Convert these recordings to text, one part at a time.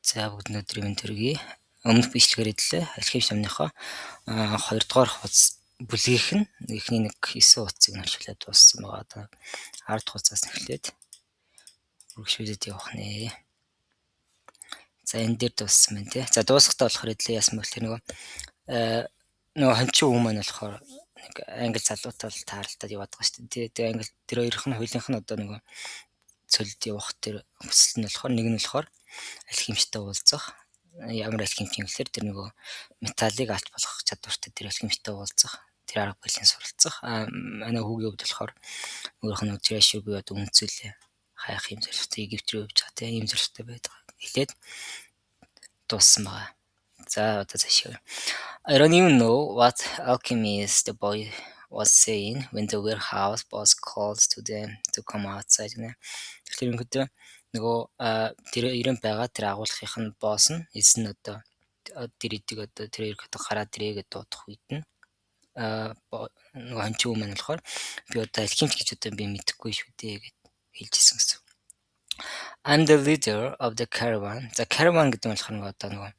За бүгд өнөөдрийн мэнд төргий. Өмнөх бичлэгээр хэллээ. Архив шамныхоо 2 дугаар хуудас бүлгийнх нь эхний 9 хуудсыг нөлөөлөд дууссан байгаа. Одоо 10 дахь хуудасаас эхлээд үргэлжлүүлээд явах нэ. За энэ дээр дууссан байна тий. За дуусахтаа болохоор хэлээ яасан бэ гэхээр нөгөө хончин хүмүүс маань болохоор нэг англи залуутай тааралдаад яваад байгаа шүү дээ. Тэгээ англи тэр хоёрын хуулийнх нь одоо нөгөө цөлд явах тэр хүсэл нь болохоор нэг нь болохоор алхимичтай уулзах. Ямар алхимч юм гэхээр тэр нөгөө металлыг алж болох чадвартай тэр алхимичтай уулзах. Тэр арга барилын суралцах. Манай хүүгийн хувьд болохоор өөрийнх нь жишээ буюу одоо үнцүүлээ хайх юм зорилготой Египт рүү явж байгаа тийм юм зорилготой байдаг. Эхлээд дууссан байгаа. За одоо цаашаа. I don't even know what alchemist the boy was saying when the warehouse boss calls to them to come outside. Тэгэхээр ингэдэ нөгөө тэр ирэн байгаа тэр агуулгын босс нь эзэн одоо тэр идэг одоо тэр хэрэг одоо гараад ирээгээ дуудах үед нь нөгөө хончин хүмүүс маань болохоор би одоо алхимч гэж одоо би мэдэхгүй шүү дээ гэж хэлжсэн гэсэн. I'm the leader of the caravan. За caravan гэдэг нь болохоор нөгөө одоо нөгөө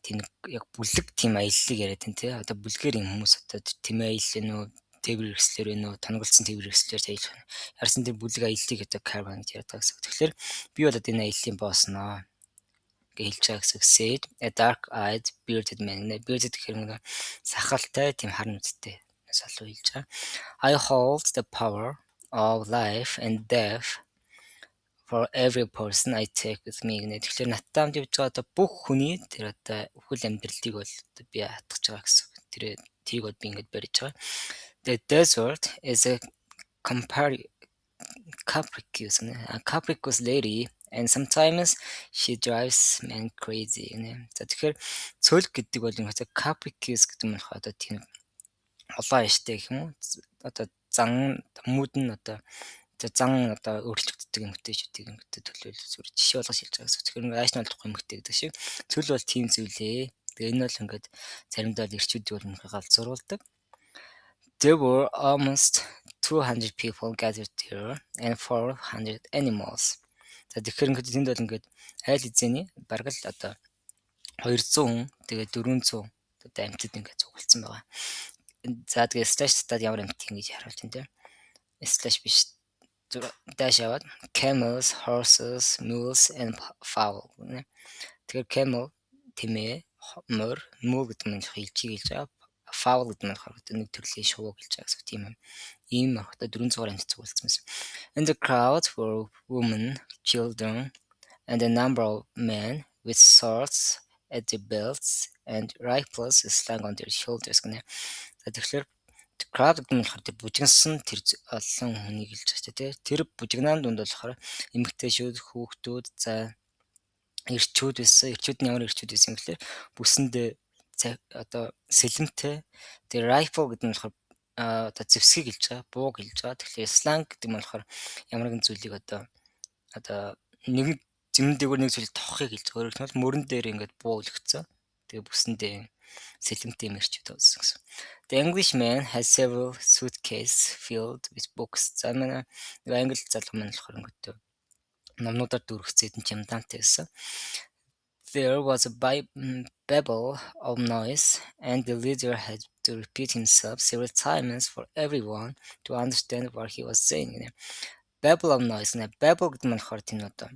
тийм яг бүлэг тийм аяллыг яриад байна тий. Одоо бүлгээр юм хүмүүс одоо тийм аялал нөө тээвэр хэрэгслэр нөө тоноглолцсон тээвэр хэрэгслэр таялах. Ярсан тэр бүлэг аяллыг одоо caravan гэж яриад байгаа гэсэн. Тэгэхээр би бол одоо энэ аяллаа боосноо гэж хэлж байгаа гэсэн. Said a dark-eyed bearded man. Bearded гэхээр нэг сахалтай тийм хар нүдтэй залуу хэлж байгаа. I hold the power of life and death for every person I take with me гэнэ. Тэгэхээр надтай хамт явж байгаа одоо бүх хүний тэр одоо бүхэл амьдралыг бол одоо би хатгаж байгаа гэсэн. Тэр тийг бол би ингэж барьж байгаа. The desert is a capricious lady and sometimes she drives men crazy гэнэ. За тэгэхээр цөл гэдэг бол ингээд capricious гэдэг нь одоо тийм улаан яштай гэх юм уу? Одоо зан мууд нь одоо зан одоо өөрчлөгддөг эмгтээчүүдийг ингээд төлөөлөл зүгээр жишээ болгож хэлж байгаа гэсэн. Тэгэхээр ааш нь олдохгүй эмгтээ гэдэг шиг цөл бол тийм зүйлээ. Тэгээ энэ бол ингээд заримдаа ирчүүдийг бол ингээд галзууруулдаг. There were almost 200 people gathered there and 400 animals. За тэгэхээр ингээд тэнд бол ингээд айл эзэний бараг л одоо 200 хүн тэгээ 400 одоо амьтад ингээд цугласан байгаа. За тэгээ slash татаад ямар амьтад ингэж харуулж байна те. Slash биш dash аваад camels, horses, mules and fowl. Тэгэхээр camel тэмээ, мөр, муу гэдэг нь хэлжийг хэлж байгаа. Fowl гэдэг нь болохоор нэг төрлийн шувуу хэлж байгаа гэсэн тийм юм. Ийм одоо 400 амьд цугласан байсан. In the crowd were women, children and a number of men with swords at their belts and rifles slung on their shoulders гэнэ. За тэгэхээр crowd гэдэг нь болохоор тэр бужигнсан тэр олон хүнийг хэлж байгаа шүү дээ. Тэр бужигнаан дунд болохоор эмэгтэйчүүд, хүүхдүүд, за эрчүүд байсан. Эрчүүд нь ямар эрчүүд байсан гэхээр бүсэндээ одоо сэлэмтэй. Тэр rifle гэдэг нь болохоор одоо зэвсгийг хэлж байгаа, бууг хэлж байгаа. Тэгэхээр slang гэдэг нь болохоор ямар нэгэн зүйлийг одоо нэг зэмэн дээгүүр нэг зүйл тоххыг хэлж байгаа. Өөрөөр хэлбэл мөрөн дээр ингээд буулгацсан. Тэгээ бүсэндээ сэлэмтэй мэрчүүд байсан гэсэн. The Englishman has several suitcases filled with books. За манай нэг англи залуу маань болохоор ингээд номнуудаар дүүргэсэн чемодантай байсан. There was a babble of noise and the leader had to repeat himself several times for everyone to understand what he was saying. Babble of noise. Babble гэдэг нь болохоор тийм одоо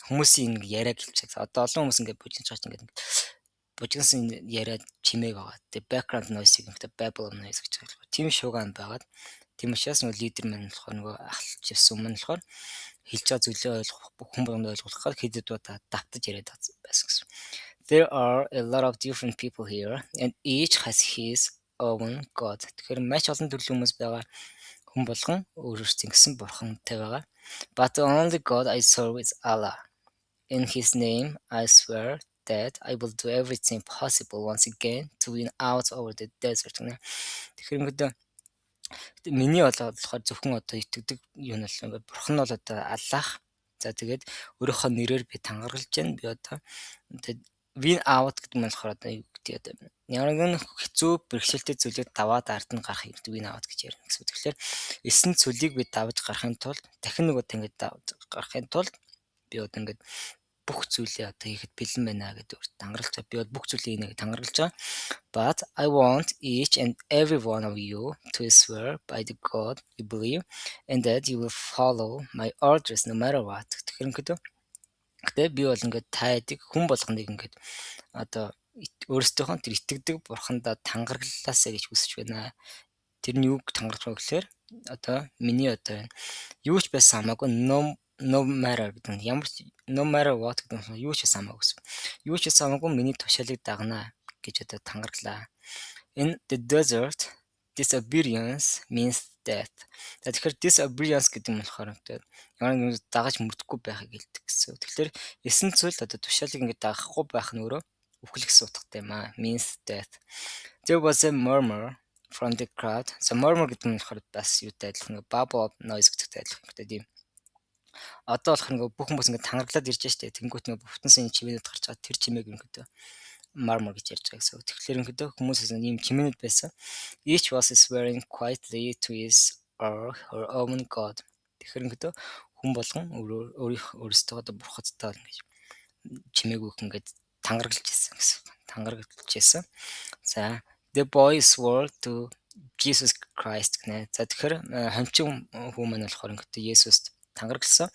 хүмүүсийн яриаг хэлж байгаа. Одоо олон хүмүүс ингээд бүжигч байгаа ингээд бужигнсан яриад чимээг байгаа. Тэгээ background noise-ийг ингээд babble of noise гэж байгаа. Тийм шуугаан байгаад тийм учраас нөгөө лидер маань болохоор нөгөө ахалж явсан юм болохоор хэлж байгаа зүйлээ ойлгох бүх хүмүүс ойлгох гэхэд хэд давтаж яриад байсан гэсэн. There are a lot of different people here and each has his own god. Тэгэхээр маш олон төрлийн хүмүүс байгаа. Хүн болгон өөрөөр зингсэн бурхантай байгаа. But the only god I serve is Allah. In his name I swear that I will do everything possible once again to win out over the desert. Тэгэхээр ингээд миний болохоор зөвхөн одоо итгэдэг юм л ингээд бурхан нь бол одоо Аллах. За тэгээд өөрийнхөө нэрээр би тангаргалж байна. Би одоо win out гэдэг нь болохоор одоо юу гэдэг одоо ямар нэгэн хэцүү бэрхшээлтэй зүйлийг даваад ард нь гарах юм win out гэж ярина гэсэн. Тэгэхээр эссэн цөлийг би давж гарахын тулд дахин нөгөө тангид давж гарахын тулд би одоо ингээд бүх зүйлээ одоо хийхэд бэлэн байна гэдэг өөртөө тангаралж байгаа. Би бол бүх зүйлийг хийнэ гэж тангаралж байгаа. But I want each and every one of you to swear by the God you believe and that you will follow my orders no matter what. Тэгэхээр ингээд гэтээ би бол ингээд тайдаг хүн болгоныг ингээд одоо өөрсдийнхөө тэр итгэдэг бурхандаа тангаргаллаасаа гэж хүсэж байна. Тэр нь юуг тангарч байгаа гэхээр одоо миний одоо юу ч байсан хамаагүй no matter гэдэг нь ямар ч no matter what гэдэг нь юу ч байсан хамаагүй гэсэн. Юу ч байсан хамаагүй миний тушаалыг дагнаа гэж одоо тангарглаа. In the desert, disobedience means death. За тэгэхээр disobedience гэдэг нь болохоор ямар нэгэн дагаж мөрдөхгүй байхыг хэлдэг гэсэн. Тэгэхээр эсэн зүйл одоо тушаалыг ингээд дагахгүй байх нь өөрөө үхлэх гэсэн утгатай юм аа. Means death. There was a murmur from the crowd. So murmur гэдэг нь болохоор бас юутай адилхан bubble of noise гэдэгтэй адилхан гэдэг тийм. Одоо болох нэг бүх хүмүүс ингээд тангарглаад ирж штэ. Тэнгүүт нэг бүтэнсэн чимээнүүд гарч байгаа тэр чимээг ингээд murmur гэж ярьж байгаа гэсэн. Тэгэхээр ингээд хүмүүсээс ийм чимээнүүд байсан. Each was swearing quietly to his or her own God. Тэгэхээр ингээд хүн болгон өөрөөсөө одоо бурхадтай ингэж чимээгүйх ингээд тангаргалж ирсэн гэсэн. Тангаргалж ирсэн. За the boy swore to Jesus Christ гэнэ. За тэгэхээр хончин хүмүүс маань болохоор ингээд Есүст тангаргалсан.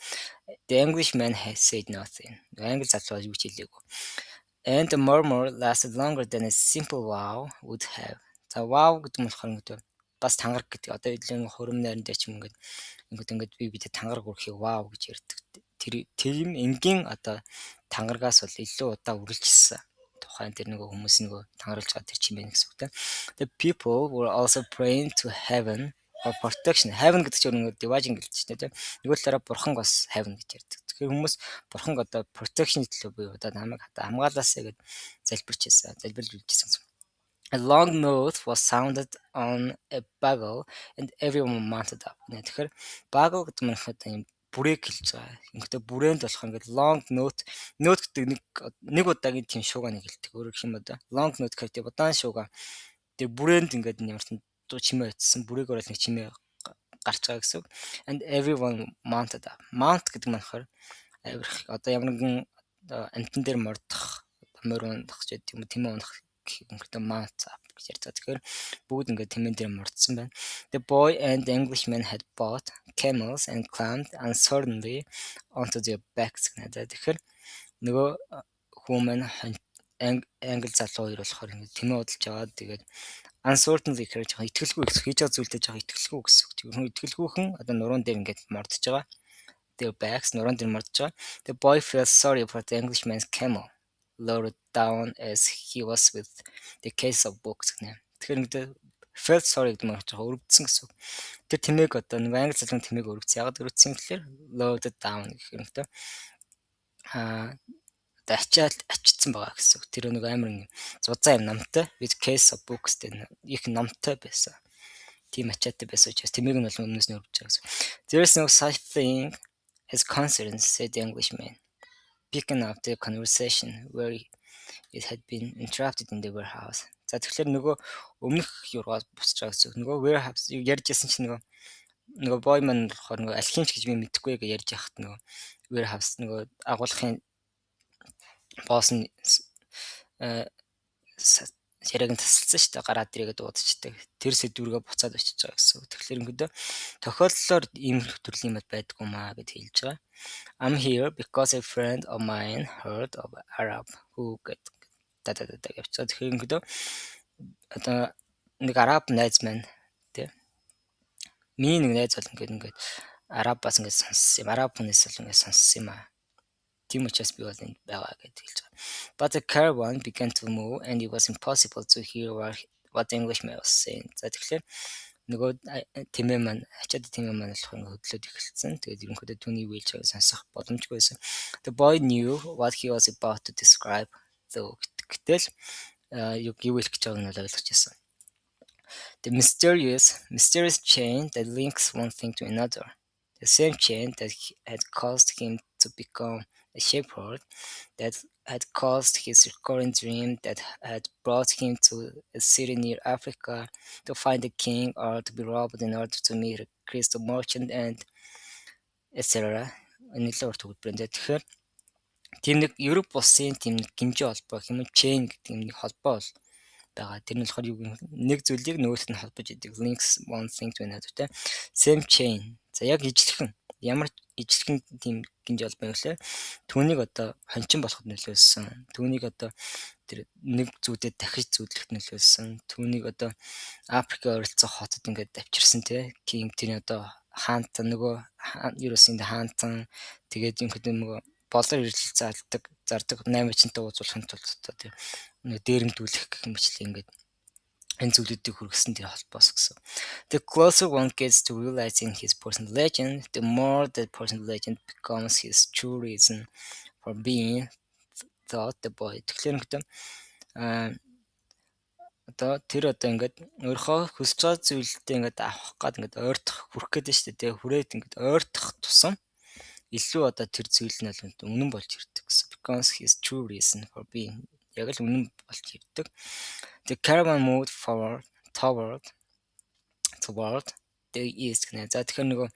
The Englishman had said nothing. Англи залуу юу ч хэлээгүй. And the murmur lasted longer than a simple wow would have. За wow гэдэг нь болохоор ингээд бас тангараг гэдэг. Одоо эдгээр хурим найран дээр ч юм ингээд би бид тангараг өрхийг wow гэж ярьдаг. Тэр юм энгийн одоо тангарагаас бол илүү удаа үргэлжилсэн. Тухайн тэр нөгөө хүмүүс нөгөө тангаралж байгаа тэр чим байна гэсэн үг те. The people were also praying to heaven for protection. Heaven гэдэг чинь нөгөө division гэлж штэ те. Нөгөө талаараа бурхан бас heaven гэж ярьдаг. Тэгэхээр хүмүүс бурхан одоо protection төлөө буюу одоо намайг хамгаалаасаа гэж залбирж үлжсэн. A long note was sounded on a bugle and everyone mounted up. Тэгэхээр bugle гэдэг нь одоо юм бүрээг хэлж байгаа. Ингээд бүрээнд болох ингээд long note гэдэг нэг удаагийн тийм шуугааныг хэлдэг. Өөрөөр хэлбэл одоо long note гэдэг удаан шуугаан. Тэр бүрээнд ингээд ямар ч чимээ очсон бүрээгээр бол нэг чимээ гарч байгаа гэсэн. And everyone mounted up. Mount гэдэг нь болохоор одоо ямар нэгэн амтан дээр мордох, морь унах ч гэдэг юм тэмээ унах ингээд mount up гэж ярьдаг. Тэгэхээр бүгд ингээд тэмээ дээр мордсон байна. The boy and the Englishman had bought camels and climbed uncertainly onto their backs гэдэг. Тэгэхээр нөгөө хүмүүс маань англи залуу хоёр болохоор ингээд тэмээ удалж аваад тэгээд uncertainly гэхээр жоохон итгэлгүй хийж байгаа зүйлдээ жоохон итгэлгүй гэсэн үг. Тэгэхээр итгэлгүйхэн одоо нуруунд дээр ингээд мордож байгаа. Their backs нуруунд дээр мордож байгаа. The boy felt sorry for the Englishman's camel lowered down as he was with the case of books гэнэ. Тэгэхээр ингээд felt sorry гэдэг нь жоохон өрөвдсөн гэсэн үг. Тэр тэмээг одоо нэг англи залууны тэмээг өрөвдсөн. Ягаад өрөвдсөн гэхээр lowered down гэх юм тэ. Одоо ачаадсан байгаа гэсэн үг. Тэр нэг амар ингэ зузаан юм намтай with case of books гэдэг их намтай байсан. Тийм ачаатай байсан учраас тэмээг нь бол өмнөөс нь өрөвдөж байгаа гэсэн. There is no such thing as conscience, said the Englishman, picking up the conversation where it had been interrupted in the warehouse. За тэгэхээр нөгөө өмнөх юургаас босч байгаа гэсэн. Нөгөө warehouse ярьж байсан чинь нөгөө boy man болохоор нөгөө алхимч гэж би мэдэхгүй гэж ярьж яхад нөгөө warehouse нөгөө агуулгын босс нь яриаг нь тасалсан шүү дээ. Гараад ирээгээд дуудчихдаг. Тэр сэдвүүргээ буцаад очиж байгаа гэсэн. Тэгэхээр ингээд тохиолдлоор ийм төрлийн юмуд байдгүй маа гэж хэлж байгаа. I'm here because a friend of mine heard of Arab who get явцгаа. Тэгэхээр ингээд одоо нэг араб найз маань тий. Миний нэг найз бол ингээд арабаас ингээд сонссон юм. Араб хүнээс л ингээд сонссон юм аа. Тийм учраас би бол энд байгаа гэж хэлж байгаа. But the caravan began to move and it was impossible to hear what the Englishman was saying. За тэгэхээр нөгөө тэмээ маань ачаад тэмээ маань болох ингээд хөдлөөд эхэлсэн. Тэгээд ерөнхийдөө түүний үйл чагаа сонсох боломжгүй байсан. The boy knew what he was about to describe. Гэтэл юу хэлэх гэж байгааг нь ойлгочихсон. The mysterious chain that links one thing to another. The same chain that had caused him to become a shepherd, that had caused his recurring dream, that had brought him to a city near Africa to find a king or to be robbed in order to meet a crystal merchant and etc. Нийлээ урт хөлбөрөндөө тэгэхээр тийм нэг Европ улсын тийм нэг гинжээ холбоо гэх юм уу, chain гэдэг юм нэг холбоо бол байгаа. Тэр нь болохоор юу гэх юм нэг зүйлийг нөгөөт нь холбож идэг. Links one thing to another тэ. Same chain. За яг ижилхэн ямар ижилхэн тийм гинжээ холбоо юм гэхээр түүнийг одоо хончин болоход нөлөөлсөн. Түүнийг одоо тэр нэг зүйдээ дахиж зүйдлэхэд нөлөөлсөн. Түүнийг одоо Африкийн ойролцоох хотод ингээд авчирсан те. King тэрний одоо хаантан нөгөө ерөөсөн хаантан тэгээд юм гэдэг нөгөө болор иржил зардаг 8-чантай уулзуулахын тулд одоо тэр нөгөө дээрэмдүүлэх гэх мэтлээ ингээд энэ зүйлүүдийг хүргэсэн тэр холбоос гэсэн. The closer one gets to realizing his personal legend, the more that personal legend becomes his true reason for being, thought the boy. Тэгэхээр ингээд одоо тэр одоо ингээд өөрийнхөө хүсэж байгаа зүйлдээ ингээд авах гад ингээд ойртох хүрэх гэдэг нь шүү дээ. Хүрээд ингээд ойртох тусам илүү одоо тэр зүйл нь бол үнэн болж ирдэг гэсэн. Becomes his true reason for being. Яг л үнэн болж ирдэг. The caravan moved forward toward the east гэнэ. За тэгэхээр нөгөө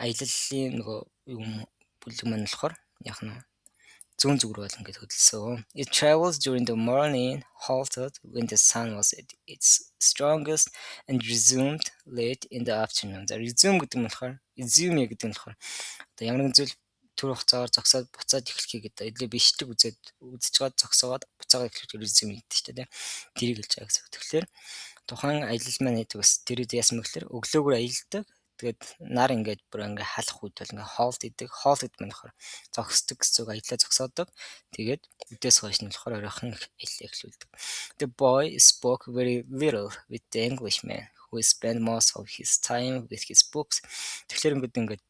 аяллалын нөгөө юм бүлэг маань болохоор яг нь зүүн зүг рүү бол ингээд хөдөлсөн. It travels during the morning, halted when the sun was at its strongest and resumed late in the afternoon. За resume гэдэг нь болохоор resume гэдэг нь болохоор одоо ямар нэгэн зүйл түр хугацаагаар зогсоод буцаад эхлэхийг гэдэг илүү бичлэг үзэж чад зогсоод буцаагаад эхлэх resume гэдэг чинь тийм тэрийг хэлж байгаа гэсэн. Тэгэхээр тухайн аялал маань гэдэг бас тэрүүд яасан мэхлээр өглөөгөр аялдаг. Тэгээд нар ингээд бүр ингээ халах үед бол ингээ хоолт идэг. Хоолт гэдэг нь болохоор зогсдог гэсэн үг аяллаа зогсоодог. Тэгээд үдээс хойш нь болохоор оройхон аяллаа эхлүүлдэг. The boy spoke very little with the Englishman who spent most of his time with his books. Тэгэхээр ингээд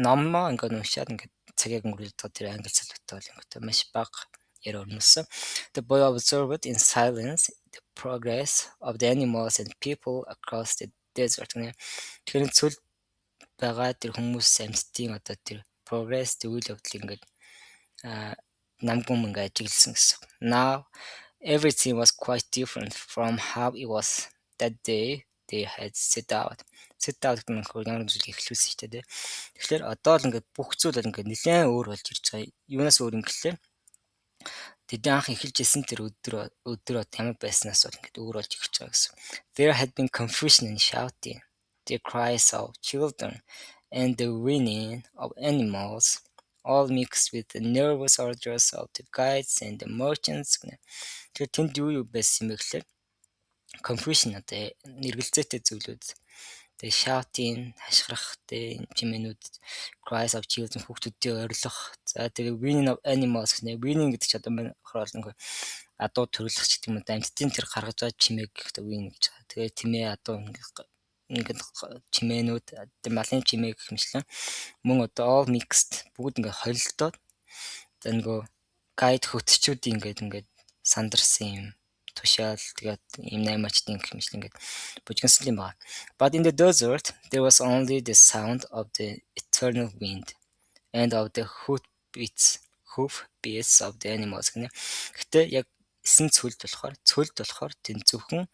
номноо ингээд уншаад ингээд цагийг өнгөрүүлдэг тэр англи хэллэгтэй бол ингээд маш бага яриа өрнөсөн. The boy observed in silence the progress of the animals and people across the desert. Тэгэхээр цөл байгаа тэр хүмүүс амьтдын одоо тэр progress тэр үйл явдлыг ингээд намгүм ингээд ажигласан гэсэн. Now everything was quite different from how it was that day they had set out. Set out гэдэг нь ямар зүйл эхлүүлсэн шүү дээ. Тэгэхээр одоо л ингээд бүх зүйл бол ингээд нэлээд өөр болж ирж байгаа. Юунаас өөр юм гэхлээр тэд анх эхэлж исэн тэр өдөр ямар байснаас бол ингээд өөр болж ирж байгаа гэсэн. There had been confusion and shouting, the cries of children and the whinnying of animals, all mixed with the nervous orders of the guides and the merchants. Тэгэхээр тэнд юу байсан юм бэ гэхлээр confusion одоо нэргэлзээтэй зүйлүүд. Тэгээ shouting хашгирах тэ чимээнүүд, cries of children хүүхдүүдийн ойрлох. За тэгээ whinnying of animals гэх нэ whinnying гэдэг чинь одоо манай хороол нэг адуу төрөлх ч гэдэг юм уу амьтдын тэр гаргаж байгаа чимээг гэдэг whinnying гэж байгаа. Тэгээ тэмээ адуу ингээд чимээнүүд малын чимээ гэх мэтлэн мөн одоо all mixed бүгд ингээд холилдоод за нөгөө guide хөтчүүдийн ингээд сандарсан юм тушаал тэгээд ийм 8-ачдын гэх мэт ингээд бужигнсан юм байна. But in the desert there was only the sound of the eternal wind and of the hoof beats of the animals гэнэ. Гэтэ яг эсэн цөлд болохоор тэн зөвхөн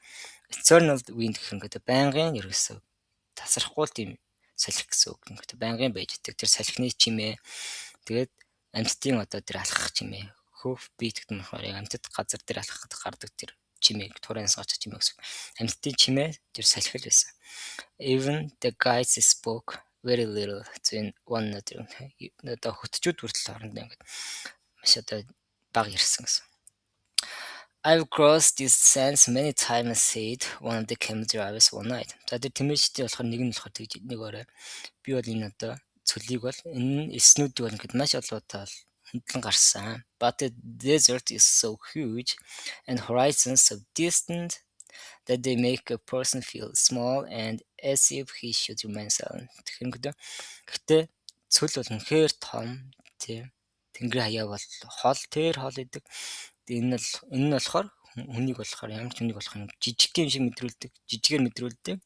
eternal wind гэх юм гэдэг байнгын ерөөсөө тасрахгүй тийм салхи гэсэн үг. Ингээд байнгын байж идэг. Тэр салхины чимээ тэгээд амьтдын одоо тэр алхах чимээ hoof beat гэдэг нь болохоор амьтад газар дээр алхахад гардаг тэр чимээ туурын сууч чимээ гэсэн. Амьтдын чимээ тэр салхил байсан. Even the guides spoke very little to one another. Одоо хөтчүүд хүртэл хоорондоо ингээд маш одоо бага ярьсан гэсэн. I've crossed these sands many times, said one of the camel drivers one night. За тэр тэмээчтэй болохоор нэг нь болохоор тэгж нэг орой би бол энэ одоо цөлийг бол энэ эснүүдийг бол ингээд маш олоотой хөндлөн гарсан. But the desert is so huge and horizons so distant that they make a person feel small and as if he should remain silent. Гэхдээ цөл бол үнэхээр том тийм тэнгэр хаяа бол хол идэг. Энэ нь болохоор хүнийг болохоор ямар ч хүнийг болох юм жижиг юм шиг жижигээр мэдрүүлдэг.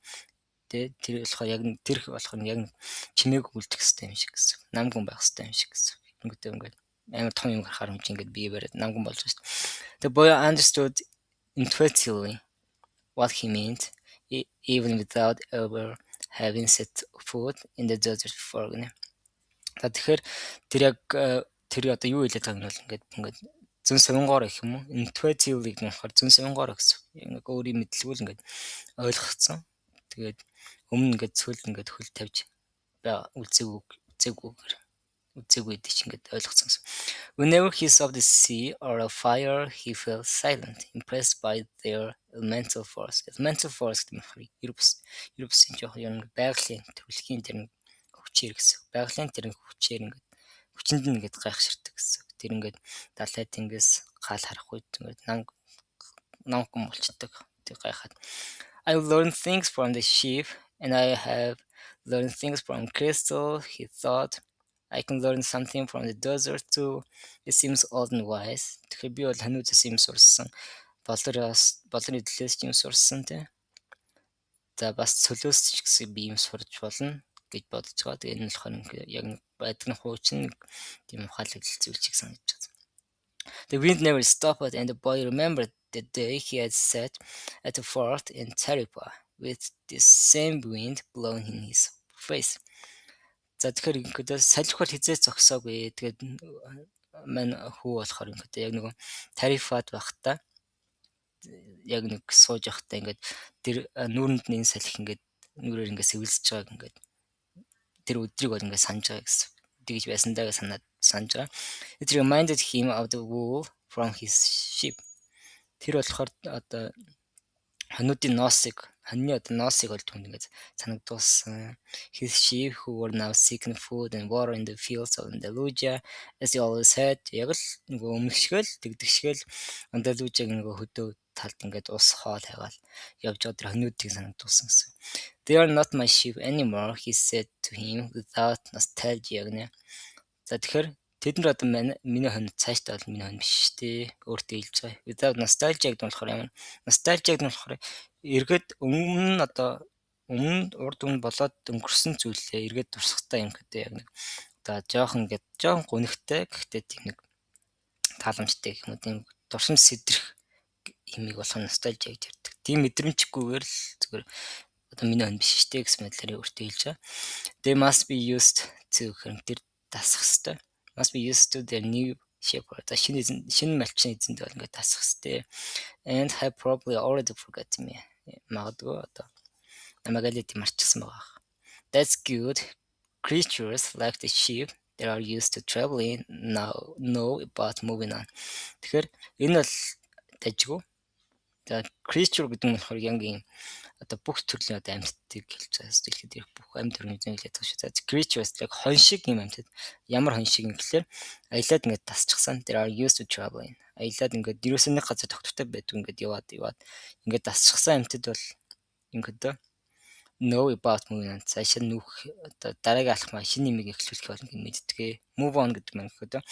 Тэгээд тэр болохоор яг тэр болохоор яг чимээг үлдэх хэвээр юм шиг гэсэн. Намгүн байх хэвээр юм шиг гэсэн. Ингээд амар том юм гарахаар юм чи ингээд бие бариад намгүн болж байна. The boy understood intuitively what he meant even without ever having set foot in the desert before. Тэгэхээр тэр яг тэр одоо юу хэлээд байгааг нь бол ингээд зөн совингоор гэх юм уу? Intuitively гэх нь болохоор зөн совингоор гэсэн. Ингээд өөрийн мэдлэггүй л ингээд ойлгогдсон. Тэгээд өмнө ингээд цөл ингээд хөл тавьж үзээгүй гэдэг чинь ингээд ойлгоцсон гэсэн. Whenever he saw the sea or a fire, he felt silent, impressed by their elemental force. Elemental force гэдэг нь ер бусын жоох юм байгалийн төрөлхийн тэр хүчээр гэсэн. Байгалийн тэр хүчээр ингээд хүчинд нь ингээд гайхширдаг гэсэн. Тэр ингээд далай тэнгис гал харах үед ингээд намган болчдөг. Тэг гайхаад. I learned things from the ship and I have learned things from crystal, he thought. I can learn something from the desert too. It seems old and wise. Тэгэхээр би бол ханиуцаас юм сурсан. Болор эдлээс юм сурсан тий. За бас цөлөөс ч гэсэн би юм сурж болно гэж бодож байгаа. Тэгээ энэ болохоор яг байдаг нь хуучин тийм ухаалаг зүйлчиг санагдаж байна. The wind never stopped and the boy remembered the day he had sat at the fort in Taripa with the same wind blowing in his face. За тэгэхээр ингээд салхихаар хизээ зогсоогүй. Тэгээд мань хүү болохоор ингээд яг нэг тарифад байхдаа яг нэг сууж явахдаа ингээд тэр нүүрэнд нь салхи ингээд нүрээр ингээд сэвэлзэж байгааг ингээд тэр өдрийг бол ингээд санаж байгаа гэсэн. Тэгж байсандаа санаж байгаа. It reminded him of the wool from his sheep. Тэр болохоор одоо хоньны ноосыг бол түнд ингээд санагдуулсан. His sheep who were now seeking food and water in the fields of Andalusia as they always had. Яг л нөгөө өмнөшгөл тэгдэгшгэл Andalusia нөгөө хөдөө талд ингээд ус хоол хайгаал явж байгаа тэр хоньнуудыг санагдуулсан гэсэн. They are not my sheep anymore, he said to him without nostalgia гэнэ. За тэгэхээр тэд нар одоо миний хонь цаашдаа бол миний хонь биш шүү дээ. Өөртөө хэлж байгаа. Without nostalgia гэдэг нь болохоор ямар? Nostalgia гэдэг нь болохоор эргээд өмнө урд өмнө болоод өнгөрсөн зүйлээ эргээд дурсахтай юм гэдэг яг нэг одоо жоохон гунигтай гэхдээ тийм нэг тааламжтай гэх юм уу тийм дурсамж сэтрэх юмыг болох nostalgia гэж ярьдаг. Тийм мэдрэмжгүйгээр л зүгээр одоо миний хонь биш шүү дээ гэсэн мэдлэрээ өөртөө хэлж байгаа. They must be used to тэр дасах хэвээр. Must be used to their new shepherd. Шинэ малчин эзэнд бол ингээд тасах хэвээр. And have probably already forgotten me. Магадгүй одоо намайг л марчсан байгаа. That's good. Creatures like the sheep that are used to traveling now know about moving on. Тэгэхээр энэ бол дажгүй. За creature гэдэг нь болохоор яг юм одоо бүх төрлийн одоо амьтдыг хэлж байгаа. Дэлхийд ирэх бүх амьд төрлийн зүйл яддаг шүү. За creatures яг хонь шиг юм амьтад. Ямар хонь шиг юм гэхэлэр аялаад ингээд тасчихсан. There are used to traveling. Аялаад ингээд дөрөөсөн нэг газар тогтвортой байдаг ингээд яваад ингээд тасчихсан амьтад бол ингээд know about moving on. Цаашаа нүүх одоо дараагийн алхмаа шинэ нэмийг эхлүүлэх бол ингээд мэддгээ. Move on гэдэг маань гэдэг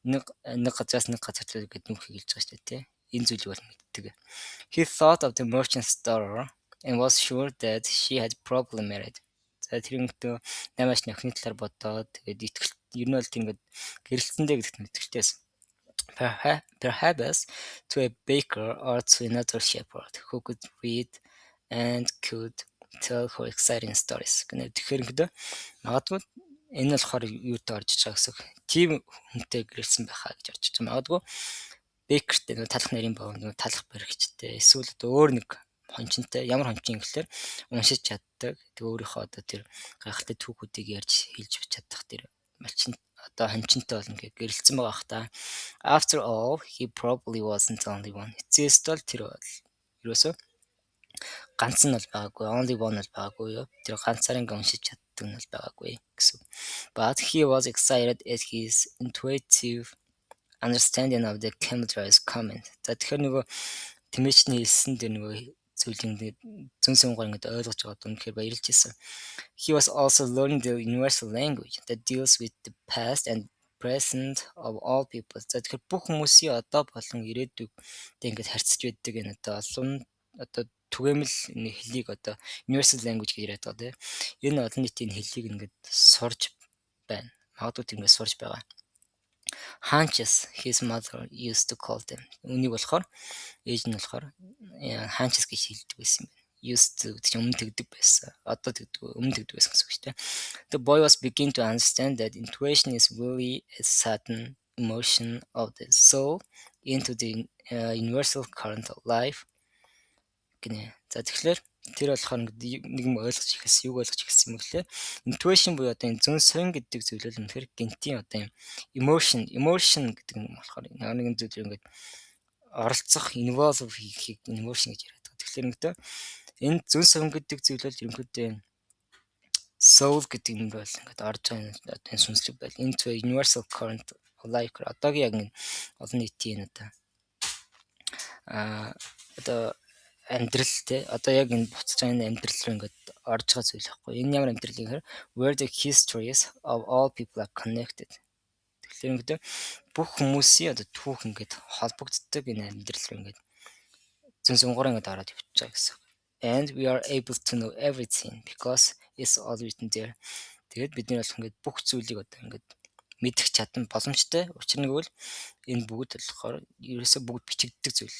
нэг газраас нэг газар руу ингээд нүүхийг хэлж байгаа шүү дээ тий. Энэ зүйлийг бол мэддэг. He thought of the merchant's daughter and was sure that she had probably married. За тэр ингээд намайч нөхний талаар бодоод тэгээд ер нь бол тийм ингээд гэрэлтэндээ гэдэгт мэдгэлтэйсэн. Perhaps to a baker or to another shepherd who could read and could tell her exciting stories. Тэгэхээр ингээд магадгүй энэ нь болохоор юутай орж иж байгаа гэсэн. Тим хүнтэй гэрэлсэн байхаа гэж орж иж байгаа. Магадгүй бэкертэй талах нарийн бав талах баригчтай эсвэл одоо өөр нэг хончинтай ямар хончин гэхэлэр уншиж чаддаг. Тэг өөрийнхөө одоо тэр гайхалтай түүхүүдийг ярьж хэлж чадах тэр малчин одоо хончинтай бол ингээ гэрэлцсэн байгаа хта. After all, he probably wasn't the only one. Эцэст бол тэр бол ерөөсөө ганц нь бол байгаагүй. Only one бол байгаагүй юу. Тэр ганцаар ингээ уншиж чаддаг нь бол байгаагүй гэсэн. But he was excited at his intuitive understanding of the Chemtrails comment. За тэгэхээр нөгөө тэмээчний хэлсэн тэр нөгөө зүйлийн зүүн сумгаар ингээд ойлгож байгаа үнэхээр баярлж ирсэн. He was also learning the universal language that deals with the past and present of all people. За тэгэхээр бүх хүмүүсийн одоо болон ирээдүйгтэй ингээд харьцаж байдаг энэ одоо түгээмэл хэлийг одоо universal language гэж яриад байгаа тийм. Энэ олон нийтийн хэлийг ингээд сурж байна. Магадгүй тийм ингээд сурж байгаа. Hunches, his mother used to call them. Үнийг болохоор ээж нь болохоор hunches гэж хэлдэг байсан юм байна. used to гэдэг чинь өмнө тэгдэг байсан. Одоо тэгдэг өмнө тэгдэг байсан гэсэн үг шүү дээ. The boy was beginning to understand that intuition is really a sudden emotion of the soul into the universal current of life гинэ. За тэгэхээр тэр болохоор нэг юм ойлгож ихэлсэн, юг ойлгож ихэлсэн юм гэхлээр intuition буюу одоо энэ зүн сонь гэдэг зүйл бол үнэхээр гинтийн одоо юм emotion гэдэг нь болохоор нэгэн зүйлийг ингээд оролцох, involve хийхийг emotion гэж яриад байгаа. Тэгэхээр нэгдээ энэ зүн сонь гэдэг зүйл бол ерөнхийдөө soul гэдэг юм бол ингээд орж байгаа одоо энэ сүнслэг байл into a universal current of life одоогийн яг нэг олон нийтийн одоо одоо амьдрал те одоо яг энэ буцаж байгаа энэ амьдрал руу ингээд орж байгаа зүйл байхгүй. Энэ ямар амьдрал юм хэрэг where the histories of all people are connected. Тэгэхээр ингээд бүх хүмүүсийн одоо түүх ингээд холбогддог энэ амьдрал руу ингээд зүн сунгаараа ингээд ороод явж байгаа гэсэн. And we are able to know everything because it's all written there. Тэгээд бид нар болох ингээд бүх зүйлийг одоо ингээд мэдэх чадна боломжтой. Учир нь гэвэл энэ бүгд болохоор ерөөсөө бүгд бичигддэг зүйл.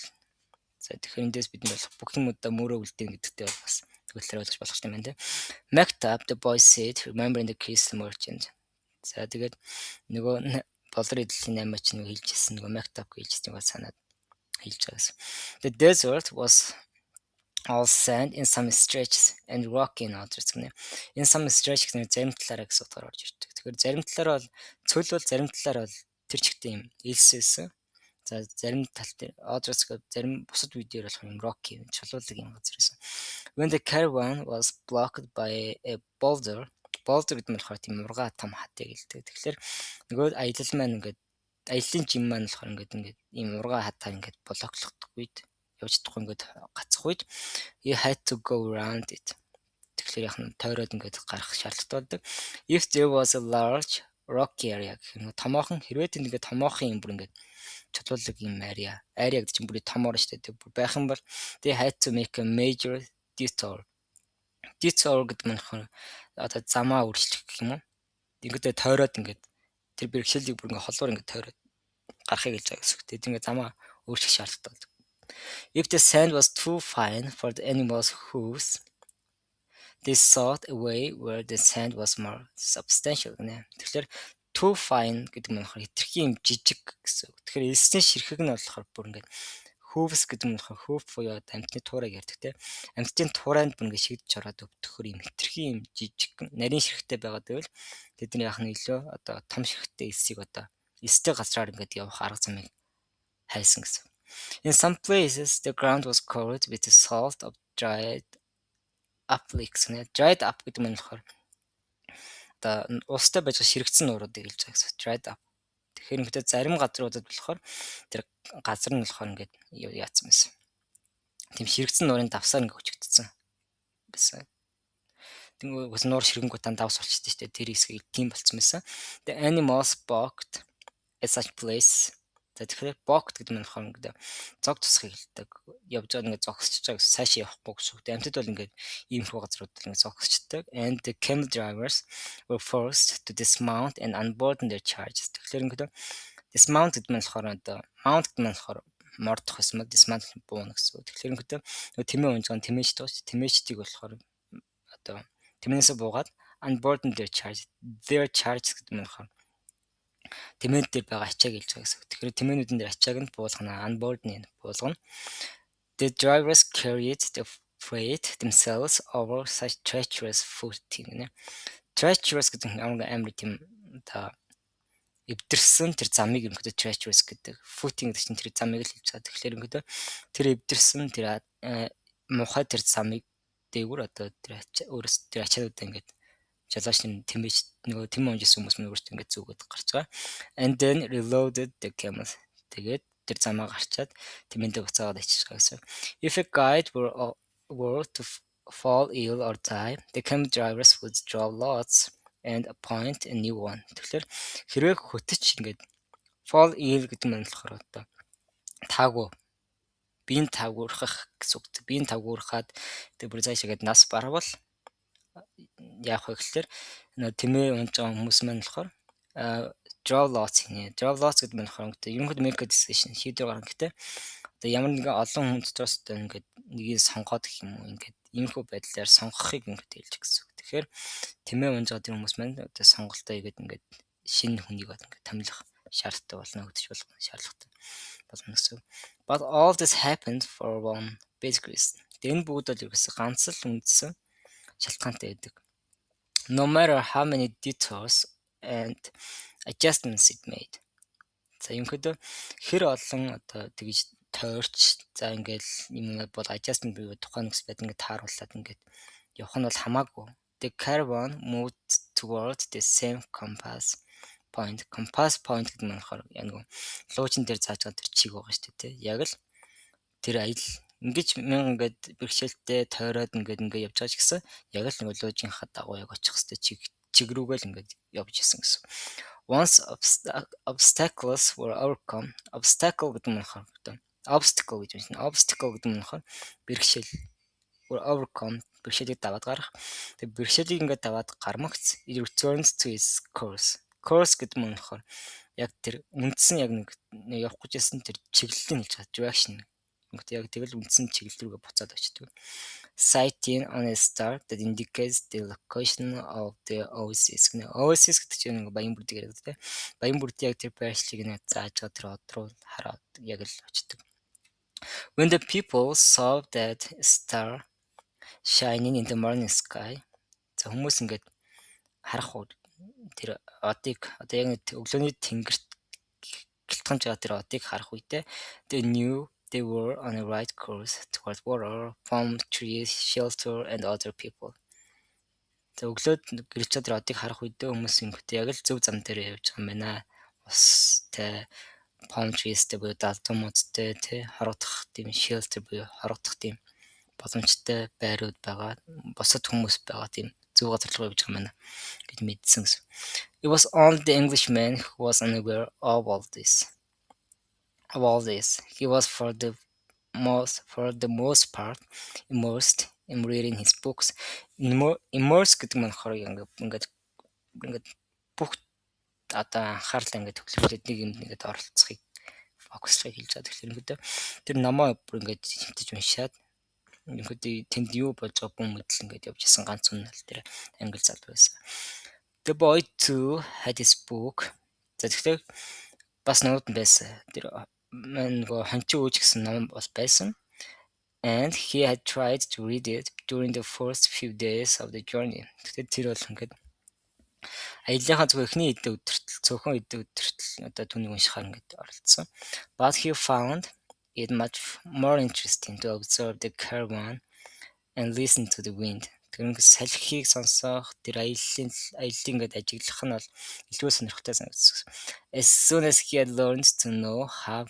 За тэгэхээр эндээс бид нар болох бүх юмудаа мөрөө үлдээн гэдэгтэй бас төгөлдөр ойлгож болох юм байна те. Maktab the boy said remembering the crystal merchant. За тэгээд нөгөө болор эдлийн 8 ч нөгөө хэлжсэн нөгөө Maktab гэж хэлжсэн байгаа санаад хэлж байгаа гэсэн. The desert was all sand in some stretches and rocky in others гэнэ. Энэ some stretch гэх нь зарим талаараа гэсэн утгаар орж ирдэг. Тэгэхээр зарим талаараа бол цөл бол зарим талаараа бол тэр чигтээ юм элссэн. За зарим тал дээр others гэдэг зарим бусад үе дээр болох юм rocky чулуулаг юм газар байсан. When the caravan was blocked by a boulder гэдэг нь болохоор тийм ургаа том хатыг гэлдэг. Тэгэхээр нөгөө аялал маань ингээд аяллаа жим маань болохоор ингээд ийм ургаа хатаар ингээд блоклогдох үед явж чадахгүй ингээд гацх үед you had to go around it. Тэгэхээр яг нь тойроод ингээд гарах шаардлагатай болдог. If there was a large rocky area гэх юм томоохон хэрвээ тэнд ингээд томоохон юм бүр ингээд чулуулаг юм area гэдэг чинь бүр томоор штэ тэг бүр байх юм бол they had to make a major detour. Detour гэдэг нь болохоор одоо замаа үржих гэх юм уу. Ингээд тойроод ингээд тэр бэрхшээлийг бүр ингээд холоор ингээд тойроод гарахыг хэлж байгаа гэсэн үг. Тэгээд ингээд замаа өөрчлөх шаардлагатай болдог. If the sand was too fine for the animals' hooves, they sought a way where the sand was more substantial гэнэ. Тэгэхээр too fine гэдэг нь болохоор хэтэрхий юм жижиг гэсэн үг. Тэгэхээр элсний ширхэг нь болохоор бүр ингээд hooves гэдэг нь болохоор hoof буюу амьтны туурайг ярьдаг те. Амьтны туурайнд бүр ингээд шигдэж ороод өвдөхөр юм хэтэрхий юм жижиг нарийн ширхэгтэй байгаад байвал тэдний яах нь илүү одоо том ширхэгтэй элсийг одоо элстэй газраар ингээд явах арга замыг хайсан гэсэн. In some places, the ground was covered with the salt of dried up leeks. Dried up гэдэг нь болохоор одоо устай байж ширэгдсэн нууруудыг хэлж байгаа гэсэн. Dried up. Тэгэхээр ингээд зарим газруудад болохоор тэр газар нь болохоор ингээд яатсан байсан. Тийм ширэгдсэн нуурын давсаар ингээд өчгдсөн байсан. Тэнгүү бас нуур ширэнгүүтэн давс болчихдээ штэ тэр хэсгийг тийм болцсон байсан. The animals balked at such place. За тэгэхээр balked гэдэг нь болохоор ингээд зог тусахыг хэлдэг. Явж байгаа ингээд зогсчихж байгаа гэсэн цаашаа явахгүй гэсэн үг. Амьтад бол ингээд иймэрхүү газрууд ингээд зогсчдаг. And the camel drivers were forced to dismount and unburden their charges. Тэгэхээр ингээд dismount гэдэг нь болохоор одоо mount гэдэг нь болохоор мордох гэсэн мэт dismount бууна гэсэн үг. Тэгэхээр ингээд нөгөө тэмээ унж байгаа тэмээчд байгаа шүү. Тэмээчдийг болохоор одоо тэмээнээсээ буугаад unburden their charges. Their charges гэдэг нь болохоор тэмээд дээр байгаа ачааг хэлж байгаа гэсэн. Тэгэхээр тэмээнүүдэн дээр ачааг нь буулгана, unburden буулгана. The drivers carried the freight themselves over such treacherous footing. Treacherous гэдэг нь амар тийм одоо эвдэрсэн тэр замыг ерөнхийдөө treacherous гэдэг. Footing гэдэг чинь тэр замыг л хэлж байгаа. Тэгэхээр ерөнхийдөө тэр эвдэрсэн тэр мухай тэр замыг дээгүүр одоо тэр өөрөөс тэр ачаадуудаа ингээд жалааш тэмээж нөгөө тэм унжсэн хүмүүс мөн өөртөө ингээд зүгээд гарч байгаа. And then reloaded the camels. Тэгээд тэр замаа гарчаад тэмээндээ буцаагаад ачиж байгаа гэсэн. If a guide were to fall ill or die, the camel drivers would draw lots and appoint a new one. Тэгэхээр хэрвээ хөтөч ингээд fall ill гэдэг нь болохоор одоо таагүй биеийн таагуурхах гэсэн үг. Биеийн таагуурхаад тэг бүр цаашаагээд нас барвал яах вэ гэхээр тэмээ унж байгаа хүмүүс маань болохоор draw lots гинэ. Draw lots гэдэг нь болохоор ерөнхийдөө make a decision шийдвэр гаргах гэдэг. Одоо ямар нэгэн олон хүн дотроос одоо ингээд нэгийг сонгоод гэх юм уу ингээд иймэрхүү байдлаар сонгохыг ингээд хэлж гэсэн үг. Тэгэхээр тэмээ унж байгаа тэр хүмүүс маань одоо сонголтоо игээд ингээд шинэ хүнийг бол ингээд томилох шаардлагатай болно, өгдөж болох шаардлагатай болно гэсэн. But all this happened for one basic reason. Энэ бүгд бол ерөөсөө ганц л үндсэн шалтгаантай байдаг. No matter how many detours and adjustments it made. За ерөнхийдөө хэр олон одоо тэгж тойрч за ингээл юм бол adjustment буюу тухайн нөхцөл байдал ингээд тааруулаад ингээд явах нь бол хамаагүй. The caravan moved toward the same compass point. Compass point гэдэг нь болохоор яг нэг луучин дээр зааж байгаа тэр чиг байгаа шүү дээ. Яг л тэр аялал ингэж мянга ингээд бэрхшээлтэй тойроод ингээд явж байгаа ч гэсэн яг л нэг луужийнхаа дагуу яг очих хэвээр чиг рүүгээ л ингээд явж исэн гэсэн. Once obstacles were overcome. Obstacle гэдэг нь болохоор obstacle гэж байна. Obstacle гэдэг нь болохоор бэрхшээл were overcome. Бэрхшээлийг даваад гарах. Тэгээ бэрхшээлийг ингээд даваад гармагц it returns to its course. Course гэдэг нь болохоор яг тэр үндсэн яг нэг явах гэжсэн тэр чиглэлийг хэлж байгаа direction. Ингээд яг тэгэл үндсэн чиглэл рүүгээ буцаад очдөг. Sighting on a star that indicates the location of the oasis. Oasis гэдэг чинь нэг баян бүрдийг яриад тэ. Баян бүрдийн яг тэр байршлыг нэг зааж байгаа тэр од руу хараад яг л очдөг. When the people saw that star shining in the morning sky. За хүмүүс ингээд харах уу тэр одыг одоо яг нэг өглөөний тэнгэрт гэлтгамж байгаа тэр одыг харах үедээ they knew they were on a right course toward water, palm trees, shelter and other people. За өглөөд гэрч тэр одыг харах үедээ хүмүүс ингэхдээ яг л зөв зам дээр явж байгаа юм байна. Устай, palm treesтэй буюу далдуумуудтай тий хорогдох тийм shelter буюу хорогдох тийм боломжтой байрууд байгаа. Босод хүмүүс байгаа тийм зөв газар руу явж байгаа юм байна гэж мэдсэн гэсэн. It was only the Englishman who was unaware of all this. He was for the most part immersed in reading his books. Immersed гэдэг нь болохоор ингээд бүх одоо анхаарлаа ингээд төвлөрүүлээд нэг юмд ингээд оролцохыг фокуслахыг хэлж байгаа. Тэгэхээр ингээд тэр намаа бүр ингээд хэмтэж уншаад ингээд тэнд юу болж байгааг бүм мэдл ингээд явж исэн ганц үнэл тэр англи залуу байсан. The boy too had his book. За тэгэхээр бас нууд байсан. Тэр нөгөө хончин үүж гэсэн ном бол байсан. And he had tried to read it during the first few days of the journey. Тэгэхээр тэр бол ингээд аяллахаа зөвхөн эхний эдэн өдөртөл цөөхөн эдэн өдөртөл одоо түүнийг уншихаар ингээд оролцсон. But he found it much more interesting to observe the caravan and listen to the wind. Тэр ингээд салхийг сонсох, тэр аяллаа ингээд ажиглах нь бол илүү сонирхолтой санагдсан. As soon as he had learned to know how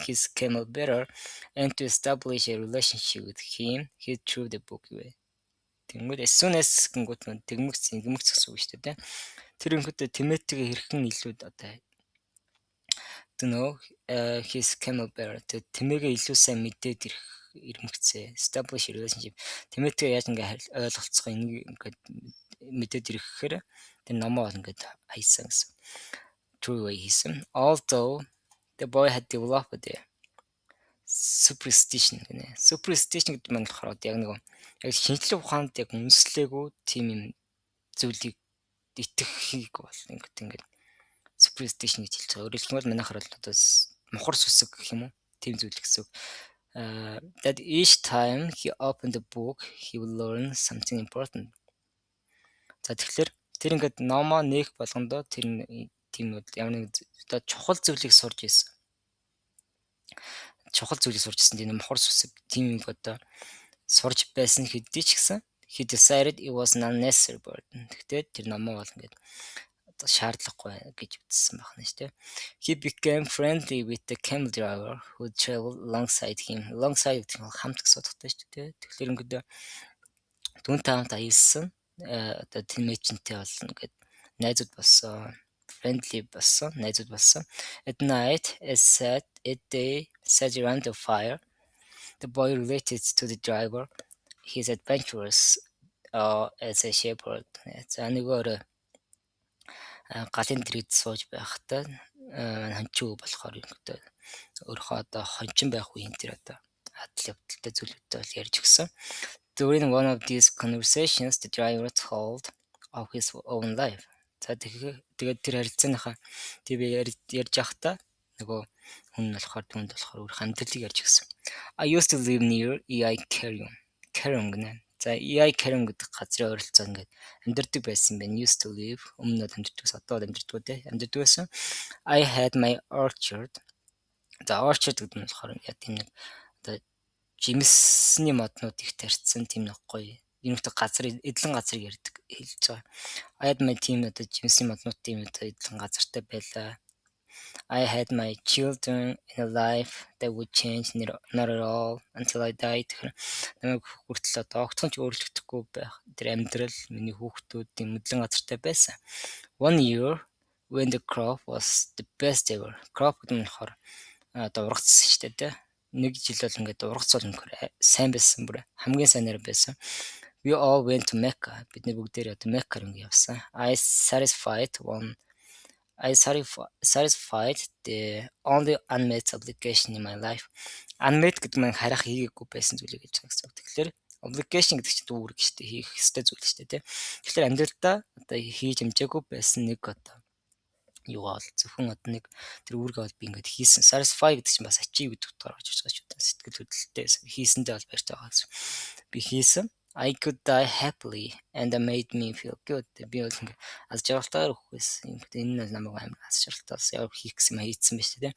his camel better and to establish a relationship with him, he threw the book away. Тэгмээд as soon as гингүүд нь тэгмэгц гэсэн үг шүү дээ. Тэр өнөхөд Тимотигийн хэрхэн илүү одоо to know his camel better. Тимээгээ илүү сайн мэдээд ирмэгцээ. Establish a relationship. Тимотигээ яаж ингээд ойлголцох энийг ингээд мэдээд ирэхээр тэр номоо ингээд хайсан гэсэн. True way хийсэн. Although the boy had developed a superstition гэнэ. Superstition гэдэг нь болохоор яг нэг яг шинжлэх ухаанд яг үнслээгүй тийм юм зүйлийг итгэхийг бол ингээд superstition гэж хэлж байгаа. Өөрөөр хэлбэл манайхаар бол одоо мухар сүсэг гэх юм уу? Тийм зүйл гэсэн үг. That each time he opened the book, he would learn something important. За тэгэхээр тэр ингээд номоо нээх болгондоо тэр тийм ямар нэг одоо чухал зүйлийг сурж ирсэн. Тийм мухар сүсэг тийм юм одоо сурж байсан хэдий ч гэсэн he decided it was not necessary burden. Тэгтээ тэр номоо бол ингээд шаардлагагүй гэж үзсэн байна шүү дээ. He became friendly with the camel driver who traveled alongside him. Alongside гэх нь хамт гэсэн утгатай шүү дээ. Тэгэхээр ингээд түүнтэй хамт аялсан одоо тимэчнтэй болсон ингээд найзууд болсон, friendly болсон, найзууд болсон. At night, as they sat around the fire, the boy related to the driver his adventures as a shepherd. За нэгөөр галын дэргэд сууж байхдаа хончин болохоор ингээд өөрийнхөө одоо хончин байх үеийн тэр одоо адал явдалтай зүйлүүдтэй бол ярьж өгсөн. During one of these conversations, the driver told of his own life. За тэгээд тэр харилцааныхаа би ярьж байхдаа нөгөө хүн нь болохоор түүнд болохоор өөр амьдралыг ярьж өгсөн. I used to live near EI Carium. Carium гэнэ. За EI Carium гэдэг газрын ойролцоо ингээд амьдардаг байсан юм байна. Used to live өмнө нь амьдардаг, одоо амьдардаг те. Амьдардаг байсан. I had my orchard. За orchard гэдэг нь болохоор яа тийм нэг одоо жимсний моднууд их тарьцсан тийм нэг гоё ерөнхийдөө газар эдлэн газрыг ярьдаг хэлж байгаа. I had my team одоо жимсний моднууд тийм одоо эдлэн газартай байлаа. I had my children in a life that would change not at all until I died. Тэгэхээр намайг хүртэл одоо огтхон ч өөрчлөгдөхгүй байх тэр амьдрал миний хүүхдүүд тийм эдлэн газартай байсан. One year when the crop was the best ever. Crop гэдэг нь болохоор одоо ургац шүү дээ тэ. Нэг жил бол ингээд ургац бол үнэхээр сайн байсан, бүр хамгийн сайнаар байсан. We all went to Mecca. Бид бүгдээр одоо Меккаар ингээд явсан. I satisfied the only unmet obligation in my life. Unmet гэдэг нь харах хийгээгүй байсан зүйлийг хэлж байгаа гэсэн үг. Тэгэхээр obligation гэдэг чинь дүүрэг шүү дээ. Хийх ёстой зүйл шүү дээ, тэ. Тэгэхээр амьдралдаа одоо хийж амжаагүй байсан нэг одоо юугаа бол зөвхөн одоо нэг тэр үүргээ бол би ингээд хийсэн. Satisfy гэдэг чинь бас achieve гэдэг утгаар орж ирж байгаа шүү дээ. Сэтгэл хөдлөлттэй хийсэндээ бол баяртай байгаа гэсэн. Би хийсэн. I could die happily and that made me feel good. Би бол ингээд аз жаргалтайгаар өгөх байсан. Энэ нь намайг амар аз жаргалтаас явах хийх гэсэн юм хийцэн байна шүү дээ.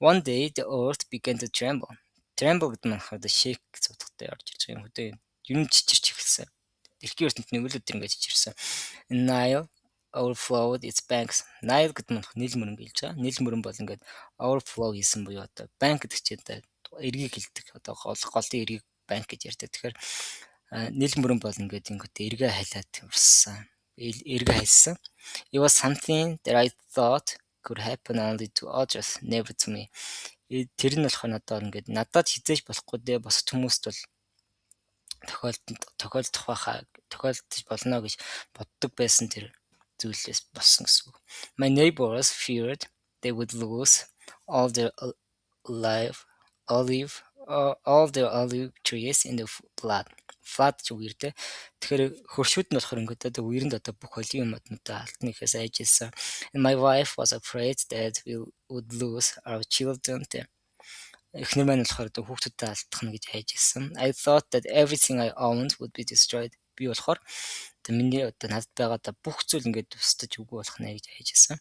One day the earth began to tremble. Tremble гэдэг нь одоо shake цогцтой орж ирж байгаа юм. Одоо юм чичирч эхэлсэн. Дэлхийн ертөнцийн өлөд ингээд чичирсэн. Nile overflowed its banks. Nile гэдэг нь нийл мөрөн гэлж байгаа. Нийл мөрөн бол ингээд overflow хийсэн буюу одоо банк гэдэг чинь одоо эргийг хэлдэг. Одоо голын эргийг банк гэж ярьдаг. Тэгэхээр нийл мөрөн бол ингээд эргээ хайлаад урссан. Эргээ хайлсан. It was something that I thought could happen only to others, never to me. Тэр нь болохоор надад ингээд надад хизээж болохгүй дээ, босч хүмүүст бол тохиолдож болно гэж боддог байсан тэр зүйлээс болсон гэсэн үг. My neighbors feared they would lose all their olive trees in the flood. Flood ч үгээр дээ. Тэгэхээр хөршүүд нь болохоор ингээд одоо үерэнд одоо бүх оливын моднуудаа алтныхээс айжсэн. And my wife was afraid that we would lose our children. Эхнэр маань болохоор одоо хүүхдүүдээ алдах нь гэж айжсэн. I thought that everything I owned would be destroyed. Би болохоор миний одоо надад байгаа бүх зүйл ингээд тусдаж үгүй болох нэ гэж хайжсэн.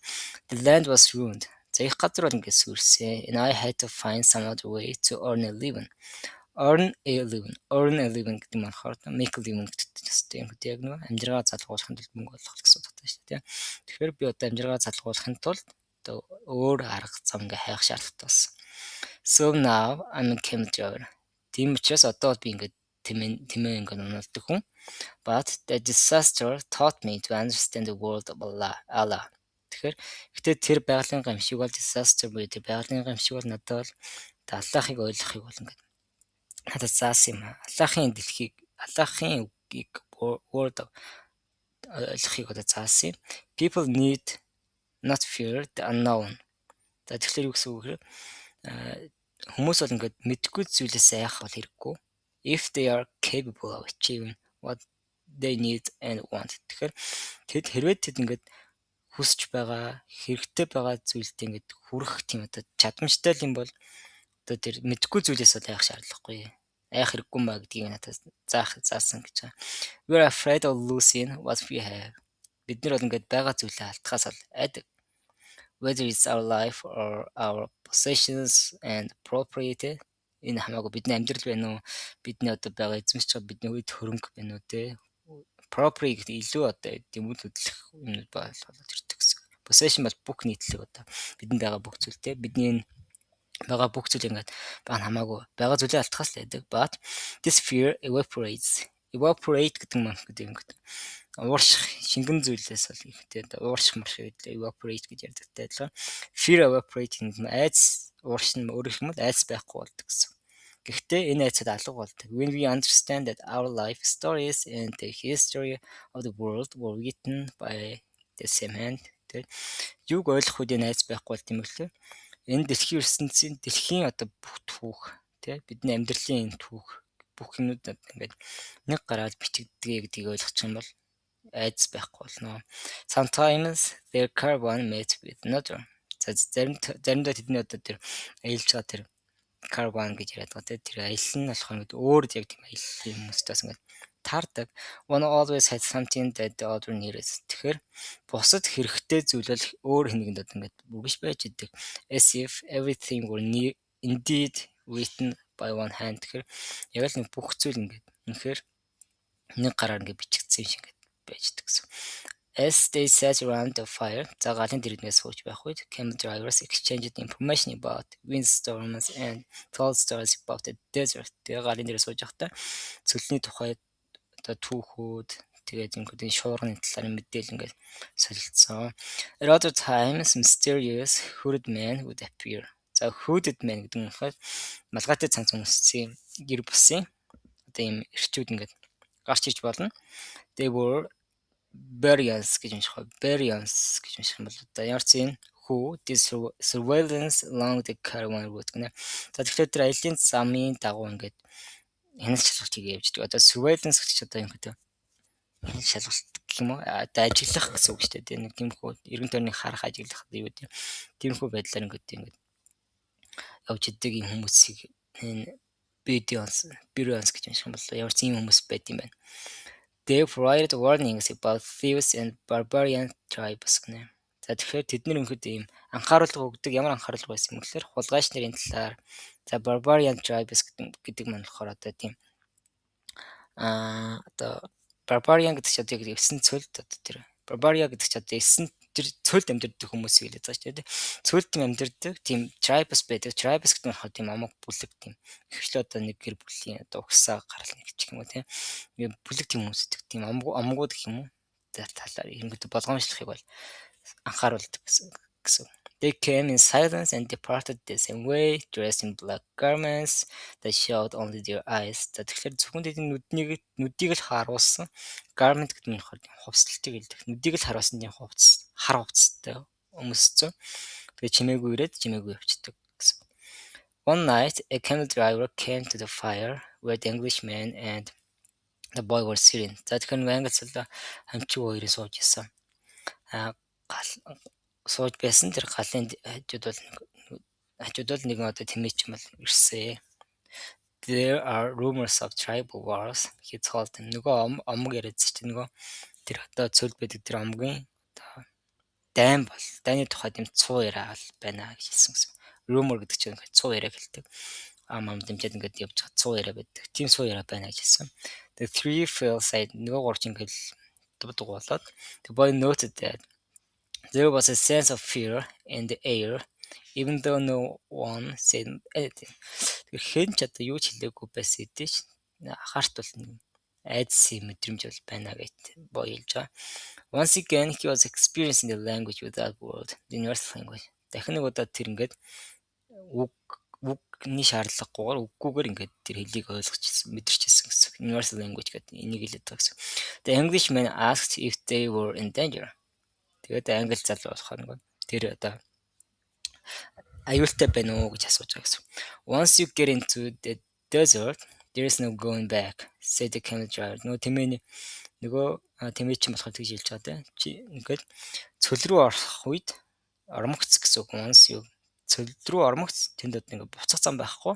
The land was ruined. За их газар бол ингээд сүрсэн. And I had to find some other way to earn a living. Earn a living гэдэг нь болохоор make a living гэдэг тийм үү яг нэг амжиргаа залгуулахын тулд мөнгө олох гэсэн утгатай шүү дээ. Тэгэхээр би одоо амжиргаа залгуулахын тулд одоо өөр арга зам ингээд хайх шаардлагатай болсон. So now I'm a camel driver. Тийм учраас одоо би ингээд тэмээ ингээд уналдаг хүн. But the disaster taught me to understand the world of Allah. Тэгэхээр гэтээ тэр байгалийн гамшиг бол disaster буюу тэр байгалийн гамшиг бол надад бол Аллахыг ойлгохыг бол ингээд надад заасан юм. Аллахын үгийг word ойлгохыг одоо заасан юм. People need not fear the unknown. За тэгэхээр юу гэсэн үг вэ? Хүмүүс бол ингээд мэдгүй зүйлээс айх бол хэрэггүй. If they are capable of achieving what they need and want. Тэгэхээр хэрвээ тэд ингээд хүсэж байгаа, хэрэгтэй байгаа зүйлд ингээд хүрэх тийм одоо чадамжтай юм бол одоо тэр мэдгүй зүйлээс бол айх шаардлагагүй. Айх хэрэггүй маа гэдгийг надад заасан гэж байгаа. We are afraid of losing what we have. Бид нар бол ингээд байгаа зүйлээ алдахаас бол айдаг. Whether it's our life or our possessions and property, энэ хамаагүй бидний амьдрал байна уу, бидний одоо байгаа эзэмшиж байгаа бидний үед хөрөнгө байна уу те. Property гэдэг илүү одоо дэмүүд хөдлөх юмнууд болоод ирдэг гэсэн. Possession бол бүх нийтлэг одоо бидэнд байгаа бүх зүйл те. Бидний байгаа бүх зүйл ингээд байгаа хамаагүй байгаа зүйлээ алдахаас л байдаг. But this fear evaporates. Evaporate гэдэг нь ингээд уурших шингэн зүйлээс бол ихтэй уурших гэдэг evaporate гэж ярьдагтай адилхан. Fear evaporating нь айц ууршин өөрөөр хэлбэл айц байхгүй болдог гэсэн. Гэхдээ энэ айцад алга болдог. When we understand that our life stories and the history of the world were written by the same hand. Юуг ойлгох үед энэ айц байхгүй болт юм бэлээ. Энэ дэлхийн ертөнцийн одоо бүх түүх тий. Бидний амьдралын түүх бүх юмнуудад ингээд нэг гараад бичигдгээ гэдгийг ойлгочих юм бол айдас байхгүй болно. Sometimes their caravan met with another. Заримдаа тэдний одоо тэр аялж байгаа тэр caravan гэж яриад байгаа тий. Тэр аялал нь болохоор ингээд өөр яг тийм аяллаа хүмүүстээс ингээд таардаг. One always had something that the other needed. Тэгэхээр бусад хэрэгтэй зүйл бол өөр хэнэгэнд одоо ингээд бүгж байж идэг. As if everything were indeed written by one hand. Тэгэхээр яг л нэг бүх зүйл ингээд үнэхээр нэг гараар ингээд бичигдсэн юм шиг ингээд байж идэг гэсэн. As they sat around the fire, за галын дэрэгнээс сууж байх үед camel drivers exchanged information about windstorms and told stories about the desert. Тэгээ галын дээрээ сууж байхдаа цөлний тухай одоо түүхүүд тэгээд энэ шуурганы талаар мэдээлэл ингээд солилцсон. At other times, mysterious hooded men would appear. За hooded men гэдэг нь болохоор малгайтай цанц хүмүүсийн гэр бусын одоо ийм эрчүүд ингээд гарч иж болно. They were Barians гэж унших ба Barians гэж унших юм бол одоо ямар ч юм who did surveillance along the caravan route гэнэ. За тэгэхээр тэр аялын замын дагуу ингээд хяналт шалгалт хийгээ явждаг. Одоо surveillance гэж одоо юм гэдэг хяналт шалгалт гэх юм уу? Одоо ажиглах гэсэн үг шүү дээ. Нэг тиймэрхүү эргэн тойрныг харах ажиглах юу гэдэг. Тиймэрхүү байдлаар ингээд явж идэг юм хүмүүсийг энэ Barians гэж унших юм бол ямар ч юм хүмүүс байд юм байна. They provided warnings about thieves and barbarian tribes гэнэ. За тэгэхээр тэд нэр өнөхөд ийм анхааруулга өгдөг ямар анхааруулга байсан юм гэхээр хулгайч нарын талаар за barbarian tribes гэдэг маань болохоор одоо тийм одоо barbarian гэдэг чинь одоо эссэн цөлд одоо тэр barbaria гэдэг чинь одоо эссэн тэр цөлд амьдардаг хүмүүсийг хэлээд байгаа шүү дээ. Цөлд амьдардаг тийм tribes байдаг. Tribes гэдэг нь болохоор тийм амаг бүлэг тийм ихвчлээ одоо нэг гэр бүлийн одоо угсаа гарал нэг гэх юм уу тийм бүлэг тийм хүмүүс гэдэг тийм амгууд гэх юм уу талаар ингээд болгоомжлохыг бол анхааруулдаг гэсэн. They came in silence and departed the same way, dressed in black garments that showed only their eyes. За тэгэхээр зөвхөн тэдний нүдийг л харуулсан. Garment гэдэг нь болохоор хувцалтыг хэлдэг. Нүдийг л харуулсан тийм хар хувцастай өмссөн. Тэгээ чимээгүй ирээд чимээгүй явчихдаг гэсэн. One night, a camel driver came to the fire where the Englishman and the boy were sitting. За тэгэхээр нэг англи хамчиг хоёрын сууж исэн. Сууж байсан тэр галын хажууд бол нэгэн одоо тэмээч юм бол ирсэн. There are rumors of tribal wars. He told them. Нөгөө омог яриадс чинь нөгөө тэр одоо цөлд байдаг тэр омгийн одоо дайны тухай тийм цуу яриа байна гэж хэлсэн гэсэн. Rumor гэдэг чинь цуу яриа хэлдэг. Амд дэмжээд ингээд явж байгаа цуу яриа байдаг. Тийм цуу яриа байна гэж хэлсэн. The three fell side нөгөө гурч ингээд дугуулаад the boy noted that there was a sense of fear in the air, even though no one said anything. Тэгэхээр хэн ч одоо юу ч хэлээгүй байсан идэж харт бол айдсын мэдрэмж бол байна гэж боёлж байгаа. Once again, he was experiencing the language without word, the universal language. Дахин нэг удаа тэр ингээд үгний шаардлагагүйгээр үггүйгээр ингээд тэр хэлийг ойлгож мэдэрчсэн гэсэн. Universal language гэдэг энийг хэлээд байгаа гэсэн. The Englishman asked if they were in danger. Тэгээд англи залуу болохоор нэг тэр одоо аюултай байна уу гэж асууж байгаа гэсэн. Once you get into the desert, there is no going back, said the camel driver. Нөгөө тэмээч юм болохоор тэгж хэлж байгаа те. Чи ингээд цөл рүү орох үед ормогц гэсэн үг. Once you цөл рүү ормогц тэнд ингээд буцах зам байхгүй.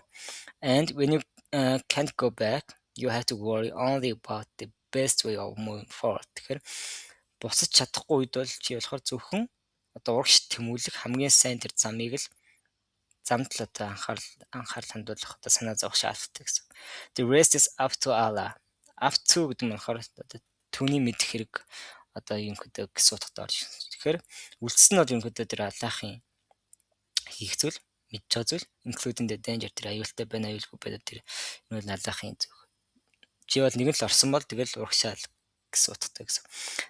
And when you can't go back, you have to worry only about the best way of moving forward. Тэгэхээр буцаж чадахгүй үед бол чи болохоор зөвхөн одоо урагш тэмүүлэх хамгийн сайн тэр замыг л замд л одоо анхаарал хандуулах одоо санаа зовох шаардлагатай гэсэн. The rest is up to Allah. Up to гэдэг нь болохоор одоо түүний мэдэх хэрэг одоо юм гэдэг гэсэн утгатай орж ирсэн. Тэгэхээр үлдсэн нь бол юм гэдэг тэр Аллахын хийх зүйл, мэдж байгаа зүйл, including the danger тэр аюултай байна, аюулгүй байна тэр энэ бол Аллахын зөв. Чи бол нэг л орсон бол тэгэл урагшаал гэсэн утгатай гэсэн.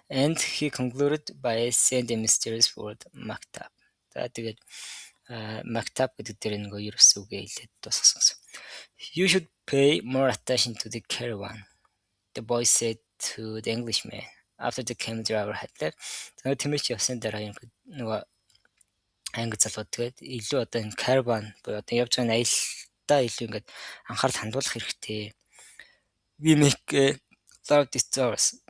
And he concluded by saying the mysterious word maktab. За тэгээд maktab гэдэг дээр нөгөө ерөөс үгээ хэлээд дуусгасан гэсэн. You should pay more attention to the caravan, the boy said to the Englishman after the camel driver had left. Тэгээд тэмээч явсан дараа нөгөө англи залуу тэгээд илүү одоо энэ caravan буюу одоо явж байгаа аялал надаа илүү ингээд анхаарал хандуулах хэрэгтэй. We make a lot of detours.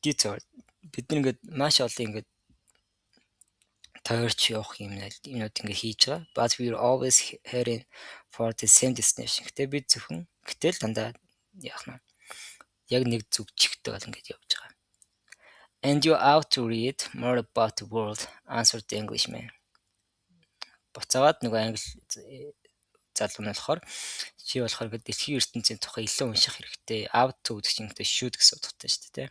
Бид нар ингээд маш олон ингээд тойрч явах юмнууд ингээд хийж байгаа. But we're always heading for the same destination. Гэтэл дандаа яах нь яг нэг зүг чигтээ бол ингээд явж байгаа. And you're out to read more about the world, answered the Englishman. Буцаагаад нөгөө англи залуу нь болохоор чи болохоор ингээд дэлхийн ертөнцийн тухай илүү унших хэрэгтэй. Out to гэдэг чинь ингээд should гэсэн утгатай шүү дээ.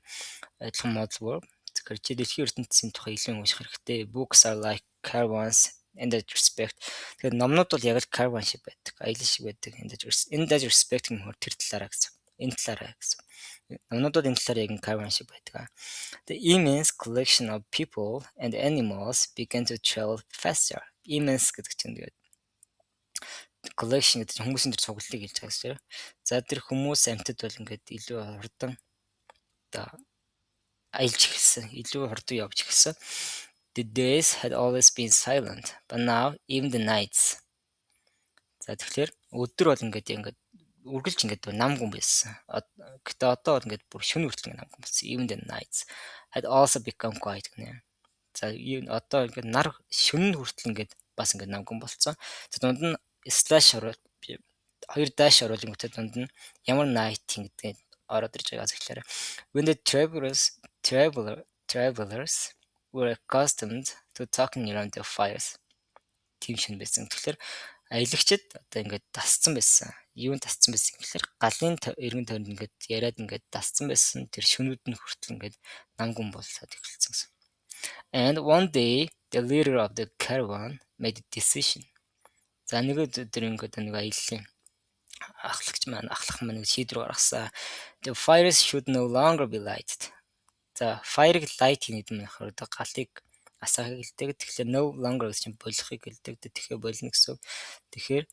Адилхан modal verb. Тэгэхээр чи дэлхийн ертөнцийн тухай илүү унших хэрэгтэй. Books are like caravans in that respect. Тэгэхээр номнууд бол яг л caravan шиг байдаг. Аялал шиг байдаг. In that respect гэмээр тэр талаараа гэсэн. Энэ талаараа гэсэн. Номнууд энэ талаар яг caravan шиг байдаг. The immense collection of people and animals began to travel faster. Immense гэдэг чинь тэгээд collection гэдэг чинь хүмүүсийн төр цуглалыг хэлж байгаа гэсэн. За тэр хүмүүс амьтад бол ингээд илүү хурдан одоо аялж эхэлсэн, илүү хурдан явж эхэлсэн. The days had always been silent, but now even the nights. За тэгэхээр өдөр бол ингээд үргэлж ингээд намгүн байсан. Гэтэ одоо бол ингээд бүр шөнө хүртэл намгүн болсон. Even the nights had also become quiet гэнэ. За одоо ингээд нар шөнө хүртэл ингээд бас ингээд намгүн болцсон. За дунд нь slash оруулаад хоёр dash оруулангуудад дунд нь ямар night гэдэг ороод ирж байгаа зэрэглээрээ. When the travelers were accustomed to talking around the fires. Тийм шин байсан. Тэгэхээр аялагчид одоо ингээд дасцсан байсан. Юунд дасцсан байсан гэхээр галын эргэн тойронд ингээд яриад ингээд дасцсан байсан. Тэр шөнүүд нь хүртэл ингээд намгүн болоод эхэлсэн гэсэн. And one day the leader of the caravan made a decision. За нэг өдөр ингээд нэг аяллаа ахлах маань шийдвэр гаргасан. The fires should no longer be lighted. За fire-ыг light гэдэг нь болохоор одоо галыг асаахыг хэлдэг. Тэгэхээр no longer гэж чинь болохыг хэлдэг. Тэгэхээр болно гэсэн. Тэгэхээр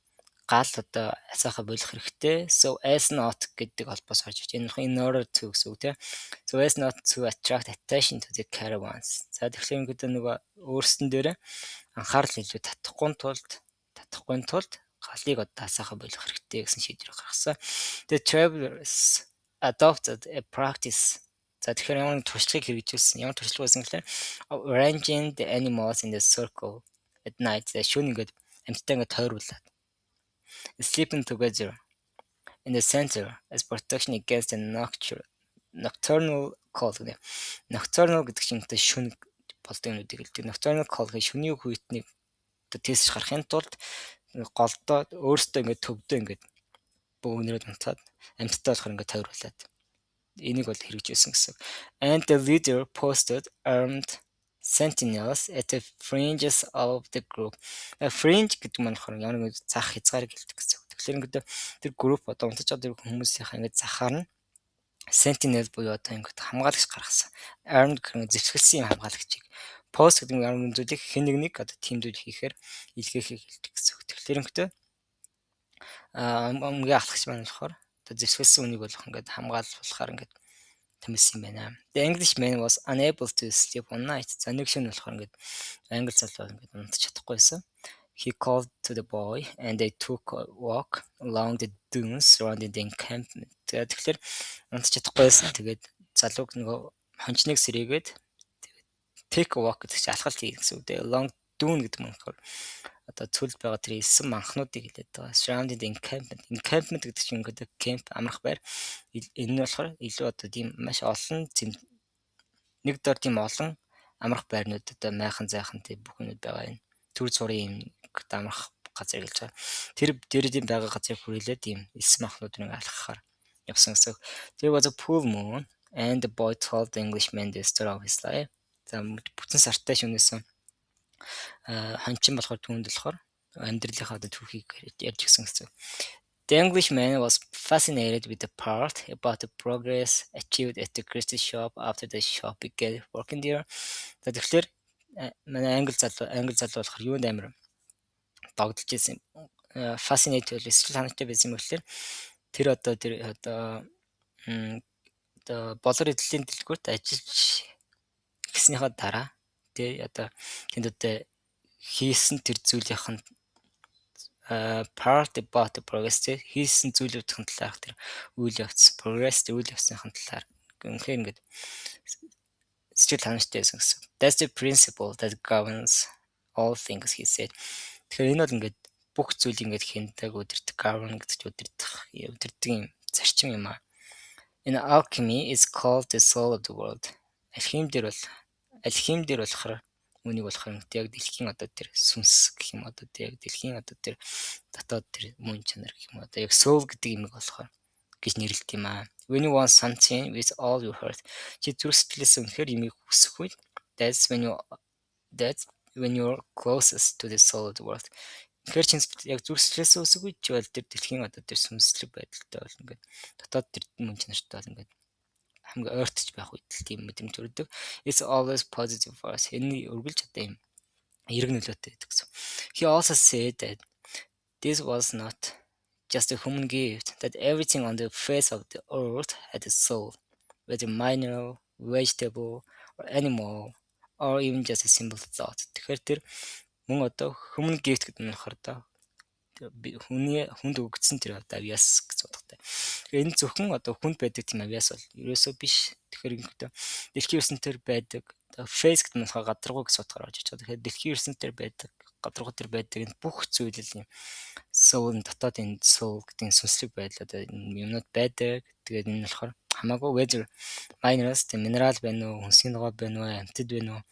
гал одоо асаахаа болох хэрэгтэй. So as not гэдэг холбоос орж ирж байна. In order to гэсэн үг тийм. So as not to attract attention to the caravans. За тэгэхээр ингээд нөгөө өөрсдөн дээрээ анхаарал илүү татахгүй тулд галыг одоо асаахаа болох хэрэгтэй гэсэн шийдвэр гаргасан. The travelers adopted a practice. За тэгэхээр ямар туршлагыг хэрэгжүүлсэн. Ямар туршлага байсан гэхээр arranging the animals in the circle at night. За шөнө ингээд амьтдаа ингээд тойруулаад sleeping together in the center as protection against the nocturnal call. Nocturnal гэдэг чинь одоо шөнө болдог юмнуудыг хэлдэг. Nocturnal call гэх шөнийн хүйтнийг одоо тестж гарахын тулд голдоо өөртөө ингээд төвдөө ингээд бөөгнөрөд унтаад амьтдаа болохоор ингээд тойруулаад энийг бол хэрэгжүүлсэн гэсэн. And the leader posted armed sentinels at the fringes of the group. Fringe гэдэг нь болохоор ямар нэг зах хязгаарыг хэлдэг гэсэн. Тэгэхээр ингээд тэр групп одоо унтаж байгаа тэр хүмүүсийнхаа ингээд захаар нь sentinel буюу одоо ингээд хамгаалагч гаргасан. Armed гэх зэвсгэлсэн юм хамгаалагчийг post гэдэг нь ямар нэгэн зүйлийг хэн нэг одоо тимдүүд хийхээр илгээхийг хэлдэг гэсэн. Тэгэхээр ингээд өмнөгийн ахлагч маань болохоор зэвсгэлсэн үнийг болох ингээд хамгаалуулахаар ингээд тэмэлсэн юм байна. The Englishman was unable to sleep one night. За нэг шөнө болохоор ингээд англи залуу ингээд унтаж чадахгүй байсан. He called to the boy and they took a walk along the dunes surrounding the encampment. Тэгэхээр унтаж чадахгүй байсан. Тэгээд залууг нөгөө хончныг сэрээгээд take a walk гэдэг чинь алхалт хийх гэсэн үг. Along dune гэдэг нь болохоор одоо цүлд байгаа тэр 9 манхнуудыг хэлээд байгаа. Surrounding the encampment. Encampment гэдэг чинь ингээд camp амрах байр. Энэ нь болохоор илүү одоо тийм маш олон нэг дор тийм олон амрах байрнууд одоо майхан зайхан тийм бүхнүүд байгаа юм. Төр цурын юм амрах газар гэж байгаа. Тэр дээрийн байгаа газрыг хүрээлээд ийм 9 манхнууд нэг алхахаар явсан гэсэн. There was a full moon and the boy told the Englishman the story of his life. За бүтэн сартай шөнөөсөн хончин болохоор түүнд болохоор амьдралынхаа түүхийг ярьж гисэн гэсэн. The Englishman was fascinated with the part about the progress achieved at the Christie shop after the shop began working there. За тэгэхээр манай англи залуу болохоор юунд амир догдолж ирсэн. Fascinated бол эсвэл санаатай байсан юм гэхээр тэр одоо болор эдлийн дэлгүүрт ажиллаж гиснийхаа дараа тэгээ одоо тэнд одоо хийсэн тэр зүйлийнх нь part about the progress те хийсэн зүйлүүдийн талаарх тэр үйл явц progress тэр үйл явцын талаар үнэхээр ингээд сэтгэл ханамжтай байсан гэсэн. That's the principle that governs all things he said. Тэгэхээр энэ бол ингээд бүх зүйл ингээд хяндаг удирдах govern гэдэг чинь удирдах юм зарчим юм аа. In alchemy is called the soul of the world. Алхимдэр болохоор үнийг болохоор яг дэлхийн одоо тэр сүнс гэх юм одоо яг дэлхийн одоо тэр дотоод тэр мөн чанар гэх юм одоо яг soul гэдэг юм болохоор гэж нэрлэдэг юм аа. When you want something with all your heart. Чи зүрх сэтгэлээс үнэхээр юмыг хүсэх үед that's when you're closest to the soul of the world. Тэгэхээр чи яг зүрх сэтгэлээс үсэх үед чи бол тэр дэлхийн одоо тэр сүнслэг байдалтай бол ингээд дотоод тэр мөн чанартай бол ингээд хамгийн ойртож байх үед л тийм мэдрэмж төрдөг. It's always positive for us. Энэ үргэлж одоо юм эрг нөлөөтэй гэдэг гэсэн. He also said that this was not just a human gift, that everything on the face of the earth had a soul, whether mineral, vegetable, or animal, or even just a simple thought. Тэгэхээр тэр мөн одоо human gift гэдэг нь болохоор одоо хүнд өгөгдсөн тэр одоо авиас гэж бодохтой. Тэгэхээр энэ зөвхөн одоо хүнд байдаг тийм авиас бол ерөөсөө биш. Тэгэхээр ингээд дэлхийн ертөнцийн байдаг face гэдэг нь болохоор гадаргуу гэж бодохоор орж иж байгаа. Тэгэхээр дэлхийн ертөнцийн байдаг гадаргуу тэр байдаг энэ бүх зүйл юм soul дотоод энэ soul гэдэг сүнслэг байдал одоо энэ юмнууд байдаг. Тэгээд энэ болохоор хамаагүй weather minerals тийм минерал байна уу, хүнсний ногоо байна уу, амьтад байна уу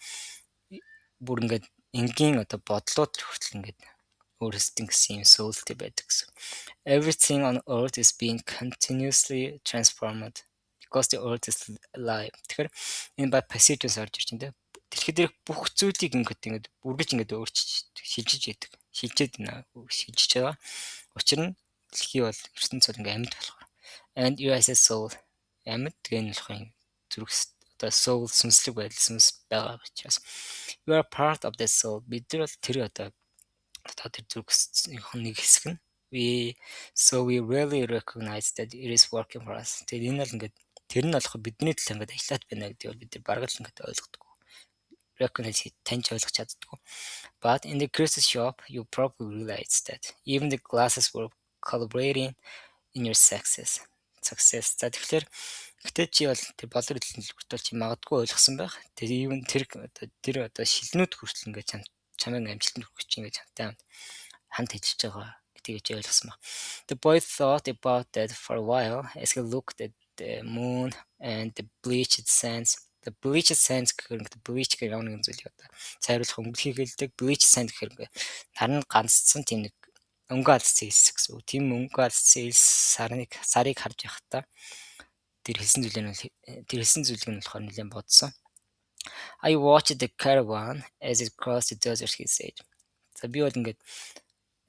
бүр ингээд энгийн одоо бодлууд хүртэл ингээд өөрсдийн гэсэн юм soulтэй байдаг гэсэн. Everything on earth is being continuously transformed because the earth is alive. Тэгэхээр энэ ба passage-с орж ирж байна те. Дэлхийд дээрх бүх зүйлийг ингээд үргэлж ингээд шилжиж яадаг. Шилжиж байгаа. Учир нь дэлхий бол ертөнц бол ингээд амьд болохоор. And you as a soul амьд гэх нь болохын зүрх одоо soul сүнслэг байдал сүнс байгаа учраас you are part of the soul. Бид нар бол тэр одоо тэр зүрхний нэг хэсэг нь we really recognize that it is working for us. Тэгээд энэ бол ингээд тэр нь болох бидний төлөө ингээд ажиллаад байна гэдэг бол бид нар бараг л ингээд ойлгодог. Recognize таньж ойлгож чаддаг. But in the crystal shop you probably realize that even the glasses were collaborating in your success. За тэгэхээр гэтээ чи бол тэр болор хэлбэрт бол чи магадгүй ойлгосон байх. Тэр even тэр одоо шилнүүд хүртэл ингээд чамайг амжилтанд хүргэж ингэж хамт ажиллаж байгаа гэдгийг ойлгосон баг. The boy thought about that for a while as he looked at the moon and the bleached sands. The bleached sands гэхээр bleach гэх нэг зүйл одоо цайруулах өнгөлхийг хэлдэг. Bleached sand гэхээр нарны ганцсан тийм нэг өнгө алдсан хэлс гэсэн үг. Тийм өнгө алдсан хэлс сарыг харж явахдаа тэр хэлсэн зүйлийг нь болохоор нэлээд бодсон. I watched the caravan as it crossed the desert, he said. За би бол ингээд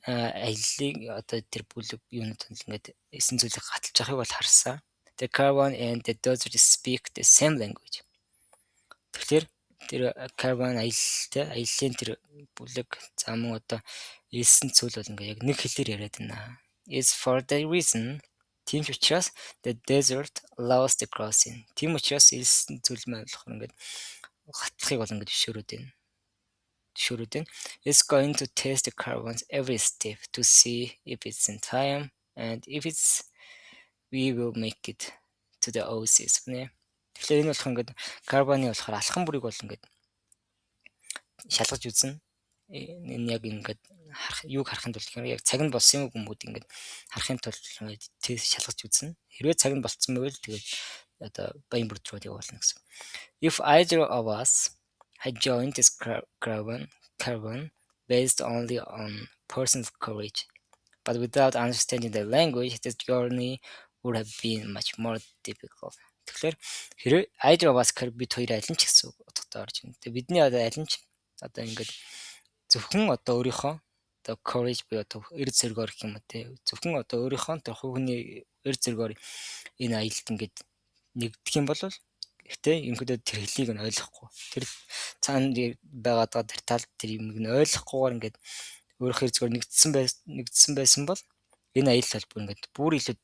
аяллаа одоо тэр бүлэг юунууд ингээд эсэн зүйлийг гаталж байгааг бол харсан. The caravan and the desert speak the same language. Тэгэхээр тэр caravan аяллаа тэр бүлэг замун одоо эсэн зүйл бол ингээд яг нэг хэлээр яриад байна. It's for the reason тийм ч учраас the desert allows the crossing. Тийм учраас эсэн зүйл маань болохоор ингээд хатлахыг бол ингээд зөвшөөрөөд байна. It's going to test the caravans every step to see if it's in time and if we will make it to the oasis. Тэгэхээр энэ болох ингээд caravan-ы болохоор алхам бүрийг бол ингээд шалгаж үзнэ. Энэ яг ингээд юуг харахын тулд яг цаг нь болсон юм гүмүүд ингээд харахын тулд ингээд шалгаж үзнэ. Хэрвээ цаг нь болцсон байвал тэгээд одоо баян бүрд рүү явуулна гэсэн. If either of us had joined this caravan based only on personal courage, but without understanding the language, the journey would have been much more difficult. Тэгэхээр хэрвээ either of us бид хоёр аль нь ч гэсэн утгатай орж байна. Тэгээ бидний одоо аль нь ч одоо ингээд зөвхөн одоо өөрийнхөө одоо courage буюу одоо эрд зэрэгоор гэх юм уу те зөвхөн одоо өөрийнхөө тэр хувийн эрд зэрэгоор энэ аялалд ингээд нэгдэх юм бол гэхдээ ерөнхийдөө тэр хэлийг нь ойлгохгүй тэр цаанд байгаад байгаа тэр талд тэр юмыг нь ойлгохгүйгээр ингээд өөрөөр зөвөр нэгдсэн байсан бол энэ аялал бол ингээд бүр илүү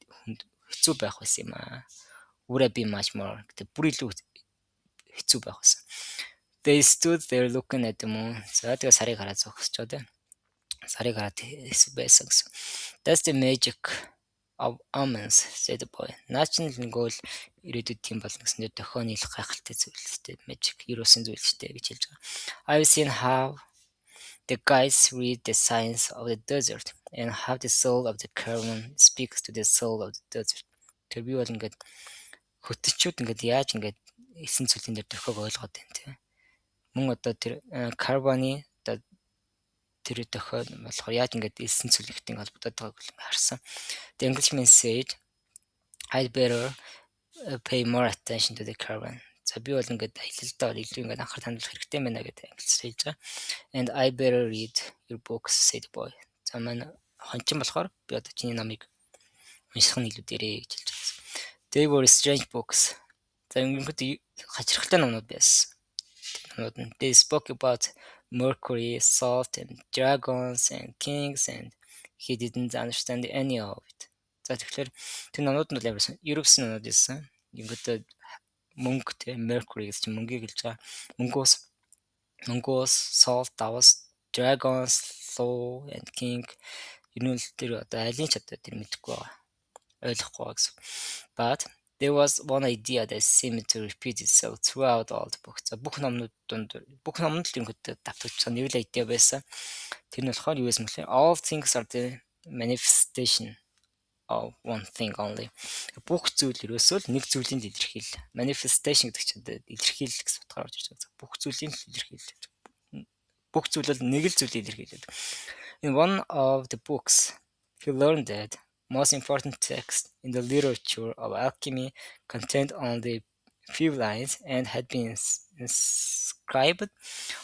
хэцүү байх байсан юм аа. Would have been much more гэдэг бүр илүү хэцүү байх байсан. They stood there looking at the moon. За тэгээ сарыг хараад зогсчоо те. Сарыг хараад байсан гэсэн. That's the magic of omens, said the boy. Наач нь нэгвэл ирээдүйд тийм болно гэсэндээ дохионы л гайхалтай зүйл шүү дээ. Magic юусэн зүйл шүү дээ гэж хэлж байгаа. I've seen how the guides read the signs of the desert and how the soul of the caravan speaks to the soul of the desert. Тэр би бол ингээд хөтөлчүүд ингээд яаж ингээд эсэн зүйлэн дээр дохиог ойлгоод байна тийм. Мөн одоо тэр карваны одоо тэр дохиод болохоор яаж ингээд эсэн зүйлэгтэй холбогдоод байгааг харсан. The Englishman said, I'd better pay more attention to the caravan. За би бол ингээд аялалдаа илүү ингээд анхаарал хандуулах хэрэгтэй байна гэдэг англиар хэлж байгаа. And I better read your books, said the boy. За манай хончин болохоор би одоо чиний намыг унших нь илүү дээрээ гэж хэлж байгаа. They were strange books. За ингээд хачирхалтай номнууд байсан. They spoke about Mercury, salt, and dragons, and kings, and he didn't understand any of it. За тэгэхээр тэр номнууд нь бол Европсын номнууд байсан. Ингээд мөнгө тийм Mercury гэж чинь мөнгийг хэлж байгаа. Мөнгөөс, salt, давас, dragons, law, and king ер нь л тэр одоо алийн ч одоо тэр мэдэхгүй байгаа. Ойлгохгүй байгаа гэсэн. But there was one idea that seemed to repeat itself throughout all the books. За бүх номнууд л ерөнхийдөө давтагдсан нэг л idea байсан. Тэр нь болохоор юу гэсэн мэт all things are the manifestation of one thing only. Бүх зүйл ерөөсөө л нэг зүйлийн илэрхийлэл. Manifestation гэдэг чинь илэрхийлэл гэсэн утгаар орж ирж байгаа. Бүх зүйлийн илэрхийлэл. Бүх зүйл бол нэг л зүйлийн илэрхийлэл. In one of the books, he learned that most important text in the literature of alchemy contained only few lines and had been inscribed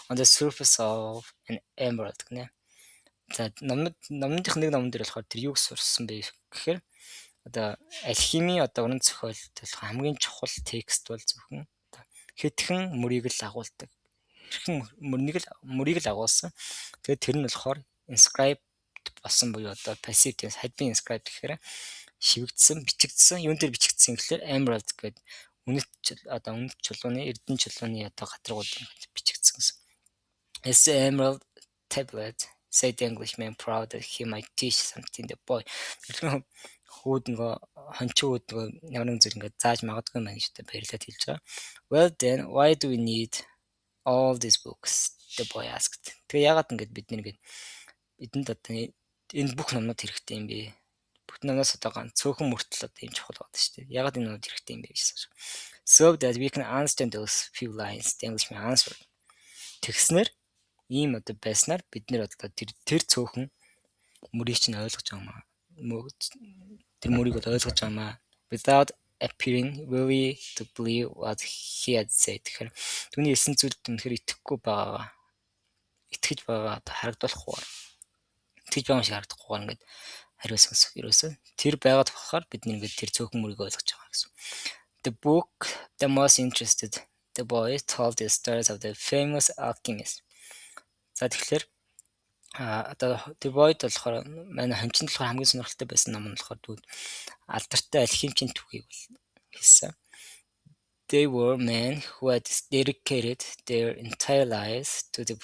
on the surface of an emerald. За номных нэг номон дээр болохоор тэр юг сурсан бэ гэхээр одоо алхими одоо уран зохиолт хамгийн чухал текст бол зөвхөн хэдхэн мөрийг л агуулдаг. Хэрхэн мөрийг л агуулсан. Тэгээд тэр нь болохоор inscribed болсон буюу одоо passive tense had been inscribed гэхээр шивэгдсэн, бичигдсэн. Юун дээр бичигдсэн гэхээр emerald гэдэг үнэт чулууны эрдэнэ чулууны одоо гадаргууд бичигдсэн гэсэн. It's the emerald tablet, said the Englishman, proud that he might teach something the boy. Хүүд хончин хүүд ямар нэг зүйл ингээд зааж магадгүй мэн гэж баярлаад хэлж байгаа. Well then, why do we need all these books? The boy asked. Тэгээ яагаад ингээд бидэнд одоо энэ бүх номнууд хэрэгтэй юм бэ? Бүх номноос одоо ганц цөөхөн мөртөл одоо юм чухал байдаг шүү дээ. Яагаад энэ номнууд хэрэгтэй юм бэ гэж асууж. So that we can understand those few lines, the Englishman answered. Тэгснэр ийм одоо байснаар бид нэр одоо тэр цөөхөн мөрийг чинь ойлгож байгаа юм. Тэр мөрийг бол ойлгож байгаа юм. Without appearing really to believe what he had said. Тэгэхээр түүний хэлсэн зүйлд үнэхээр итгэхгүй байгаа. Итгэж байгаа одоо харагдуулахгүй. Итгэж байгаа юм шиг харагдахгүй ингээд хариулсан гэсэн. Ерөөсөө тэр байгаад болохоор бид ингээд тэр цөөхөн мөрийг ойлгож байгаа гэсэн. The book that most interested the boy told the stories of the famous alchemist. За тэгэхээр одоо тэр boyд болохоор манай хончинд болохоор хамгийн сонирхолтой байсан ном нь болохоор дүүд алдартай алхимичийн түүхийг бол хэлсэн. They were men who had dedicated their entire lives to the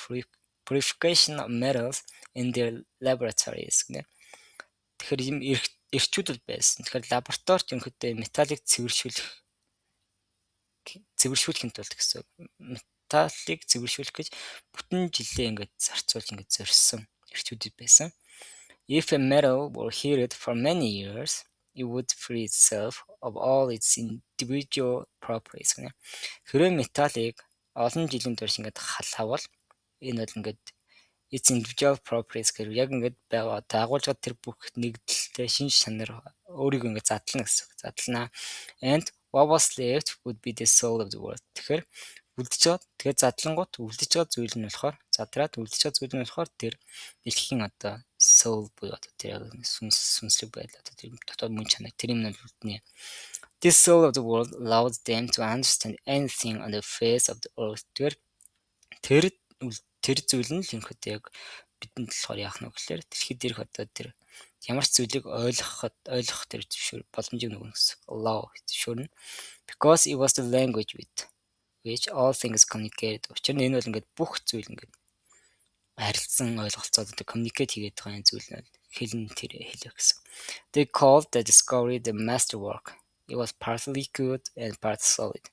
purification of metals in their laboratories. Тэгэхээр ийм эрчүүд бол байсан. Тэгэхээр лабораторид ерөнхийдөө металлыг цэвэршүүлэхэд тулд гэсэн. Металлыг цэвэршүүлэх гэж бүтэн жилээ ингээд зарцуулж ингээд зорьсон эрчүүд байсан. If a metal were heated for many years, it would free itself of all its individual properties. Хэрвээ металлыг олон жилийн турш ингээд халавал энэ бол ингээд its individual properties гэхээр яг ингээд байгаа дагуулж тэр бүх нэгдэлтэй шинж чанар өөрийгөө ингээд задлана гэсэн. Задлана. And what was left would be the soul of the world. Тэгэхээр үлдэж байгаа. Тэгээд задлангууд үлдэж байгаа зүйл нь болохоор задраад үлдэж байгаа зүйл нь болохоор тэр дэлхийн одоо soul буюу одоо тэр сүнслэг байдал одоо тэр дотоод мөн чанар тэр юм нь үлднэ. This soul of the world allowed them to understand anything on the face of the earth. Тэр зүйл нь л ерөнхийдөө яг бидэнд болохоор яах нь вэ гэхээр дэлхийд дээрх одоо тэр ямар ч зүйлийг ойлгох тэр боломжийг нөгөөх гэсэн. Allow зөвшөөрнө. Because it was the language with which all things communicated. Учир нь энэ бол ингээд бүх зүйл ингээд харилцан ойлголцоод одоо communicate хийгээд байгаа энэ зүйл нь хэл нь тэр хэлэх гэсэн. They called the discovery the masterwork. It was partly good and partly solid.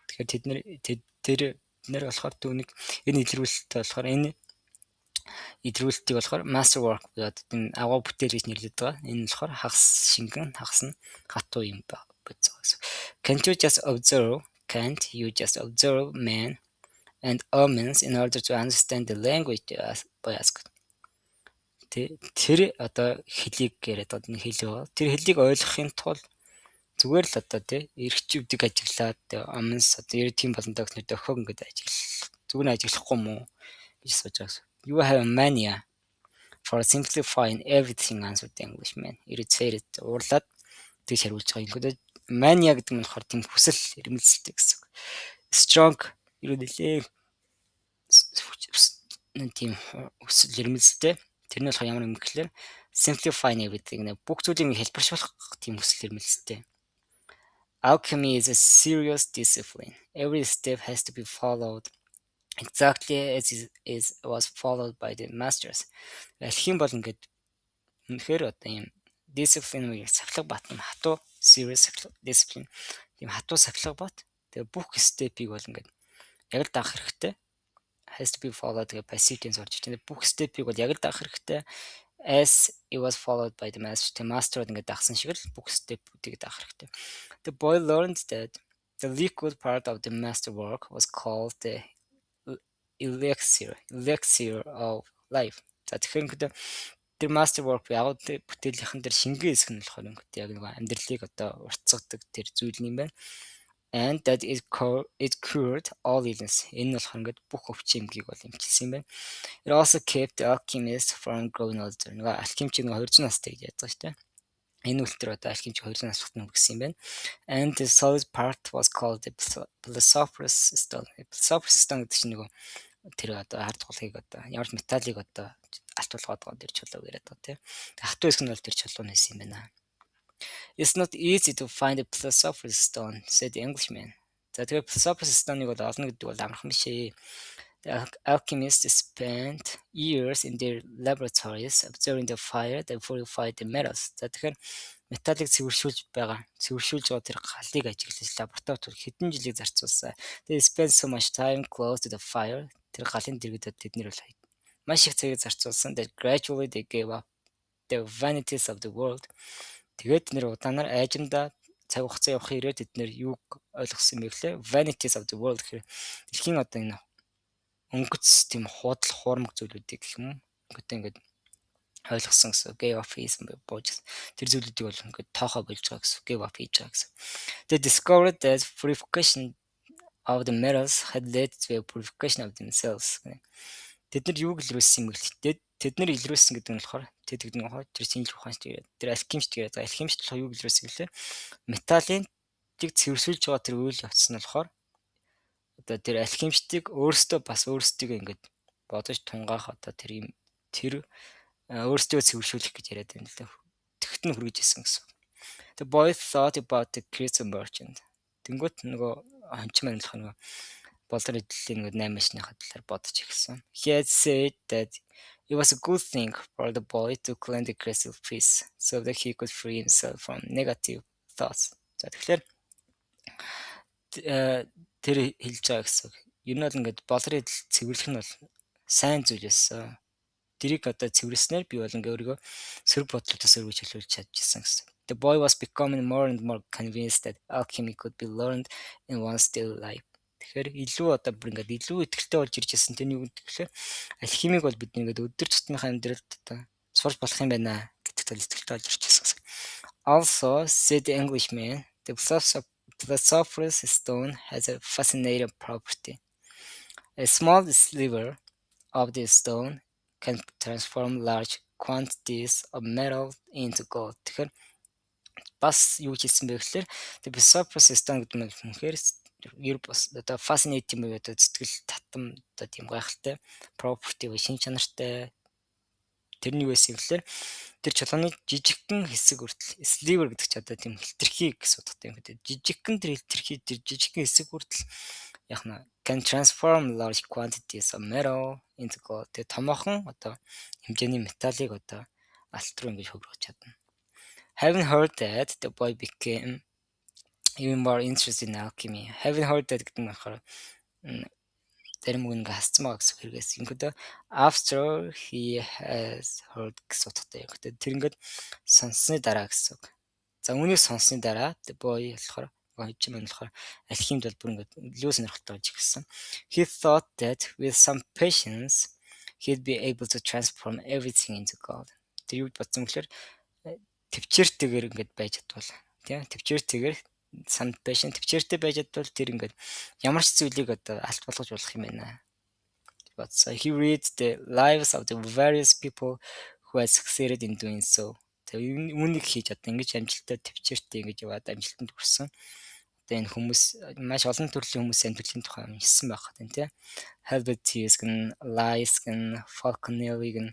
Тэгэхээр тэр болохоор түүнийг энэ илрүүлэлттэй болохоор энэ илрүүлэлтийг болохоор masterwork буюу одоо энэ агуу бүтээл гэж нэрлэдэг байгаа. Энэ нь болохоор хагас шингэн хагас нь хатуу юм бодцоо гэсэн. Can't you just observe? Can't you just observe man and omens in order to understand the language by asked. Тэр одоо хэлийг яриад одоо нэг хэл байгаа. Тэр хэлийг ойлгохын тулд зүгээр л одоо эрхчүүдийг ажиглаад omens одоо тийм болонтой гэснээр дөхөг ингээд ажиглах. Зүгээр нь ажиглахгүй мó гэж сууж байгаа. You have a mania for simplifying everything, answered the Englishman. Irritated уурлаад тэгж хариулж байгаа. Ингээд mania гэдэг нь болохоор тийм хүсэл эрмэлзэлтэй гэсэн. Strong юу нэлээ тийм хүсэл эрмэлзэлтэй. Тэр нь болохоор ямар юм гэхээр simplifying everything бүх зүйлийг хэлбэршүүлэх тийм хүсэл эрмэлзэлтэй. Alchemy is a serious discipline. Every step has to be followed exactly as it was followed by the masters. Алхим бол ингээд үнэхээр одоо юм discipline үеийг сахилга батна хатуу serious discipline. Тийм хатуу сахилга бат. Тэгээ бүх степийг бол ингээд яг л даах хэрэгтэй. Has to be followed тэгээ passive tense орж ирж байна. Бүх степийг бол яг л даах хэрэгтэй. As it was followed by the master. Master ингээд дагсан шиг л бүх степүүдийг даах хэрэгтэй. The boy learned that the liquid part of the masterwork was called the elixir of life. За тэгэхээр тэр masterwork яг бүтээлийнхэн тэр шингэн хэсэг нь болохоор ингээд яг нэг амьдралыг одоо уртцгадаг тэр зүйл юм байна. And that it cured all illness. Энэ нь болохоор ингээд бүх өвчин эмгийг бол эмчилсэн юм байна. It also kept the alchemist from growing older. Нэг алхимч нэг 200 настай гэж яддаг шүү дээ. Энэ үлтэр одоо алхимч 200 нас хүртэл өнгөрсөн юм байна. And the solid part was called the philosopher's stone. Philosopher's stone гэдэг чинь нөгөө тэр одоо хард тулгийг одоо ямар ч металлыг одоо алт болгоод байгаа тэр чулууг яриад байгаа тийм. Хатуу хэсэг нь бол тэр чулуу нэс юм байна. It's not easy to find a philosopher's stone, said the Englishman. За тэгээ philosopher's stone-ыг бол олно гэдэг бол амархан биш ээ. The alchemists spent years in their laboratories observing the fire that purified the metals. За тэгэхээр металлыг цэвэршүүлж байгаа тэр галыг ажиглаж лабораторид хэдэн жилиг зарцуулсан. They spent so much time close to the fire. Тэр галын дэргэдэд тэднэр бол маш их цагийг зарцуулсан. That gradually they gave up the vanities of the world. Тэгээд нэр удаанаар айжимдаа цаг хугацаа явахын ирээд тэднэр юуг ойлгосон бэ гэхлээр vanities of the world гэхээр дэлхийн одоо энэ өнгөц тийм худал хуурмаг зүйлүүдийг гэх юм. Ингээд ойлгосон гэсэн. Gave up is бууж тэр зүйлүүдийг бол ингээд тоохоо болж байгаа гэсэн. Gave up хийж байгаа гэсэн. They discovered that purification of the metals had led to a purification of themselves. Тэд нар юуг илрүүлсэн юм бэ? Тэд нар илрүүлсэн гэдэг нь болохоор тэр шинжлэх ухаанч тэр алхимич гэдэг. Алхимич болохоор юуг илрүүлсэн гэхлээр металлыг цэвэрсүүлж байгаа тэр үйл явц нь болохоор одоо тэр алхимичтыг өөрөөсөө ингээд бодож тунгаах одоо тэр өөрөөсөө цэвэршүүлэх гэж яриад байна л да. Тэгт нь хүргэж исэн гэсэн. The boy thought about the crystal merchant. Тэнгүүт нөгөө хонч маань болох нөгөө болор эдлэлийн нөгөө 8 машиныхаа талаар бодож ирсэн. He had said that it was a good thing for the boy to clean the crystal piece so that he could free himself from negative thoughts. За тэгэхээр тэр хэлж байгаа гэсэн. Ер нь бол ингээд болор эдл цэвэрлэх нь бол сайн зүйл байсан. Тэрийг одоо цэвэрлснээр би бол ингээ өөрийгөө сөрөг бодлоотоос өргөж хэлүүлж чадчихсан гэсэн. The boy was becoming more and more convinced that alchemy could be learned in one's daily life. Тэгэхээр илүү одоо бүр ингээд илүү итгэлтэй болж ирж байсан. Тэний үг тэгэхээр алхимиг бол бид ингээд өдөр тутмынхаа амьдралд одоо сурч болох юм байна гэдэгт итгэлтэй болж ирж байсан. Also, said the Englishman, the philosopher's stone has a fascinating property. A small sliver of the stone can transform large quantities of metal into gold. Тэгэхээр бас юу хийсэн бэ гэхээр the philosopher's stone гэдэг нь үнэхээр ер бас одоо fascinating буюу одоо сэтгэл татам одоо тийм гайхалтай property буюу шин чанартай тэр нь юу байсан гэхээр тэр чулууны жижигхэн хэсэг хүртэл sliver гэдэг чинь одоо тийм хилтерхий гэсэн утгатай юм гэдэг. Жижигхэн тэр хилтерхий тэр жижигхэн хэсэг хүртэл яах нь can transform large quantities of metal into gold. Тэгээ томоохон одоо хэмжээний металлыг одоо алт руу ингэж хөврөх чадна. Having heard that, the boy became even more interested in alchemy. Having heard that гэдэг нь болохоор зарим үг ингээ хасцсан байгаа гэсэн хэрэгээс ингэдэ after he has heard гэсэн утгатай. Гэхдээ тэр ингээд сонссны дараа гэсэн үг. За үүнийг сонссны дараа the boy болохоор хожим маань болохоор алхимд бол бүр ингээд илүү сонирхолтой болж ирсэн. He thought that with some patience he'd be able to transform everything into gold. Тэр юу бодсон гэхээр төвчээртэйгээр ингээд байж чадвал тийм төвчээртэйгээр some patient төвчээртэй байж чадвал тэр ингээд ямар ч зүйлийг одоо алт болгож болох юм байна. But so he reads the lives of the various people who had succeeded in doing so. Тэгээ үүнийг хийж одоо ингэж амжилттай төвчээртэй ингэж яваад амжилтанд хүрсэн. Одоо энэ хүмүүс маш олон төрлийн хүмүүс амьдралын тухай уншсан байх гэдэг тийм. Helvetius гэн, Lies гэн, Falconelli гэн,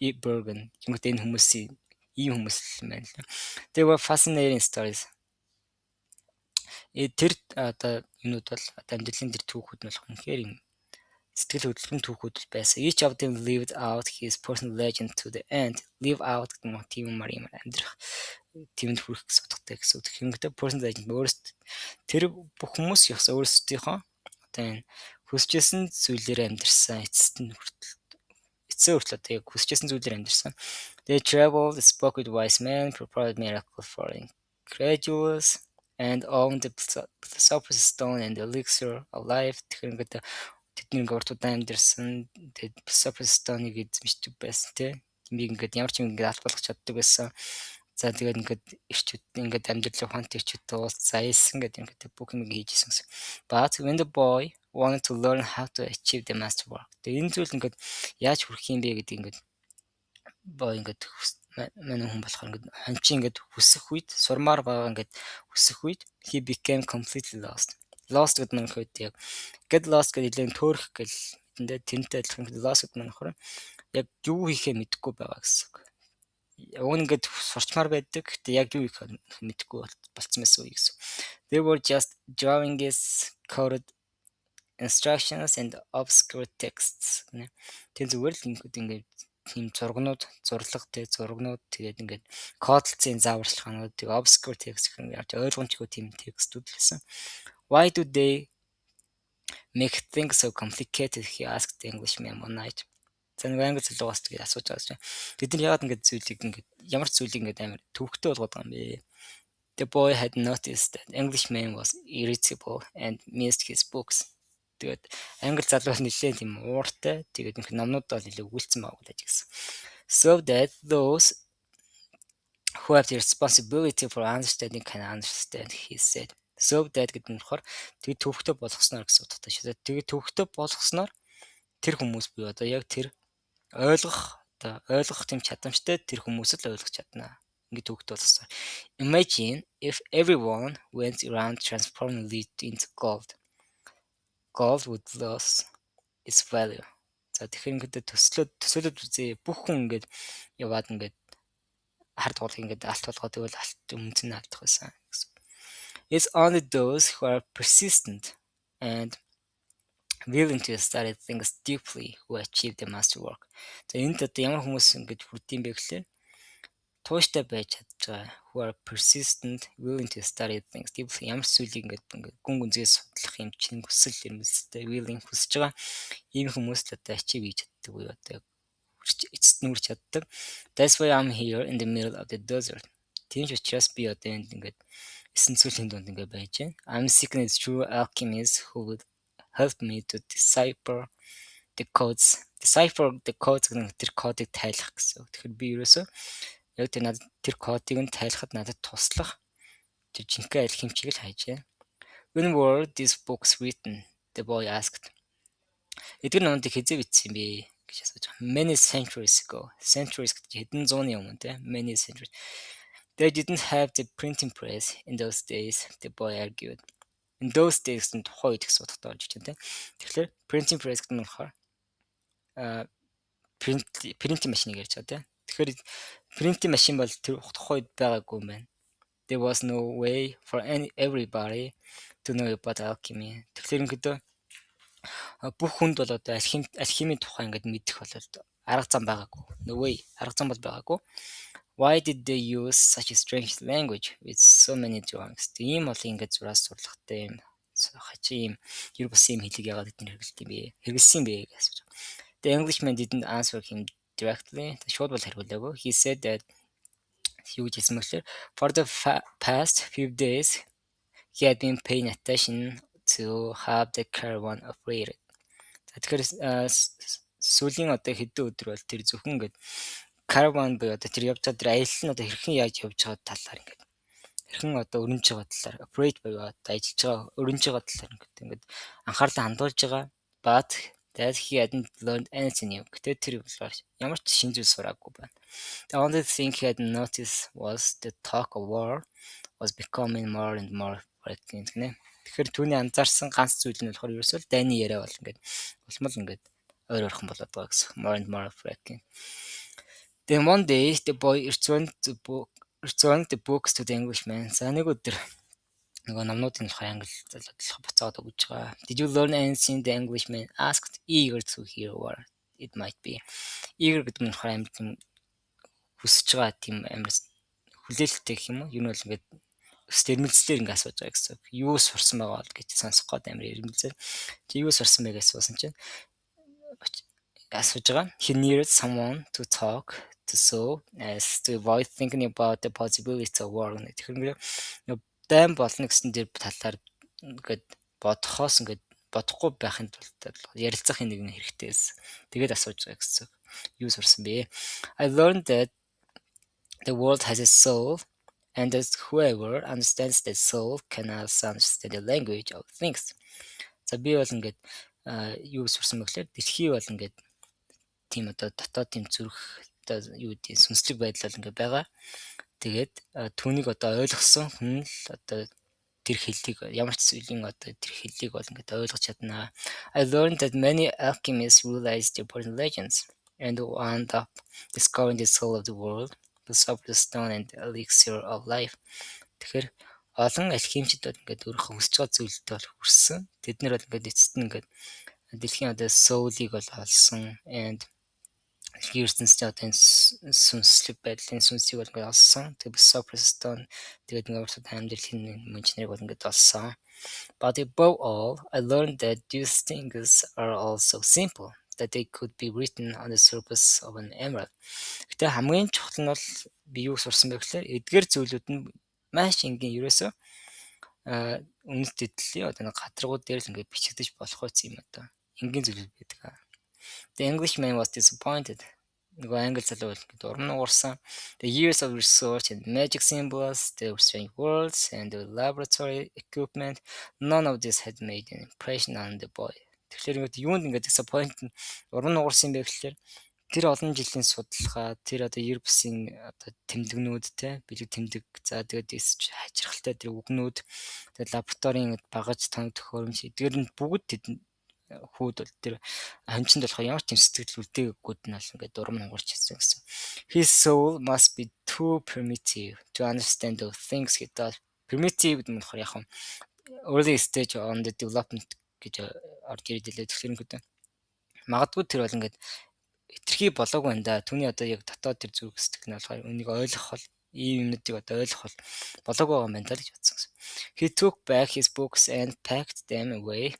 Eberg гэн. Тэгмээд энэ хүмүүсийн ийм хүмүүс юм байна л. They were fascinating stories. Тэр одоо юмуд бол одоо амьдралын тэр түүхүүд нь болох үнэхээр юм сэтгэл хөдлөмж түүхүүд байсан. Each of them lived out his personal legend to the end. Live out гэдэг нь тийм юм амьдрах тиймд хүрэх гэсэн утгатай гэсэн. Тэгэхээр personal legend өөрөөс тэр бүх хүмүүс яхаа өөрсдийнхөө одоо энэ хүсчээсэн зүйлээр амьдрсан эцсийн хүртэл одоо яг хүсчээсэн зүйлээр амьдрсан. They traveled, spoke with wise men, performed miracles for incredulous, and owned the philosopher's stone and the elixir of life. Тэгэхээр ингээд тэдний ингээд урт удаан амьдэрсэн. Тэгээд philosopher's stone-ыг эзэмшдэг байсан тийм. Тэмийг ингээд ямар ч юм ингээд алт болгох чаддаг байсан. За тэгээд ингээд ирчүүд ингээд амьдралын ухаантай ирчүүдтэй уулзсан гэдэг ингээд бүх юм хийжсэн гэсэн. But when the boy wanted to learn how to achieve the masterwork. Тэгээд энэ зүйл ингээд яаж хүрэх юм бэ гэдэг ингээд боо ингээд манай хүн болохоор ингээд хончин ингээд хүсэх үед сурмаар байгаа ингээд хүсэх үед he became completely lost. Lost гэдэг нь хөөд яг get lost гэдэг нэлээд төөрөх гэл тэндээ тэрнтэй адилхан lost гэдэг нь болохоор яг юу хийхээ мэдэхгүй байгаа гэсэн үг. Уг ингээд сурчмаар байдаг. Гэтэ яг юу хийх мэдэхгүй болцсон байсан үе гэсэн. They were just drawings, coded instructions and obscure texts. Тэр зүгээр л ингээд тийм зургнууд, зургнууд тэгээд ингээд кодлцын зааварчилгаанууд, тэгээд obscure text гэх юм яаж ойлгомжгүй тийм текстүүд л байсан. Why do they make things so complicated? He asked the Englishman one night. За нэг англи залуугаас тэгээд асууж байгаа чинь бид нар яагаад ингээд зүйлийг ингээд ямар ч зүйлийг ингээд амар төвөгтэй болгоод байгаа юм бэ? The boy had noticed that Englishman was irritable and missed his books. Тэгээд англи залуу нэлээд тийм ууртай. Тэгээд нэг номнууд бол нэлээд өгүүлсэн байгаа гэж гэсэн. So that those who have the responsibility for understanding can understand, he said. So that гэдэг нь болохоор тэгээд төвөгтэй болгосноор гэсэн утгатай шүү дээ. Тэгээд төвөгтэй болгосноор тэр хүмүүс бий одоо яг тэр ойлгох тийм чадамжтай тэр хүмүүс л ойлгох чадна. Ингээд төвөгтэй болгосноор. Imagine if everyone went around transforming lead into gold. Gold would lose its value. За тэгэхээр ингээд төсөөлөд үзье. Бүх хүн ингээд яваад ингээд хард болгох ингээд алт болгоод тэгвэл алт өмнө нь алдах байсан гэсэн. It's only those who are persistent and willing to study things deeply who achieve the masterwork. За энд одоо ямар хүмүүс ингээд хүрдэм бэ гэхлээр тууштай байж чадж байгаа. Who are persistent, willing to study things deeply. Ямар зүйлийг ингээд гүн гүнзгий судлах юм чинь хүсэл эрмэлзэлтэй willing хүсэж байгаа. Ийм хүмүүс л одоо achieve хийж чаддаг буюу одоо эцэст нь хүрч чаддаг. That's why I'm here in the middle of the desert. Тийм ч учраас би одоо энд ингээд эсэн цэлийн дунд ингээд байж байна. I'm seeking true alchemists who will help me to decipher the codes. Decipher the codes гэдэг нь тэр кодыг тайлах гэсэн. Тэгэхээр би ерөөсөө яг тэр кодыг нь тайлахад надад туслах тэр жинхэнэ алхимчийг л хайж байна. When were these books written? The boy asked. Эдгээр номыг хэзээ бичсэн бэ гэж асууж байгаа. Many centuries ago. Centuries гэдэг хэдэн зууны өмнө те. Many centuries. They didn't have the printing press in those days, the boy argued. In those days нь тухайн үед гэсэн утгатай болж байна те. Тэгэхээр printing press гэдэг нь болохоор printing машиныг ярьж байгаа те. Тэгэхээр printing машин бол тэр тухайн үед байгаагүй юм байна. there was no way for everybody to know about alchemy. Тэгэхээр ингээд бүх хүнд бол одоо алхимийн тухай ингээд мэдэх бол арга зам байгаагүй. No way. Арга зам бол байгаагүй. Why did they use such a strange language with so many drawings? Тийм олон ингээд зураас сурлагатай юм хачин юм гэр бусын юм хэлийг яагаад эдгээр хэрэгэлт юм бэ? Хэрэгэлсэн юм бэ гэж асууж байгаа. The Englishman didn't answer him directly. Шууд бол хариулаагүй. He said that юу гэж хэлсэн мэхлээр for the past few days he had been paying attention to have the caravan operated. Тэгэхээр сүүлийн одоо хэдэн өдөр бол тэр зөвхөн ингээд caravan буюу одоо тэр явж байгаа тэр аялал нь одоо хэрхэн яаж явж байгаа талаар ингээд хэрхэн одоо өрнөж байгаа талаар operate буюу одоо ажиллаж байгаа өрнөж байгаа талаар ингээд анхаарлаа хандуулж байгаа. But that he hadn't learned anything new. Гэтэ тэр ямар ч шинэ зүйл сураагүй байна. The only thing he had noticed was the talk of war was becoming more and more frequent гэнэ. Тэгэхээр түүний анзаарсан ганц зүйл нь болохоор ерөөсөө дайны яриа бол ингээд улмал ингээд ойр орхон болоод байгаа гэсэн. More and more frequent. Then one day the boy returned the books to the Englishman. За нэг өдөр нөгөө номнуудын болохоор англи залуудлах буцаад өгж байгаа. Did you learn anything? The Englishman asked, eager to hear what it might be. Eager гэдэг нь болохоор амар тийм хүсэж байгаа тийм амар хүлээлттэй гэх юм уу? Юу нь бол ингээд стэрмэлцлэр ингээд асууж байгаа гэсэн. Юу сурсан байгаа бол гэж сонсох гээд амар ирмэлзээ. Чи юу сурсан бэ гэж асуусан чинь асууж байгаа. He needed someone to talk to so as to avoid thinking about the possibility of war. Тэгэхээр ингээд дайм болно гэсэн тэр талаар ингээд бодохоос ингээд бодохгүй байхын тулд ярилцахын нэг хэрэгтэй байсан. Тэгээд асууж байгаа гэсэн. Юу сурсан бэ? I learned that the world has a soul and that whoever understands that soul can also understand the language of things. За би бол ингээд юу сурсан бэ гэхээр дэлхий бол ингээд тийм одоо дотоод тийм зүрх одоо юу гэдэг сүнслэг байдал бол ингээд байгаа. Тэгээд түүнийг одоо ойлгосон хүн л одоо тэр хэллийг ямар ч зүйлийн одоо тэр хэллийг бол ингээд ойлгож чаднаа. I learned that many alchemists realized the important legends and wound up discovering the soul of the world, the Sorcerer's Stone and the elixir of life. Тэгэхээр олон алхимичд бол ингээд өөрийнхөө хүсэж байгаа зүйлд бол хүрсэн. Тэд нар бол ингээд эцэст нь ингээд дэлхийн одоо soul-ийг бол олсон and ертөнцийн одоо сүнслэг байдлын сүнсийг бол ингээд олсон. Тэгээд Sorcerer's Stone тэгээд ингээд амьдралын мөнчнэрийг бол ингээд олсон. But above all, I learned that these things are also simple, that they could be written on the surface of an emerald. Гэтэ хамгийн чухал нь бол би юу сурсан бэ гэхээр эдгээр зүйлүүд нь маш энгийн ерөөсөө үнэт дэдлийн одоо нэг гадаргууд дээр л ингээд бичигдэж болох үс юм одоо. Энгийн зүйлүүд байдаг. The Englishman was disappointed. Нөгөө англи залуу бол ингээд урам нуурсан. The years of research and magic symbols, the strange words and the laboratory equipment, none of this had made an impression on the boy. Тэгэхээр ингээд юунд ингээд disappointed урам нуурсан юм бэ гэхээр тэр олон жилийн судалгаа, тэр одоо ер бусын одоо тэмдэгнүүд те бэлэг тэмдэг. За тэгээд хачирхалтай тэр үгнүүд, тэгээд лабораторийн багаж тоног төхөөрөмж эдгээр нь бүгд тэдэнд хүүд бол тэр хамчинд болохоор ямар ч юм сэтгэл үлдээгүүд нь бол ингээд урам нугарч ирсэн гэсэн. His soul must be too primitive to understand those things he thought. Primitive гэдэг нь болохоор яг early stage on the development гэж орж ирдэлээ. Тэгэхээр ингээд магадгүй тэр бол ингээд хитрхи болоогүй энэ да. Түүний одоо яг дотоод тэр зүрх сэтгэл нь болохоор үнийг ойлгох бол ийм юмнуудыг одоо ойлгох болоогүй байгаа юм байна гэж бодсон. He took back his books and packed them away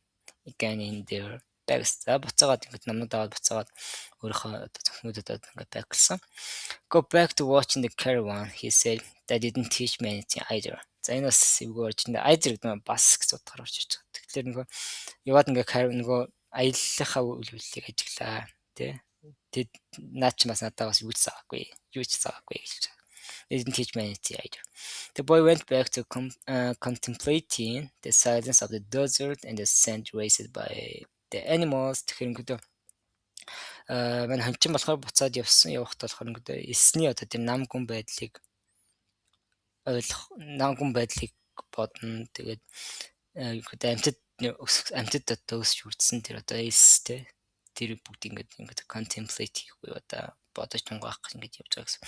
again in their bags. За буцаагаад ингээд номнууд аваад буцаагаад өөрийнхөө одоо зөвхнүүдэд ингээд бэклсэн. Go back to watching the caravan, he said. That didn't teach me anything either. За энэ бас эвгүй орж энэ either гэдэг нь бас гэж утгаар орж ирж байгаа. Тэгэхээр нөгөө яваад ингээд нөгөө аяллахаа үйл хөдлөлийг ажиглаа тий. Тэд наач бас надад бас юу ч заагүй гэж хэлж байгаа. They didn't teach me anything either. The boy went back to contemplating the silence of the desert and the scent raised by the animals. Тэгэхээр ингээд манай хончин болохоор буцаад явахт болохоор ингээд эсний одоо тэр нам гүн байдлыг бодно. Тэгээд амьтад одоо өсч үрдсэн тэр одоо эстэй тэр бүгд ингээд contemplate хийх буюу одоо бодож тунгаах ингэж явж байгаа гэсэн.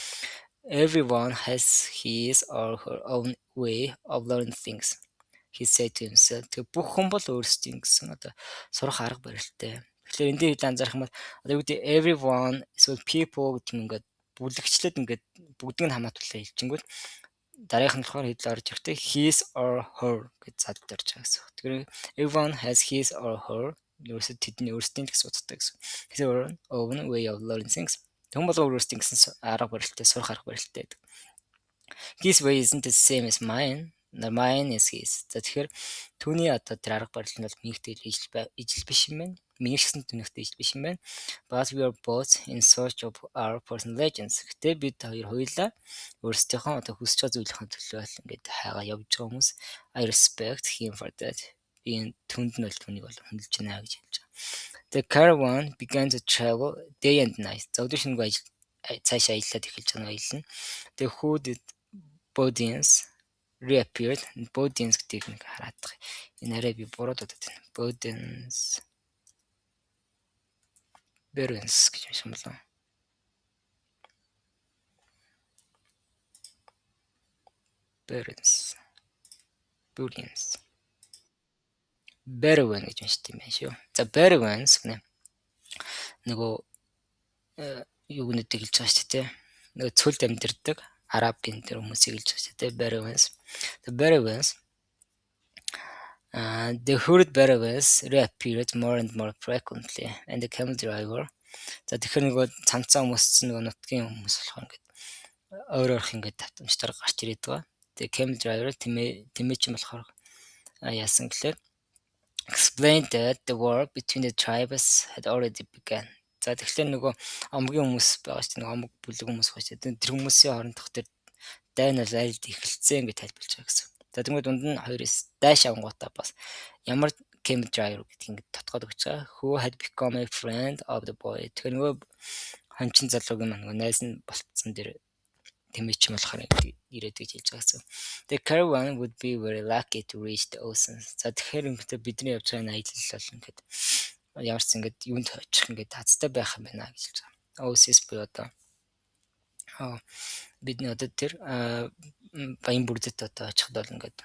Everyone has his or her own way of learning things. He said to himself. Тэг бүх хүн бол өөрсдийн гэсэн одоо сурах арга барилтай. Тэгэхээр энэ дээр хэд анзаарах юм бол одоо юу гэдэг everyone эсвэл people гэх юм ингээд бүлэгчлээд ингээд бүгдийг нь хамаатуулаад хэлчихэнгүүт дараагийнх нь болохоор хэд л орж ирэхтэй his or her гэж зад дөрж байгаа гэсэн. Тэгэхээр everyone has his or her ерөөсөд тэдний өөрсдийн л асуудалтай гэсэн. His or own way of learning things. Тэгүн бол өөрсдийн гэсэн арга барилтай, сурах арга барилтай гэдэг. His way isn't the same as mine. Mine is his. За тэгэхээр түүний одоо тэр арга барил нь бол минийхтэй ижил биш юм байна. Миний гэсэн түүнийхтэй ижил биш юм байна. But we are both in search of our personal legends. Гэтэ бид хоёр хоёулаа өөрсдийнхөө одоо хүсэж байгаа зүйлийн төлөө л ингээд хайгаа явж байгаа хүмүүс. I respect him for that. Би түнд нь бол түүнийг бол хүндэлж байна гэж хэлж байгаа. The caravan began to travel day and night. За өдөр шинэгүй цаашаа аялаад эхэлж байгаа аялна. The hooded Bodines reappeared. Bodines гэдгийг нэг хараад байгаа. Энэ арай би буруу дуудаад байна. Bodines Berens гэж юм болов. Berens Berwen гэж уншдаг юм байна шүү. За Berwens гэнэ. Нөгөө юу нэгдэг хэлж байгаа шүү дээ. Нөгөө цөлд амьдэрдэг арабын тэр хүмүүсийг хэлж байгаа шүү дээ. Berwens. The Berwens the herd Berwens reappeared more and more frequently and the camel driver. За тэгэхээр нөгөө цамцаа хүмүүс нөгөө нутгийн хүмүүс болохоор ингээд өөр ингээд татамжтайгаар гарч ирээд байгаа. Тэгээ camel driver тэмээч юм болохоор яасан гэхээр explained that the war between the tribes had already begun. За тэгэхээр нөгөө омгийн хүмүүс байгаа шүү дээ. Нөгөө омг бүлэг хүмүүс байгаа шүү дээ. Тэр хүмүүсийн хоорондох тэр дайн бол айлд эхэлсэн гэж тайлбарлаж байгаа гэсэн. За тэгмээ дунд нь хоёроос дайш авангуудаа бас ямар camel driver гэдгийг ингээд тотгоод өгч байгаа. Who had become a friend of the boy. Тэгэхээр нөгөө хончин залуугийн маань нөгөө найз нь болцсон тэр тэмээч юм болохоор ирээд гэж хэлж байгаа гэсэн. The caravan would be very lucky to reach the ocean. За тэгэхээр ингээд бидний явж байгаа аялал бол ингээд ямар ч ингээд юунд очих ингээд хацтай байх юм байна гэж хэлж байгаа. Oasis буюу одоо бидний одоо тэр баян бүрдэд одоо очихд бол ингээд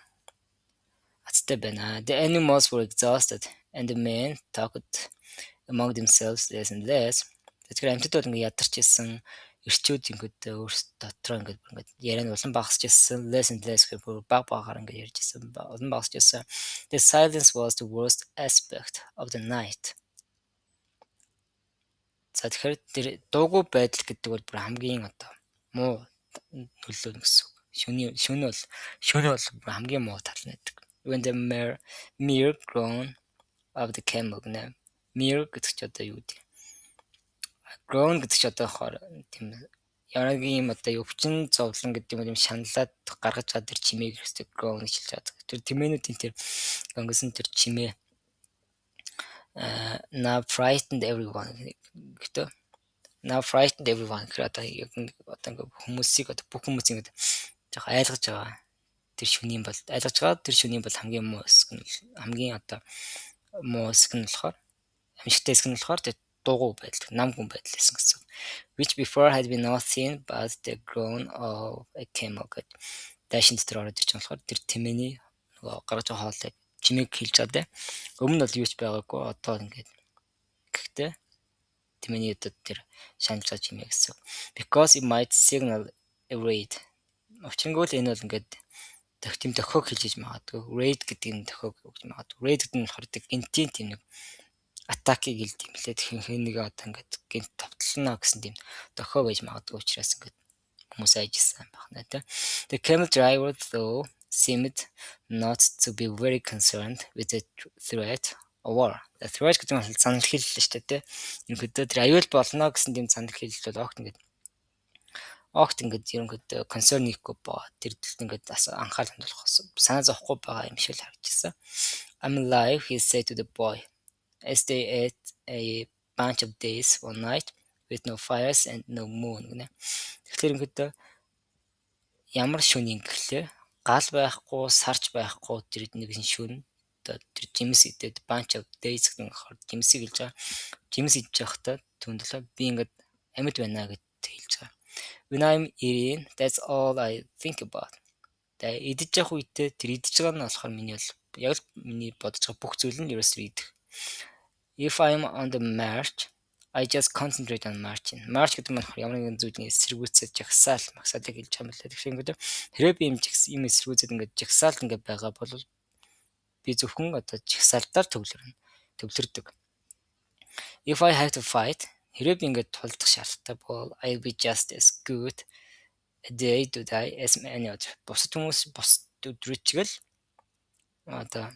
хацтай байна. The animals were exhausted and the men talked among themselves less and less. Тэгэхээр амьтад бол ингээд ядарч исэн ирчүүд ингээд өөрсдөө дотроо ингээд яриа нь улам багасч ирсэн. Less and less гэхээр баг багаар ингээд ярьж ирсэн. Улам багасч ирсэн. The silence was the worst aspect of the night. За тэгэхээр тэр дуугүй байдал гэдэг бол бүр хамгийн одоо муу нөлөө гэсэн үг. Шөнө бол хамгийн муу тал нэгдэг. When the mere groan of the camel гэнэ. Mere гэдэг чи одоо юу гэдэг? Groan гэдэг чи одоо хоор тийм ярагийн юм одоо өвчин зовлон гэдэг юм шаналаад гаргаж чад тэр чимээг хэвчээ groan гэж хэлж байгаа. Тэр тэмээнүүдийн тэр өнгөсөн тэр чимээ now frightened everyone гэдэг. Now frightened everyone гэхээр одоо ингээд хүмүүсийг одоо бүх хүмүүсийг ингээд жоох айлгаж байгаа. Тэр шүнийн бол айлгаж байгаа. Тэр шүнийн бол хамгийн муу хэсэг нь хамгийн одоо муу хэсэг нь болохоор амжилттай хэсэг нь болохоор тэр дуугүй байдал, намгүй байдал гэсэн гэсэн. Which before had been nothing but the groan of a camel гэдэг. Дэшин дотор ороод ирж байгаа болохоор тэр тэмээний нөгөө гаргаж байгаа хоолыг чимээг хэлж байгаа. Өмнө бол юу ч байгаагүй одоо ингээд гэхдээ тэмээний өдөд тэр шаналж байгаа чимээ гэсэн. Because it might signal a raid. Очингол энэ бол ингээд тийм тохиог хэлж магадгүй. Raid гэдэг нь тохиог өгч магадгүй. Raid гэдэг нь болохоор гинтийн тийм нэг атакийг хэлдэг юм лээ. Тэгэхээр нэг одоо ингээд гинт товтлоно гэсэн тийм тохиог байж магадгүй учраас ингээд хүмүүс айжсан байна тэ. The camel driver though seemed not to be very concerned with the threat of war. The threat гэдэг нь санал хэллээ шүү дээ. Ерөнхийдөө тэр аюул болно гэсэн тийм санал хэлэл бол огт ингээд ерөнхийдөө concern хийхгүй баа. Тэр дэлд ингээд анхаарал хандуулах санаа зовхгүй байгаа юм шиг л харагдчихсан. I'm alive, he said to the boy. As they ate a bunch of days one night with no fires and no moon гэнэ. Тэгэхээр ингээд ямар шөнийн гэхлээр гал байхгүй, сарч байхгүй тэр нэгэн шүн одоо тэр жимс идээд bunch of days гэдэг нь болохоор жимсийг хэлж байгаа. Жимс идэж байхдаа түндлээ би ингээд амьд байна гэж хэлж байгаа. When I'm eating, that's all I think about. Тэгээ идэж явах үедээ тэр идэж байгаа нь болохоор миний бол яг л миний бодож байгаа бүх зүйл нь ерөөсөө идэх. If I'm on the march, I just concentrate on marching. March гэдэг нь болохоор ямар нэгэн зүйлийг эсэргүүцээд жагсаал, магсаалыг хэлж байгаа юм байна. Тэгэхээр ингээд хэрэг би юм эсэргүүцээд ингээд жагсаал ингээд байгаа бол би зөвхөн одоо жагсаалтаар төвлөрдөг. If I have to fight, хэрэг би ингээд тулдах шаардлагатай бол I'll be just as good a day to die as any other. Бусад хүмүүс бусад өдрөчгөл одоо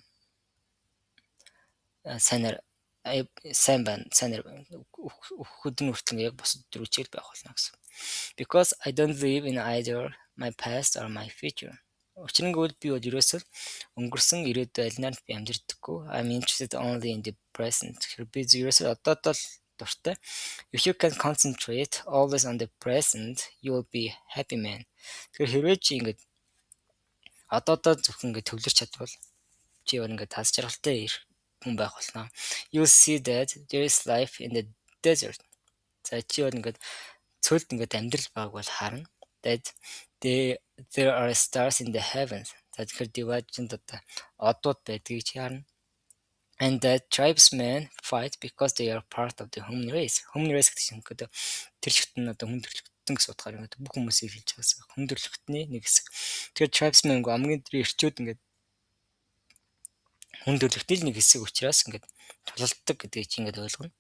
сайн байна, сайнэр өөхөдөн хүртэл яг бусад өдрөчгөл байх болно гэсэн. Because I don't live in either my past or my future. Учир нь гэвэл би бол ерөөсөө өнгөрсөн ирээдүйн альнаар би амьдрдаггүй. I'm interested only in the present. Би ерөөсөө одоодоо л дуртай. If you can concentrate always on the present, you will be happy man. Тэгэхээр хэрвээ чи ингээд одоодоо зөвхөн ингээд төвлөрч чадвал чи өөр ингээд тас жаргалтай хүн байх болно. You'll see that there is life in the desert. За чи өөр ингээд цөлд ингээд амьдрал байгааг бол харна. That there are stars in the heavens. За тэгэхээр диважинд одоо одууд байдгийг чи харна. And that tribesmen fight because they are part of the human race. Human race гэдэг чинь одоо тэр чигт нь одоо хүн төрөлхтөн гэсэн утгаар ингээд бүх хүмүүсийг хэлж байгаас хүн төрөлхтний нэг хэсэг. Тэгэхээр tribesmen гоо хамгийн тэр эрчүүд ингээд хүн төрөлхтний нэг хэсэг учраас ингээд тулалддаг гэдгийг чи ингээд ойлгоно.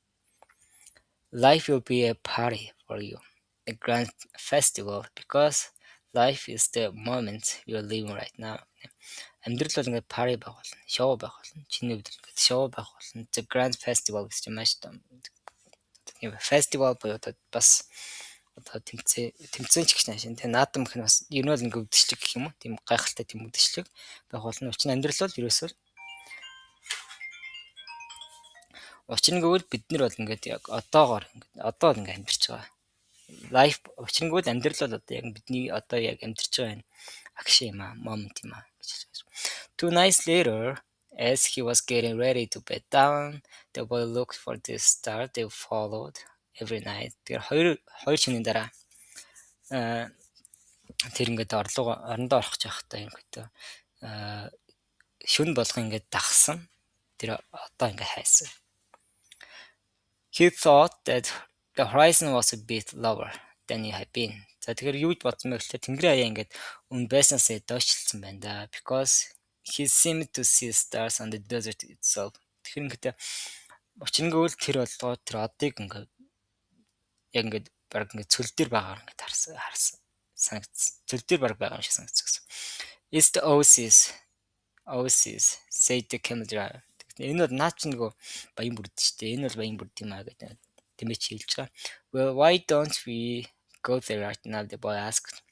Life will be a party for you. A grand festival because life is the moment you're living right now. Амьдрал бол ингээд пари байх болно, шоу байх болно. Чиний хувьд ингээд шоу байх болно. The grand festival гэж чинь маш том. Тийм фестивал буюу одоо бас одоо тэмцээн ч гэж наашин. Тэгээ наадам гэх нь бас ер нь бол ингээд үдшилэг гэх юм уу? Тийм гайхалтай тийм үдшилэг байх болно. Учир нь амьдрал бол ерөөсөө учир нь гэвэл бид нар бол ингээд яг одоо л ингээд амьдарч байгаа. Life учир нь гэвэл амьдрал бол одоо яг бидний одоо яг амьдарч байгаа энэ агшаа юм аа, moment юм аа гэж хэлж байна. 2 nights later, as he was getting ready to bed down, the boy looked for the star they followed every night. Тэр хоёр шөнийн дараа тэр ингээд орондоо орох жахтаа ингээд шүн болгон ингээд дагсан. Тэр одоо ингээд хайсан. He thought that the horizon was a bit lower than it had been. За тэгэхээр юу гэж бодсон бэ гэхээр тэнгэрийн хаяа ингээд өн байснасаа доошлцсон байна да. Because he seemed to see stars on the desert itself. Тэгэхээр ингээд учир нь гэвэл тэр болгоо тэр одыг ингээд яг ингээд баг ингээд цөл дээр байгаагаар ингээд харсан. Санагдсан. Цөл дээр баг байгаа юм шиг санагдсан. It's the Oasis, said the camel driver. Энэ бол наа чи нөгөө баян бүрд шүү дээ. Энэ бол баян бүрд юм аа гэдэг тэмээч хэлж байгаа. Well, why don't we go there right now? The boy asked.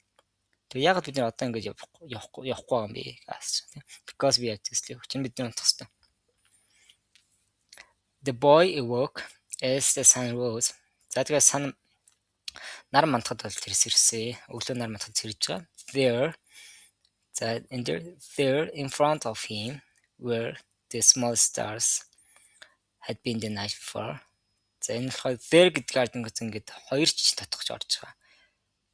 Тэг яг бид нар одоо ингэж явахгүй юм бэ гэж. Because we have to sleep. Чин бид нар унтах хэрэгтэй. The boy awoke as the sun rose. За тэгээ сан нар мантахад бол тэрс ирсэн. Өглөө нар мантахад сэрж байгаа. There in front of him were the small stars had been the night before. За энэ болохоор there гэдгээр ингээд хоёр ч татгаж орж байгаа.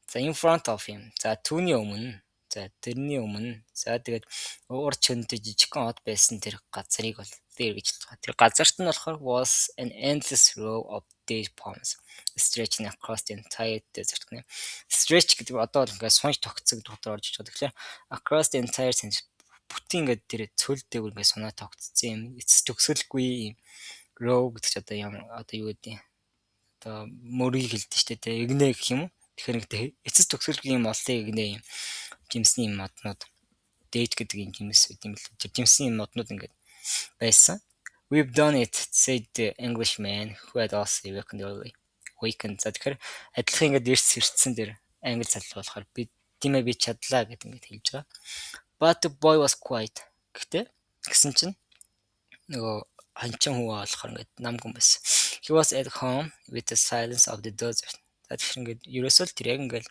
За in front of him. За түүний өмнө. За тэрний өмнө. За тэгээд уур чөнд жижигхэн од байсан тэр газрыг бол there гэж хэлж байгаа. Тэр газарт нь болохоор was an endless row of date palms stretching across the entire desert. Stretch гэдэг одоо бол ингээд сунж тогтцог дотор орж иж байгаа. Тэгэхээр across the entire бүтэн ингээд тэр цөл дээр ингээд сунаа тогтцсон юм. Эцэс төгсгөлгүй row гэдэг ч одоо ямар одоо юу гэдэг юм. Одоо мөрийг хэлдэг шүү дээ. Игнэ гэх юм уу? Тэгэхээр ингээд эцэс төгсгөлгүй юм оллыг игнэ юм. Жимсний моднууд date гэдэг юм жимс үт юм л. Жимсний моднууд ингээд байсан. We've done it, said the Englishman who had also awakened early. За тэгэхээр адилхан ингээд ирсэн дэр англи залуу болохоор би тиймээ би чадлаа гэдэг ингээд хэлж байгаа. But the boy was quiet. Гэсэн чинь нөгөө ханчин хүү болохоор ингээд намгүн байсан. He was at home with the silence of the desert. За тэгэхээр ингээд ерөөсөө л тэр яг ингээд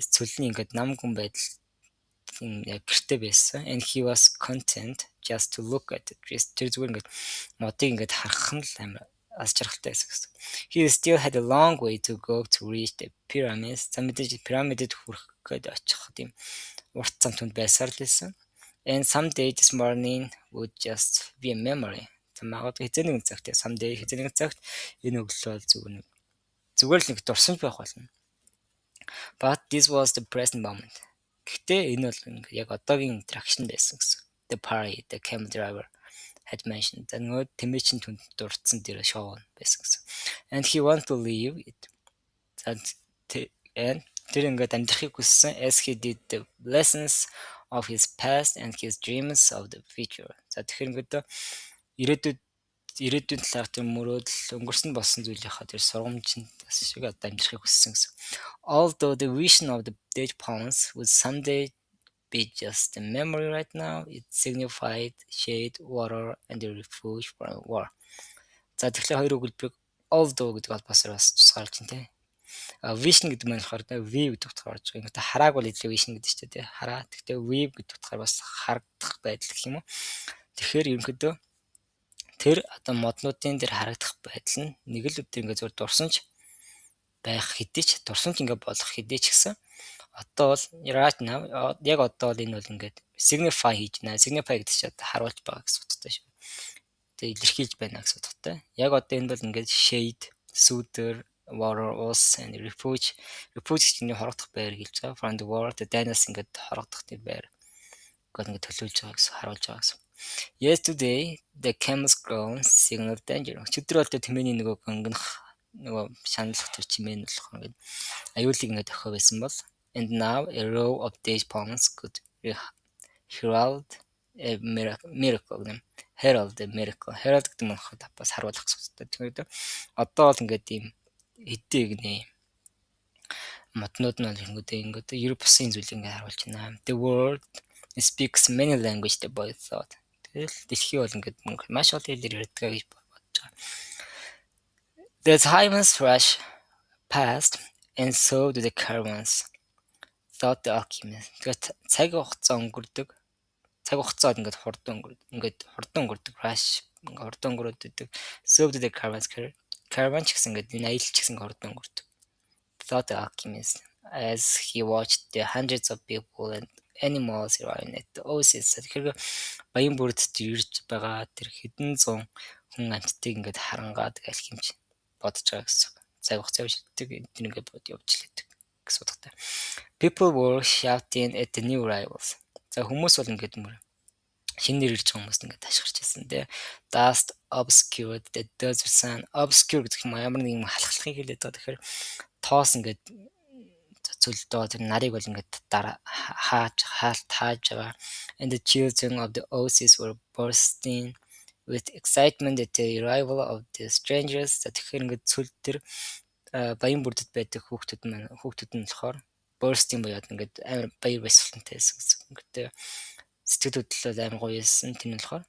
цөлний ингээд намгүн байдал яг гэртээ байсан. And he was content just to look at the trees. Тэр зүгээр ингээд модыг ингээд харах нь л амар аз жаргалтай байсан гэсэн. He still had a long way to go to reach the pyramids. За мэдээж пирамидэд хүрэх гээд очих тийм урт зам түнд байсаар л байсан. And someday this morning would just be a memory. За магадгүй хэзээ нэгэн цагт someday хэзээ нэгэн цагт энэ өглөө зүгээр л нэг дурсамж байх болно. But this was the present moment. Гэхдээ энэ бол яг одоогийн interaction байсан гэсэн. The party, the camel driver had mentioned. За нөгөө тэмээчин түнд дурдсан тэр шоу байсан гэсэн. And he wanted to leave it. За тэр ингээд амьдрахыг хүссэн as he did the lessons of his past and his dreams of the future. За тэгэхээр ингээд ирээдүйн талаар тэр мөрөөдөл өнгөрсөн болсон зүйлийнхаа тэр сургамжинд шиг одоо амьдрахыг хүссэн гэсэн. Although the vision of the date palms would someday be just a memory right now, it signified shade, water, and the refuge from war. За тэгэхээр хоёр өгүүлбэрийг although гэдэг албасаар бас тусгаарлаж байна те. Vision гэдэг нь болохоор view гэдэг утгаар орж байгаа. Ингээд харааг бол илүү vision гэдэг чинь те. Хараа. Гэхдээ view гэдэг утгаар бас харагдах байдал гэх юм уу. Тэгэхээр ерөнхийдөө тэр одоо моднуудын тэр харагдах байдал нь нэг л өдөр ингээд зур дурсамж байх хэдий ч дурсамж ингээд болох хэдий ч гэсэн одоо бол right now яг одоо бол энэ бол ингээд signify хийж байна. Signify гэдэг чинь одоо харуулж байгаа гэсэн утгатай шүү. Тэгээ илэрхийлж байна гэсэн утгатай. Яг одоо энэ бол ингээд shade, suitor, water, us and refuge. Refuge чинь хорогдох байр гэлж байгаа. From the war, the dynasty ингээд хорогдох тийм байр. Ингээд төлөвлөж байгаа гэсэн харуулж байгаа гэсэн. Yesterday, the camels grown signal danger. Өчигдөр бол тэмээний нөгөө гөнгөнөх нөгөө шаналх төр чимээ нь болох ингээд аюулыг ингээд өгөх байсан бол and now a row of date palms could herald a miracle. Herald a miracle. Herald гэдэг нь бас харуулах гэсэн. Тэгэхээр одоо бол ингээд ийм хэдий гинэ моднууд нь ингээд ер бусын зүйлийг ингээд харуулж байна. The world speaks many languages, the boy thought. Тэгэл дэлхий бол ингээд маш олон хэлээр ярьдаг гэж бодож байгаа. The times rush past and so do the caravans. Thought the alchemist. Тэгээд цаг хугацаа өнгөрдөг. Цаг хугацаад ингээд хурдан өнгөрдөг. Rush ингээд хурдан өнгөрдөг. So do the caravans. Caravan ч гэсэн ингээд энэ аялал ч гэсэн хурдан өнгөрдөг. Thought the alchemist as he watched the hundreds of people and animals arriving at the oasis. Тэгэхээр баян бүрдд ирж байгаа тэр хэдэн зуун хүн амьтдыг ингээд харангаад алхимч бодож байгаа гэсэн. Цаг хугацаа явждаг энэ ингээд бод явж лээдэг гэсэн утгатай. People were shouting at the new arrivals. За хүмүүс бол ингээд шинээр ирж байгаа хүмүүст ингээд ташгирч байсан те. Dust obscured the desert sun. Obscure гэдэг юм ямар нэг юм халахлахыг хэлээд байгаа. Тэгэхээр тоос ингээд цөлдөө тэр нарыг бол ингээд хаалт тааж байгаа. And the children of the oasis were bursting with excitement at the arrival of the strangers. Тэгэхээр ингээд цөл тэр баян бүрдэд байдаг хүүхдүүд нь болохоор bursting буюу ингээд амар баяр баясгалантай байсан гэсэн. Ингээд сэтгэл хөдлөл амар гоё байсан. Тэр нь болохоор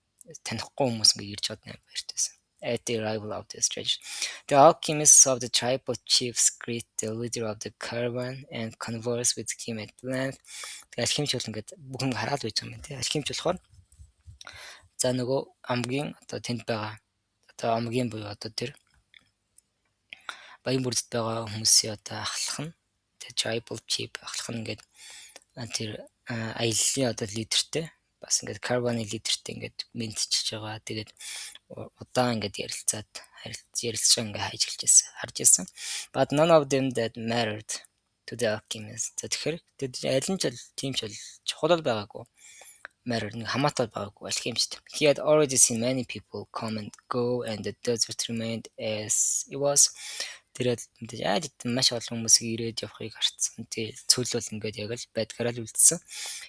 танихгүй хүмүүс ингээд ирж чад амар баяртайсэн. At the arrival of the strangers, the alchemists of the tribal chiefs greet the leader of the caravan and converse with him at length. Тэгээ алхимч бол ингээд бүхэн хараад байж байгаа юм тийм. Алхимч болохоор за нөгөө амгийн одоо тэнд байгаа одоо амгийн буюу одоо тэр баян бүрдэд байгаа хүмүүсийн одоо ахлах нь тэр tribal chief ахлах нь ингээд тэр аяллаа одоо лидертэй бас ингээд caravan-ы лидертэй ингээд мэдчилж байгаа. Тэгээд удаан ингээд ярилцаж ингээд хайжилж байсан. Харж байсан. But none of them that mattered to the alchemist. Тэгэхээр аль нь ч тийм ч чухал байгаагүй. Mattered нэг хамаатай байгаагүй алхимчд. He had already seen many people come and go and the desert remained as it was. Тэгээд маш олон хүмүүс ирээд явахыг харсан. Тэгээд цөл бол ингээд яг л байдгаараа л үлдсэн.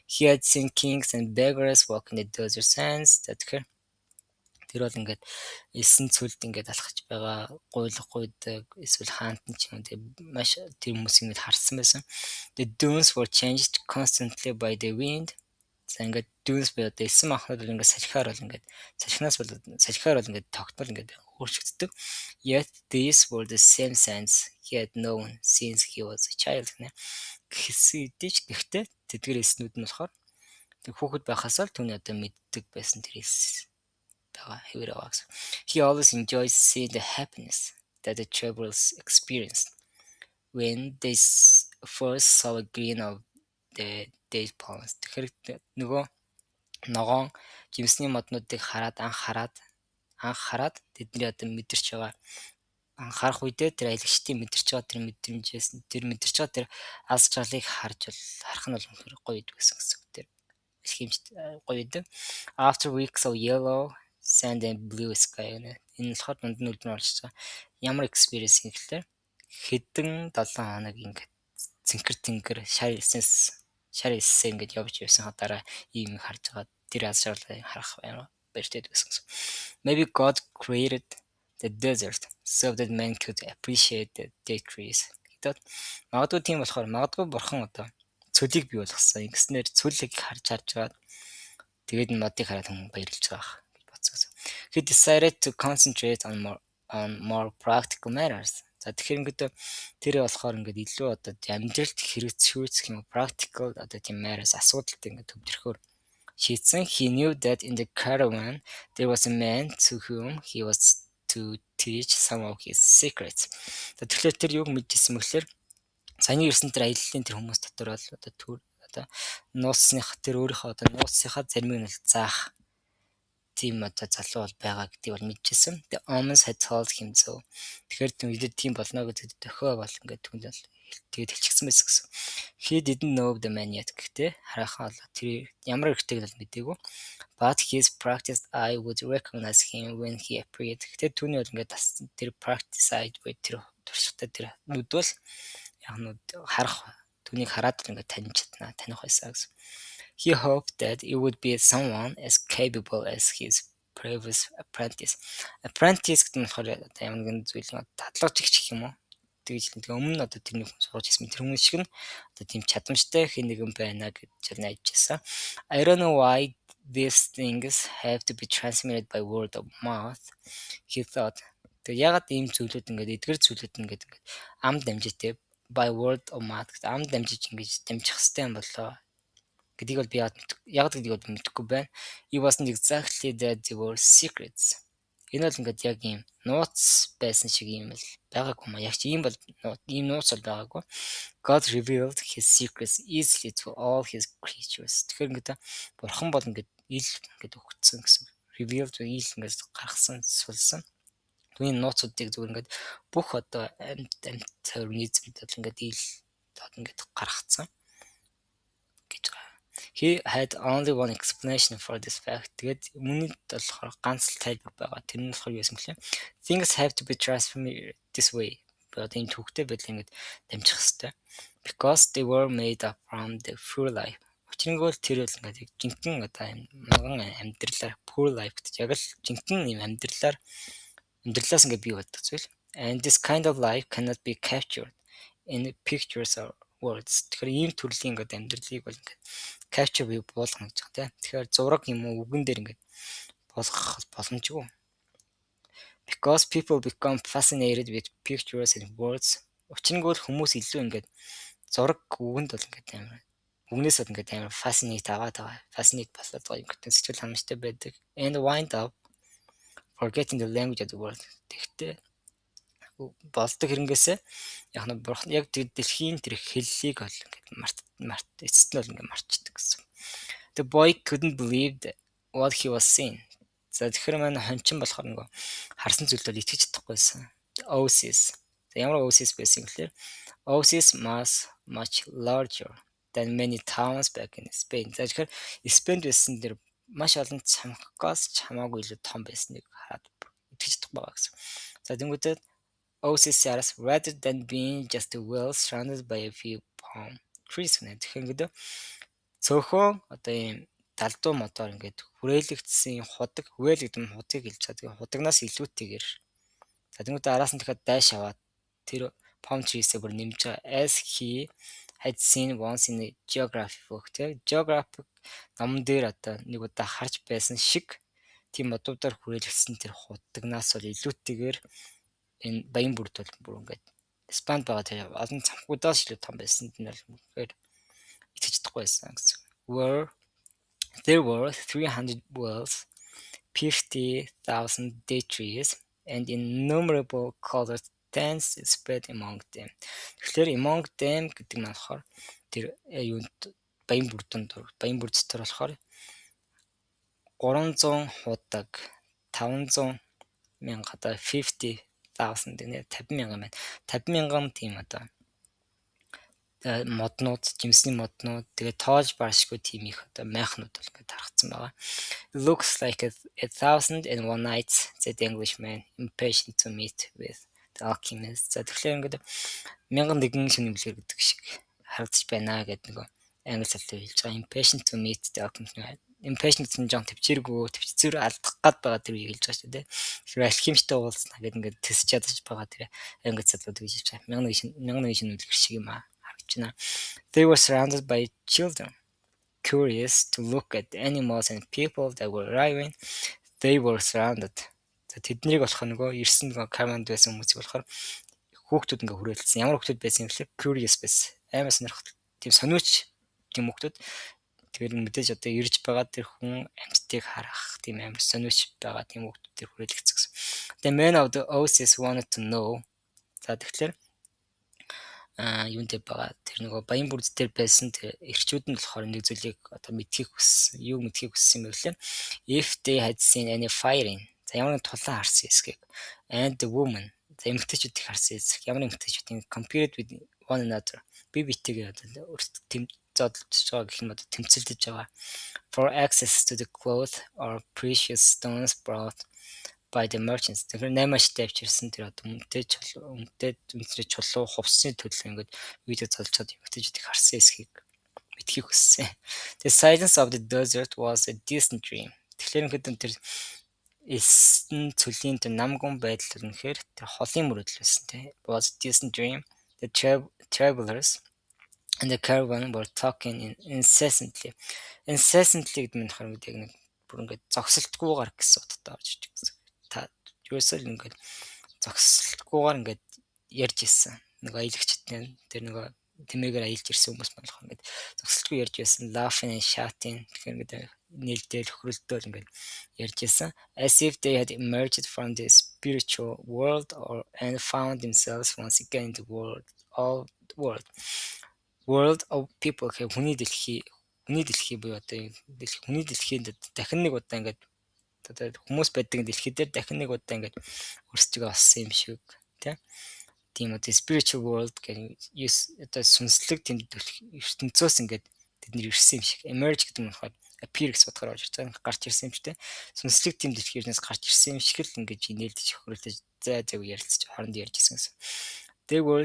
He had seen kings and beggars walking the desert sands. Тэгэхээр тэр бол ингээд эсэн цөлд ингээд алхаж байгаа гуйлдаг эсвэл хаантан ч юм тийм маш тэр хүмүүс ингээд харсан байсан. The dunes were changed constantly by the wind. За ингээд dunes буюу эсэн махнууд бол ингээд салхиар бол ингээд салхиар бол ингээд тогтмол ингээд өөрчлөгддөг. Yet these were the same sands he had known since he was a child. Гэхдээ тэдгээр эснүүд нь болохоор тэг хүүхэд байхаас л түүний одоо мэддэг байсан тэр эс хэвээр байгаа гэсэн. He always enjoys seeing the happiness that the travelers experienced when they first saw a green of the date palms. Тэгэхээр нөгөө ногоон жимсний моднуудыг анх хараад тэдний мэдэрч байгаа анхаарах үедээ тэр аялагчдын мэдэрч байгаа тэр мэдэрч байгаа тэр аз жаргалыг харах нь бол үнэхээр гоё идэв гэсэн үг. Тэр илхиймж гоё идэв. After weeks of yellow sand and blue sky гэнэ. Энэ болохоор дунд нь үлдэн орж байгаа. Ямар experience юм гэхэлээ хэдэн 7 хоног ингээд цэнхэр шар элсээ ингээд явж явсан дараа ийм харж байгаа тэр аз жаргалыг харах баяртай байсан. Maybe God created the desert so that man could appreciate the date trees. Гэтэл магадгүй тийм болохоор магадгүй бурхан цөлийг бий болгосон. Ингэснээр цөлийг харж байгаа. Тэгээд модыг хараад хүн баярлж байгаа гэж бодсон. He decided to concentrate on more practical matters. За тэгэхээр ингээд тэр болохоор ингээд илүү амьдралд хэрэгцүүлэх юм practical тийм matters асуудалтай ингээд төвлөрөхөөр шийдсэн. He knew that in the caravan there was a man to whom he was to teach some of his secrets. Тэгэхээр тэр юуг мэдчихсэн мэхлээр саяны ирсэн тэр аяллаа тэр хүмүүс дотор бол нууцсных тэр өөрийнхөө нууцсынхаа заримыг нь заах тийм залуу бол байгаа гэдгийг бол мэдчихсэн. The omens had told him so. Тэгэхээр түнлээд тийм болно гэдэг тохио бол ингээд түнд бол тэгээд хэлчихсэн байсан гэсэн. He didn't know the man yet гэхдээ хараахан бол тэр ямар ихтэйг бол мэдээгүй. But his practiced eye would recognize him when he appeared. Гэхдээ түүний бол ингээд тэр practice eye буюу тэр туршлагатай тэр нүд бол яг нь түүнийг хараад л ингээд таних байсан гэсэн. He hoped that it would be someone as capable as his previous apprentice. Apprentice гэдэг нь болохоор ямар нэгэн зүйл татлагч гэх юм уу? Тэгж өмнө тэрний хүн сурч ирсэн тэр хүмүүс шиг нь тийм чадамжтай хэн нэгэн байна гэж найдаж байсан. I don't know why these things have to be transmitted by word of mouth. He thought. Тэг ягаад ийм зүйлүүд ингээд эдгэр зүйлүүд ингээд ам дамжижтэй by word of mouth гэдэг ам дамжиж ингэж дамжих хэрэгтэй юм болоо гэдгийг бол би яг гэдгийг бол мэдэхгүй байна. It wasn't exactly that they were secrets. Энэ бол ингээд яг ийм нууц байсан шиг юм л байгаагүй маа. Яг чи ийм нууц бол байгаагүй. God revealed his secrets easily to all his creatures. Тэгэхээр ингээд бурхан бол ингээд өгцсөн гэсэн. Revealed ингээд гаргасан, сулсан. Түүний нууцуудыг зүгээр ингээд бүх амьд организмд бол ингээд гаргацсан гэж байна. He had only one explanation for this fact. Тэгээд үүнд болохоор ганц л тайлбар байгаа. Тэр нь болохоор юу юм бэ? Things have to be transformed this way. Бодын төвхтэй байдлаа ингэж дамжих хэрэгтэй. Because they were made up from the pure life. Учир нь бол тэр бол ингээд жинхэнэ маган амьдралаар pure life гэдэг яг л жинхэнэ юм амьдралаас ингээд бий болдог зүйл. And this kind of life cannot be captured in pictures or words. Тэгэхээр ийм төрлийн ингээд амьдралыг бол ингээд capture бий болгох гэж байгаа тийм. Тэгэхээр зураг юм уу үгэн дээр ингээд болгох боломжгүй. Because people become fascinated with pictures and words. Учир нь бол хүмүүс илүү ингээд зураг үгэнд бол ингээд амар үгнээс бол ингээд амар fascinate болоод байгаа юм гэдэг сэтгэл ханамжтай байдаг. And wind up forgetting the language of the world. Тэгтээ болдог хэрэгээсээ яг дэлхийн тэр хэллийг бол ингээд эцэст нь бол ингээд марчдаг гэсэн. The boy couldn't believe what he was seeing. За тэгэхээр маань хончин болохоор нөгөө харсан зүйл бол итгэж чадахгүйсэн. Oasis. Ямар oasis байсан гэхээр oasis much larger than many towns back in Spain. За тэгэхээр Спейнд байсан тэр маш олон цамхгаас хамаагүй илүү том байсныг хараад итгэж чадахгүй байгаа гэсэн. За тэнгуүтэд Oasis rather than being just a well surrounded by a few palm trees гэнэ. Тэгэхээр ингээд цөөхөн ийм талдуу мотор ингээд хүрээлэгдсэн худаг хүрээлэгдэм худыг хэлж байгаа. Худагнаас илүүтэйгээр. За тэнгуүтэд араас нь дахиад дайш аваад тэр palm trees-ээ бүр нэмж байгаа. As he had seen once in a geography book. Geographic номон дээр нэг удаа харж байсан шиг тийм модуудаар хүрээлэгдсэн тэр худагнаас бол илүүтэйгээр энэ баян бүрд бол бүр ингээд Испанд байгаа тэр олон цамхгуудаас илүү том байсан нь бол итгэж чадахгүй байсан гэсэн. There were 300 wells. 50,000 date trees and innumerable colored tents spread among them. Тэгэхээр among them гэдэг нь болохоор тэр юунд баян бүрд дотор болохоор 300 худаг 500 мянга одоо 50,000 гэнэ 50,000 байна. 50,000 тийм одоо моднууд, жимсний моднууд, тэгээ тоож баршгүй тийм их одоо майхнууд бол ингээд тархацсан байгаа. Looks like a 1,001 nights, said the Englishman, impatient to meet with the alchemist. За тэгэхээр ингээд 1001 шөнө имлэг гэдэг шиг харагдаж байна гэдэг нөгөө англи хэлээр хэлж байгаа. Impatient to meet the alchemist. Impatient гэсэн нь жоон төвчээргүй, төвчцөр алдах гад байгаа тэр үгийг хэлж байгаа шүү дээ. Тэгэхээр алхимичтай уулзна гэдэг ингээд тэсч ядаж байгаа тэр англи хэлээр гэж хэлж байгаа. 1001 шөнө имлэг шиг юм аа. They were surrounded by children, curious to look at the animals and people that were arriving. They were surrounded. За тэднийг болох нөгөө ирсэн нөгөө караванд байсан хүмүүсийг болохоор хүүхдүүд ингээ хүрээлсэн. Ямар хүүхдүүд байсан юм бэ? Curious байсан. Амар сонирхолтой. Тийм сониуч тийм хүүхдүүд. Тэгэхээр мэдээж одоо ирж байгаа тэр хүн амьтдыг харах тийм амар сониуч байгаа тийм хүүхдүүдээр хүрээлэгдсэн гэсэн. The men of the oasis wanted to know. За тэгэхээр юунд байгаа тэр нөгөө баян бүрд дээр байсан тэр эрчүүд нь болохоор нэг зүйлийг одоо мэдхийг хүссэн. Юу мэдхийг хүссэн юм бэ гэвэл if they had seen any firing. За ямар нэг тулаан харсан эсхийг. And the woman. За эмэгтэйчүүдийг харсан эсэх. Ямар эмэгтэйчүүдийг compared with one another. Би битэйгээ одоо зодолж байгаа гэх юм одоо тэмцэлдэж байгаа. For access to the cloth or precious stones brought by the merchants. Тэгэхээр 8-аш тавьчирсан тэр одоо үнэтэй чулуу хувцсны төлөө ингээд видео золцоод эмэгтэйчүүдийг харсан эсхийг мэдхийг хүссэн. The silence of the desert was a distant dream. Тэгэхээр ингээд тэр эсн цөлийн тэр намгун байдал үнэхээр тэр холын мөрөдөл байсан тийм. Was a distant dream. The travelers and the caravan were talking incessantly. Incessantly гэдэг нь болохоор яг нэг бүр ингээд зогсолтгүйгээр гэсэн утгатай орж иж гэсэн. Та юусэл ингээд зогсолтгүйгээр ингээд ярьж ирсэн. Нэг аялагчтай тэр нэг тэмээгээр аялж ирсэн хүмүүс болох ингээд зогсолтгүй ярьж байсан. Laughing and shouting тэгэхээр ингээд нээлттэй хөрөлтөөр ингээд ярьж ирсэн. As if they had emerged from the spiritual world and found themselves once again in the world of people. Okay, хүний дэлхий буюу одоо хүний дэлхийд дахин нэг удаа ингээд одоо хүмүүс байдаг дэлхий дээр дахин нэг удаа ингээд өрсөж олсон юм шиг тийм одоо spiritual world гэдэг одоо сүнслэг тийм ертөнцөөс ингээд тэд нэр ирсэн юм шиг. Emerge гэдэг нь болохоор appear гэсэн утгаар орж ирж байгаа. Гарч ирсэн юм ч тийм сүнслэг тийм дэлхийрнээс гарч ирсэн юм шиг л ингээд нээлтэж хөрөлдөж зайг ярилцаж хооронд ярьж ирсэн гэсэн. They were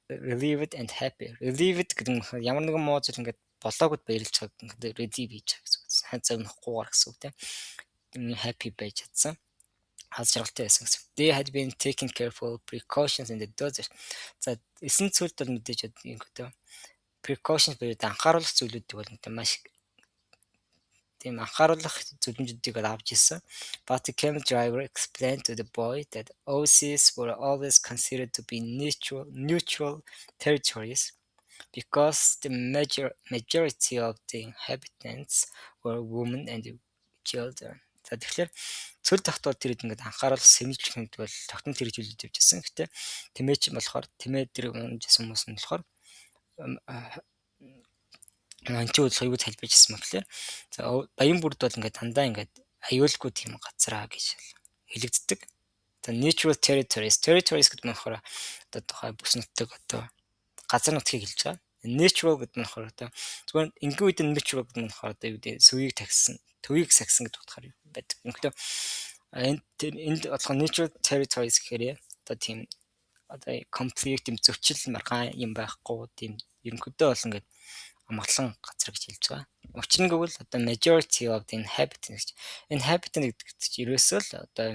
relieved and happy. Relieved гэдэг нь ямар нэгэн муу зүйл ингээд болоогод баярлж байгаа гэдэг relieve хийж байгаа гэсэн үг. Хань загнахгүйгээр гэсэн үг тийм. Happy байж чадсан. Аз жаргалтай байсан гэсэн. They had been taking careful precautions in the desert. За эсэн цүлд бол мэдээж юм гэдэг. Precautions буюу анхааруулах зүйлүүдийг бол маш тийм анхааруулах зүйлүүдийг авч ирсэн. But the camel driver explained to the boy that oases were always considered to be neutral territories because the majority of the inhabitants were women and children. За тэгэхээр цөл тогтоод тэр ингээд анхааруулах сэмжлэх юм бол тогтмол хэрэгжүүлэлт явж ирсэн. Гэтэ тэмээч болохоор тэмээ дээр унжсэн хүмүүс нь болохоор анчууд соёуд хэлбэж ирсэн юм гэхлээр за баян бүрд бол ингээд дандаа ингээд аюулгүй тийм газраа гэж хэлэгддэг. За natural territories гэдэг нь болохоор одоо тухай бүс нутаг одоо газар нутгийг хэлж байгаа. Natural гэдэг нь болохоор одоо зүгээр ингийн үед нь natural гэдэг нь болохоор одоо юу гэдэг сүвийг тагсан төвийг сагсан гэдэг утгаар байдаг. Ингээд энд болох natural territories гэхээр одоо тийм одоо complete юм зөрчил маргаан юм байхгүй тийм ерөнхийдөө бол ингээд амгалан газар гэж хэлж байгаа. Учир нь гэвэл одоо majority of the inhabitants гэдэг чинь ерөөсөө л одоо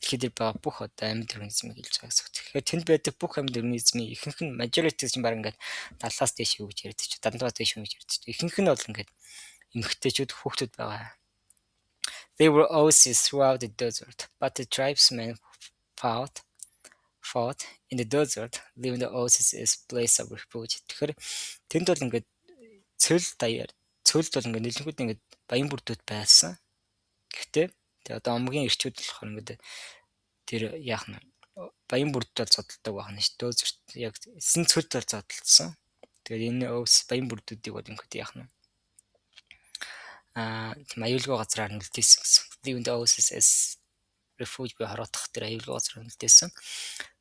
дэлхийд байгаа бүх одоо амьд организмыг хэлж байгаа гэсэн үг. Тэгэхээр тэнд байдаг бүх амьд организмын ихэнх нь majority гэж баг ингээд 70-аас дээш юу гэж ярьдаг чи 70-аас дээш юу гэж ярьдаг чи ихэнх нь бол ингээд эмэгтэйчүүд хүүхдүүд байгаа. They were oases throughout the desert, but the tribesmen fought in the desert, leaving the oasis as place of refuge. Тэгэхээр тэнд бол ингээд цөлд бол ингээд нэлэнгүүд ингээд баян бүрдүүд байсан. Гэхдээ Тэгээ одоо омгийн эрчүүд болохоор ингээд тэр яах нь баян бүрд бол зодтолдог байх нь шүү дээ. Зүрт яг эсрэг цөлд бол зодтолдсон. Тэгээд энэ өвс баян бүрдүүдийг бол ингээд яах нь тийм аюулгүй газраар нөлдөөсөн гэсэн. Leaving the oasis as refuge буюу хорогдох тэр аюулгүй газраар нөлдөөсөн.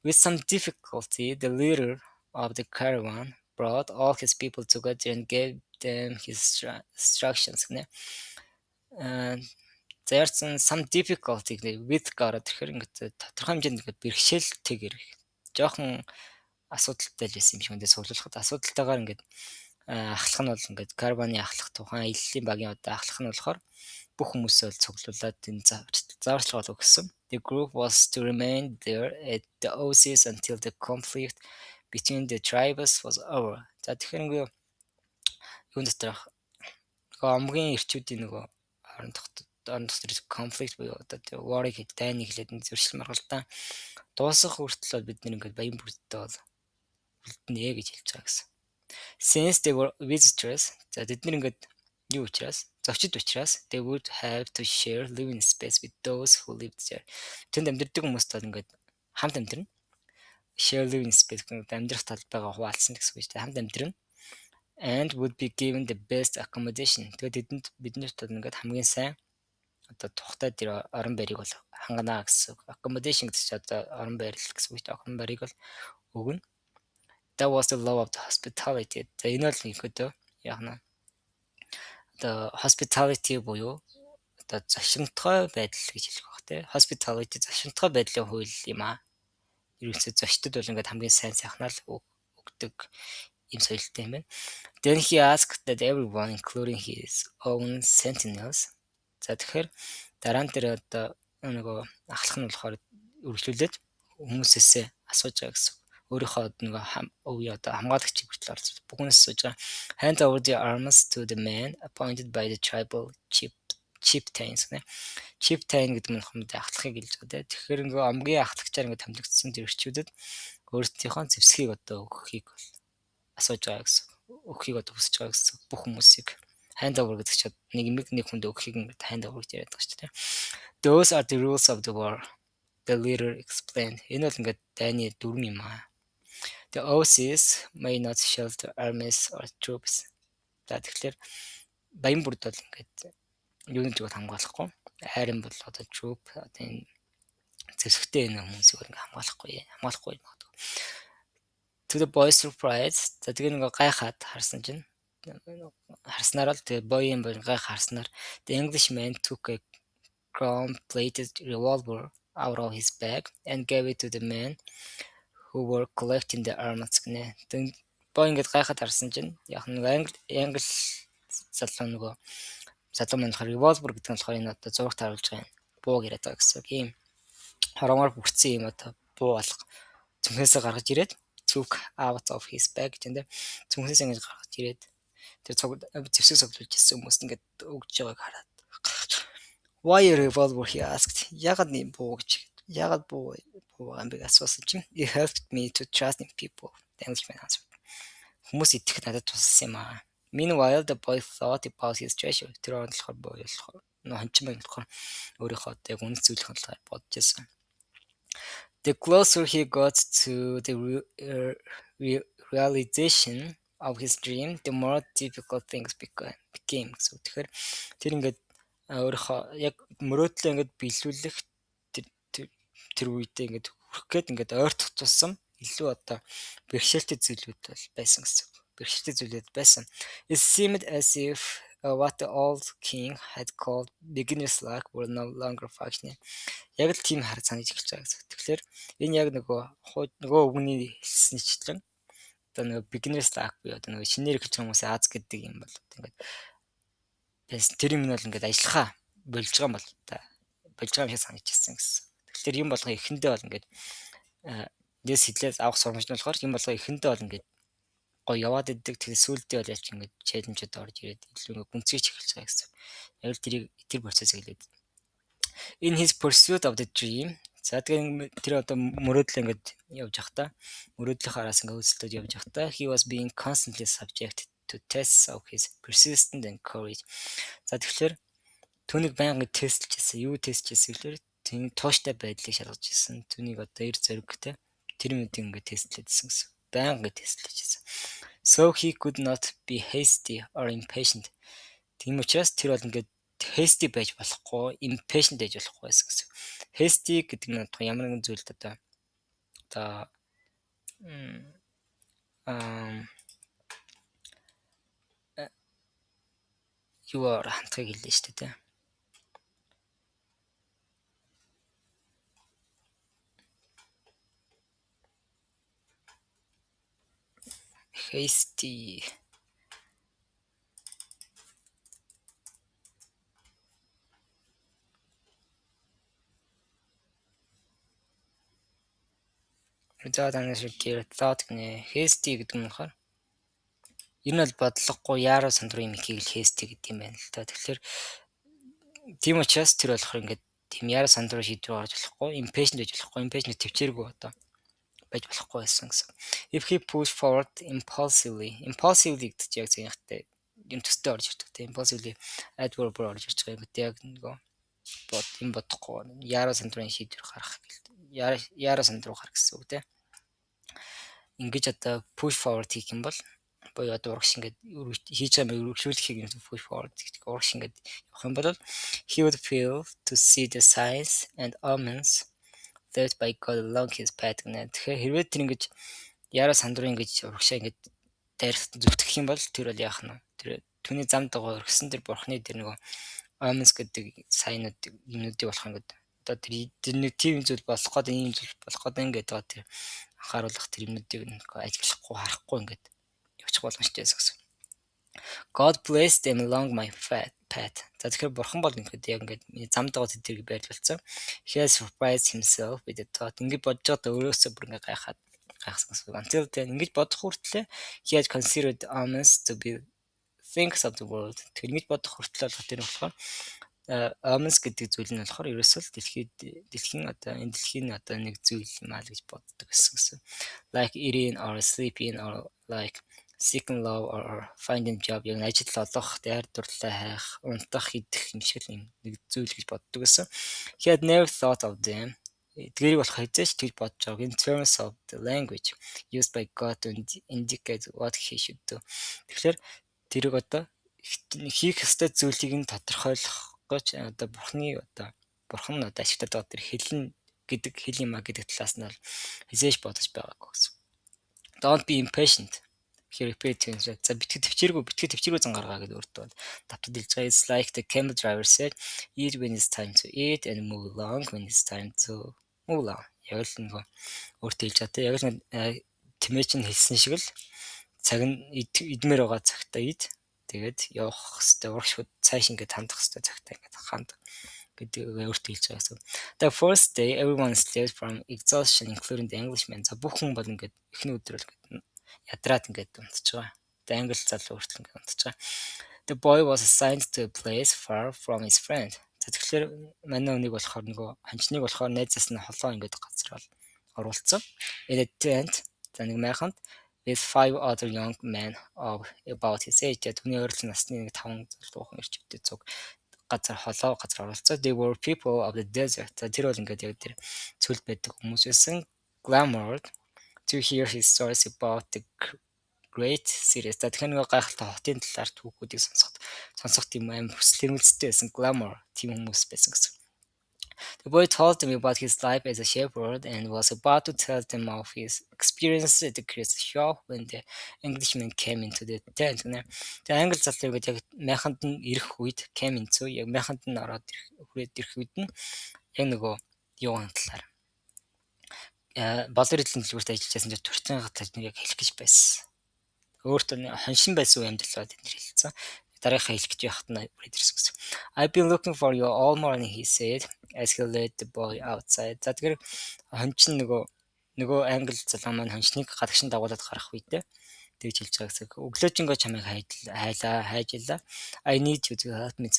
With some difficulty, the leader of the caravan brought all his people together and gave them his instructions гэнэ. There's some difficulty with гараад тэгэхээр ингээд тодорхой хэмжээнд ингээд бэрхшээлтэйгээр жоохон асуудалтай л байсан юм шиг үндэ цуглуулахад асуудалтайгаар ингээд ахлах нь бол ингээд карбоны ахлах тухайн аяллаа багийн одоо ахлах нь болохоор бүх хүмүүсээ бол цуглуулад энэ зааварчилгаа өгсөн. The group was to remain there at the oasis until the conflict between the tribes was over. За тэгэхээр нөгөө юун доторх омгийн эрчүүдийн нөгөө орон дотор conflict буюу одоо тэр war-ыг дайны хэлээд зөрчил маргалдаа дуусах хүртэл бид нэг ингээд баян бүрдтэй бол үлднэ гэж хэлж байгаа гэсэн. Since they were visitors, за тэд нар ингээд юу учраас зочид учраас they would have to share living space with those who lived there. Тэнд амьдардаг хүмүүст бол ингээд хамт амьдрна. Share living space гэдэг амьдрах талбайгаа хуваалцсан гэсэн үг шүү дээ. Хамт амьдрна. And would be given the best accommodation. Тэгээд биднэрт бол ингээд хамгийн сайн одоо тухтай тэр орон байрыг бол хангана гэсэн. Accommodation гэдэг чинь одоо орон байр л гэсэн үг шүү дээ. Орон байрыг бол өгнө. That was the law of the hospitality. За энэ бол ихэд яг нь одоо hospitality буюу одоо зочинтгой байдал гэж хэлэх баг тий. Hospitality зочинтгой байдлын хууль юм аа. Ерөөсөө зочдод бол ингээд хамгийн сайн сайхнаа л өгдөг юм соёлтой юм байна. Then he asked that everyone, including his own sentinels. За тэгэхээр дараа нь тэр одоо нөгөө ахлах нь болохоор үргэлжлүүлээд хүмүүсээсээ асууж байгаа гэсэн. Өөрийнхөө нөгөө өвөө одоо хамгаалагчийг хүртэл орж бүхнээс асууж байгаа. Hand over the arms to the man appointed by the tribal chieftains гэнэ. Chieftain гэдэг нь хүмүүс ахлахыг хэлж байгаа. Тэгэхээр нөгөө омгийн ахлагчаар ингээд хамлагдсан зэрэгчүүдэд өөрсдийнхөө зэвсгийг одоо өгөхийг бол асууж байгаа гэсэн. Өгөхийг одоо хүсэж байгаа гэсэн. Бүх хүмүүсийг hand over гэдэг чинь нэг хүнд өгөхийг ингээд hand over гэж яриад байгаа шүү дээ. Those are the rules of the war. The leader explained. Энэ бол ингээд дайны дүрм юм аа. The oasis may not shelter armies or troops. За тэгэхээр баян бүрд бол ингээд юуны зүгт хамгаалахгүй. Айрын бол одоо troop одоо энэ зэвсэгтэй энэ хүмүүсийг ингээд хамгаалахгүй юм байна. To the boys' surprise. За тэгээ нэг гайхаад харсан чинь харснаар л тэгээ боён гайх харснаар the Englishman took a chrome-plated revolver out of his bag and gave it to the men who were collecting the arms гэнэ. Тэгээд боён ингээд гайхаад харсан чинь яг нэг англи залуу нөгөө залуу маань revolver гэдэг нь болохоор энэ одоо зурагт харуулж байгаа юм. Бууг яриад байгаа гэсэн. Ийм хоронгоор бүрдсэн юм одоо буу алга зүнхээсээ гаргаж ирээд took out of his bag гэдэг зүнхээсээ ингэж гаргаж ирээд тэр зэвсэг цуглуулж ирсэн хүмүүст ингээд өгж байгааг хараад why a revolver he asked. Ягаад нэг буу гэж ягаад буу юм бэ асуусан чинь it helped me to trust in people. The Englishman answered. Хүмүүс итгэх надад туссан юм аа. Meanwhile the boy thought about his treasure. Тэр он болохоор боо болохоор хончин байх болохоор өөрийнхөө одоо яг үнэт зүйлийн талаар бодож байсан. The closer he got to the realization of his dream, the more difficult things became. So тэгэхээр тэр ингээд өөрийнхөө яг мөрөөдлөө ингээд биелүүлэх тэр үедээ ингээд хүрэх гээд ингээд ойртох тусам илүү одоо бэрхшээлтэй зүйлүүд бол байсан гэсэн. Бэрхшээлтэй зүйлүүд байсан. It seemed as if what the old king had called beginner's luck were no longer functioning. Яг л тийм харц санаж эхэлж байгаа гэсэн. Тэгэхээр энэ яг нөгөө өвгөний хэлснийчлэн одоо нөгөө beginner's luck буюу одоо нөгөө шинээр эхэлж байгаа хүмүүсийн аз гэдэг юм бол ингээд тэр юм нь бол ингээд ажиллахаа болж байгаа юм бол та болж байгаа юм шиг санагдчихсан гэсэн. Тэгэхээр юм болгоо эхэндээ бол ингээд дэс хэлээс авах сургамж нь болохоор юм болгоо эхэндээ бол ингээд гоё яваад иддэг. Тэгээ сүүлдээ бол яач ингээд челленжэд орж ирээд илүү ингээд гүнзгийч эхэлж байгаа гэсэн. Яг л тэр процесс хэлээд. In his pursuit of the dream. За тэгээ тэр одоо мөрөөдлөө ингээд явж явахдаа мөрөөдлийнхөө араас ингээд үзэлтүүд явж явахдаа he was being constantly subjected to tests of his persistence and courage. За тэгэхээр Түүнийг байнга тестэлж байсан. Юу тестэлж байсан гэхээр тийм тууштай байдлыг шалгаж байсан. Түүнийг одоо эр зоригтой тэр мэдээ ингээд тестлэжсэн гэсэн. Байнга тестлэж байсан. So he could not be hasty or impatient. Тийм учраас тэр бол ингээд hasty байж болохгүй, impatient байж болохгүй байсан гэсэн. Hasty гэдэг нь ямар нэгэн зүйлд одоо юугаар хандхыг хэлнэ шүү дээ. Hasty. Without unnecessary thought гэнэ. Hasty гэдэг нь болохоор ер нь бол бодлогогүй яаруу сандруу юм ихийг л hasty гэдэг юм байна л та. Тэгэхээр тийм учраас тэр болохоор ингээд тийм яаруу сандруу шийдвэр гаргаж болохгүй, impatient байж болохгүй, impatient төвчээргүй одоо байж болохгүй байсан гэсэн. If he pushed forward impulsively гэдэг чинь яг зэнхтэй юм төстэй орж ирдэг тийм impulsively adverb орж ирж байгаа юм. Яг нөгөө юм бодохгүй яаруу сандрын шийдвэр гаргах яаруу сандруу гарах гэсэн үг тийм. Ингэж одоо push forward хийх юм бол буюу одоо урагш ингээд хийж байгаа юм үргэлжлүүлэхийг юм push forward гэдэг. Урагш ингээд явах юм бол he would fail to see the signs and omens that by God along his path гэнэ. Тэгэхээр хэрвээ тэр ингэж яараа сандрын ингэж урагшаа ингэж дайрах зүтгэх юм бол тэр бол яах нь вэ? Тэр түүний зам дагуу өргөсөн тэр бурхны тэр нөгөө omens гэдэг сайнууд юмнуудыг болох ингээд одоо тэр нэг тийм зүйл болох гэдэг ийм зүйл болох гэдэг ингээд байгаа тэр анхааруулах тэр юмнуудыг ажиллахгүй харахгүй ингээд явчих боломжтой гэсэн. God blessed them along my path. За тэгэхээр бурхан бол ингээд яг ингээд миний зам дагуу тэднийг байрж болсон. He has surprised himself with the thought. Ингээд бодож байгаа өөрөөсөө бүр ингээд гайхсан гэсэн. Until then ингээд бодох хүртлээр he had considered omens to be things of the world. Тэр ингэж бодох хүртэл болох тэр болохоор omens гэдэг зүйл нь болохоор ерөөсөө дэлхийн одоо энэ дэлхийн одоо нэг зүйл юм аа гэж боддог гэсэн. Like eating or sleeping or like seeking love or finding job яг ажил олох, дайр дурлалаа хайх, унтах, идэх юм шиг нэг зүйл гэж боддог гэсэн. He had never thought of them. Тэрийг болох хэзээч тэгж бодож байгааг in terms of the language used by God to indicate what he should do. Тэгэхээр тэрийг одоо хийх ёстой зүйлийг нь тодорхойлох гэж одоо бурхан нь одоо ашиглаад байгаа тэр хэл юм а гэдэг талаас нь бол хизээж бодож байгаагүй гэсэн. Don't be impatient. Repeat. За битгий төвчээргүй зан гаргаа гэдэг өөртөө давтад хэлж байгаа. It's like the camel driver said, eat when it's time to eat and move along when it's time to move along. Яг л нөгөө өөртөө хэлж байгаа. Яг л тэмээч нь хэлсэн шиг л цаг нь идмээр байгаа цагтаа ид. Тэгээд явах хэвээр урагш цааш ингээд хандах хэвээр цагтаа ингээд ханд гэдэг өөртөө хэлж байгаа. The first day everyone slept from exhaustion including the Englishman. За бүх хүн бол ингээд эхний өдөр л ингээд ядраад ингээд унтж байгаа. The англи залуу хүртэл ингээд унтж байгаа. The boy was assigned to a place far from his friend. За тэгэхээр манай хүнийг болохоор нөгөө ханчныг болохоор найзаас нь холоо ингээд газар оруулсан. In a tent за нэг майханд with 5 other young men of about his age. Түүний ойролцоо насны нэг 5 залуухан ирчүүдтэй цуг газар оруулцаа. They were people of the desert. За тэр бол ингээд яг тэр цөлд байдаг хүмүүс байсан. Glamored to hear his stories about the great cities. За тэгэхээр нэг гайхалтай хотын талаар түүхүүдийг сонсох тийм амар хүсэл эрмэлзэлтэй байсан. Glamour тийм хүмүүс байсан гэсэн. The boy told them about his life as a shepherd and was about to tell them of his experiences at the Christmas shop when the Englishman came into the tent. The англи залуу гэдэг яг майханд нь ирэх үед came into яг майханд нь ороод ирэх үед нь яг нөгөө юуны талаар болор эзлэн дэлгүүрт ажиллаж байсан чинь турцын гатаж нэг яг хэлэх гэж байсан. Өөртөө хоншин байсан үе амьдралаа тэд нэр хэлсэн. Дараагийн хэлэх гэж яхад нь ирсэн гэсэн. I've been looking for you all morning, he said as he led the boy outside. За тэгэхээр хончин нөгөө англи залуу маань хончныг гадагшин дагуулад гарах үедээ тэгж хэлж байгаа гэсэн. Өглөөжингөө чамайг хайжлаа. I need you to help me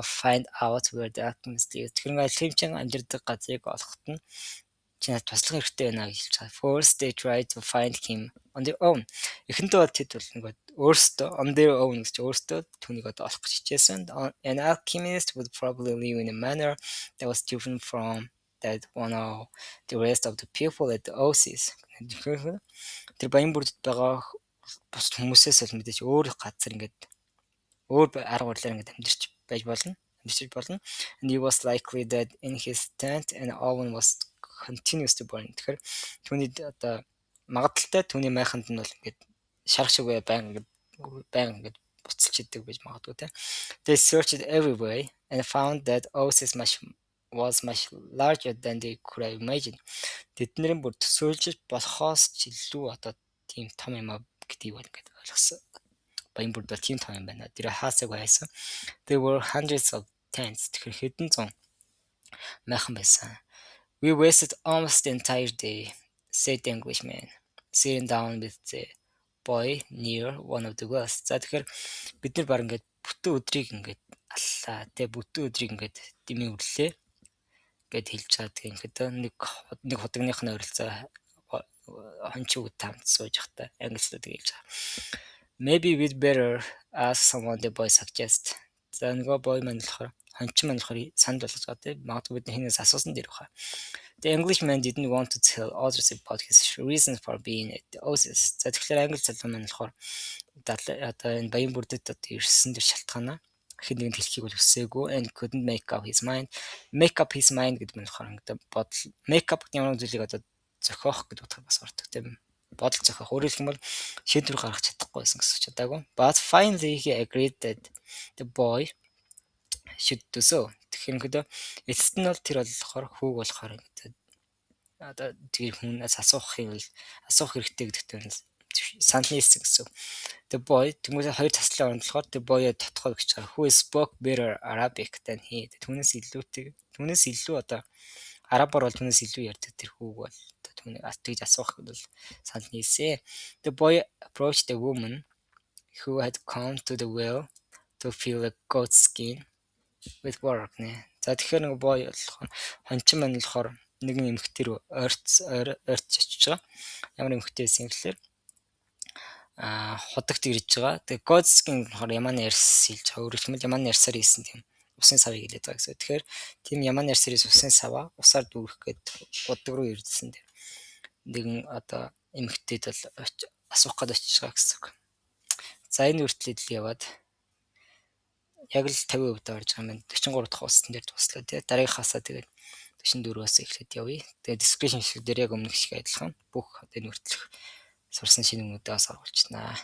find out where the alchemist lives. Тэгэхээр алхимчин амьдардаг газрыг олоход нь чи надад туслах хэрэгтэй байна гэж хэлж байгаа. First they tried to find him on their own. Эхэндээ бол тэд бол ингээд өөрсдөө on their own гэж өөрсдөө түүнийг одоо олох гэж хичээсэн. An alchemist would probably live in a manner that was different from that one of the rest of the people at the Oasis. Тэр баян бүрдэд байгаа бус хүмүүсээс л мэдээж өөр газар ингээд өөр арга барилаар ингээд амьдарч болно. And he was likely that in his tent and oven was continuously burning. Тэгэхээр түүний одоо магадaltaй түүний майханд нь бол ингээд шарах шиг байнга ингээд буцалж идэг байж магадгүй те. They searched everywhere and found that Oasis was much larger than they could have imagined. Тэднэрийн бүр төсөөлж болохоос ч илүү одоо тийм том юм а гэдгийг бол ингээд ойлгосон. Баян бүрд бол тийм том юм байна. Тэр хаасаг байсан. There were hundreds of tents. Тэгэхээр хэдэн зуун майхан байсан. We wasted almost the entire day, said the Englishman, sitting down with the boy near one of the wells. За тэгэхээр бид нар баг ингээд бүтэн өдрийг ингээд аллаа. Тэ бүтэн өдрийг ингээд дэмий үрлээ гэд хэлж чаад ингээд нэг худагных нь ойролцоо хончиг тамд сууж явахта англичлаад хэлж байгаа. Maybe we'd better ask someone, the boy suggest. За нөгөө boy маань болохоор хончин маань болохоор санд болгож байгаа тийм магадгүй бид хинээс асуусан дээр баха. The Englishman didn't want to tell others about his reasons for being at the Oasis. За тэгэхээр англи залуу маань болохоор одоо энэ баян бүрдэд одоо ирсэн тэр шалтгаанаа хэн нэгэнд хэлхийг бол хүсээгүй and couldn't make up his mind гэдэг нь болохоор ингээд бодол make up гэдэг ямар зүйлийг одоо зохиох гэдэг утгаар бас ордог тийм бодол зохиох. Өөрөөр хэлбэл шийдвэр гаргах чадахгүйсэн гэсэн ч удаагүй. But finally he agreed that the boy should do so. Тэгэхээр эцэст нь бол тэр болохоор хүүг болохоор ингээд одоо тэр хүнээс асуух хэрэгтэй гэдэгтэй нь санал нийлсэн гэсэн. The boy тэгмээс хоёр таслын оронд болохоор the boy тодтогоо гэж байгаа. Who spoke better Arabic than he. Түүнээс илүү одоо арабаар бол түүнээс илүү ярьдаг тэр хүүг бол түүнийг тэгж асуух бол санал нийлсэн. The boy approached the woman who had come to the well to fill a goat skin with water. За тэгэхээр нэг boy болохоор хончин маань болохоор нэгэн эмэгтэй рүү ойрч очиж байгаа. Ямар эмэгтэй байсан юм гэхээр худагт ирж байгаа. Тэгээ goat skin болохоор яман ярьс хэлж байгаа. Өөрөөр хэлбэл яман ярьсаар ийсэн тийм усын савыг хэлээд байгаа гэсэн. Тэгэхээр тийм яман ярьсаар ийс усын саваа усаар дүүрэх гээд худаг руу ирдсэн тийм нэгэн одоо эмэгтэйд бол асуух гээд очиж байгаа гэсэн. За энэ үртлэл яваад яг л 50% орж байгаа юм. 43 дахь устсан дээр дуслаа тий. Дараагийнхаасаа тэгээд 44-өөс эхлээд явъя. Тэгээд description шиг дээр яг өмнөх шиг адилхан бүх энэ үртлэх сурсан шинэ юмнуудаас оруулчихнаа.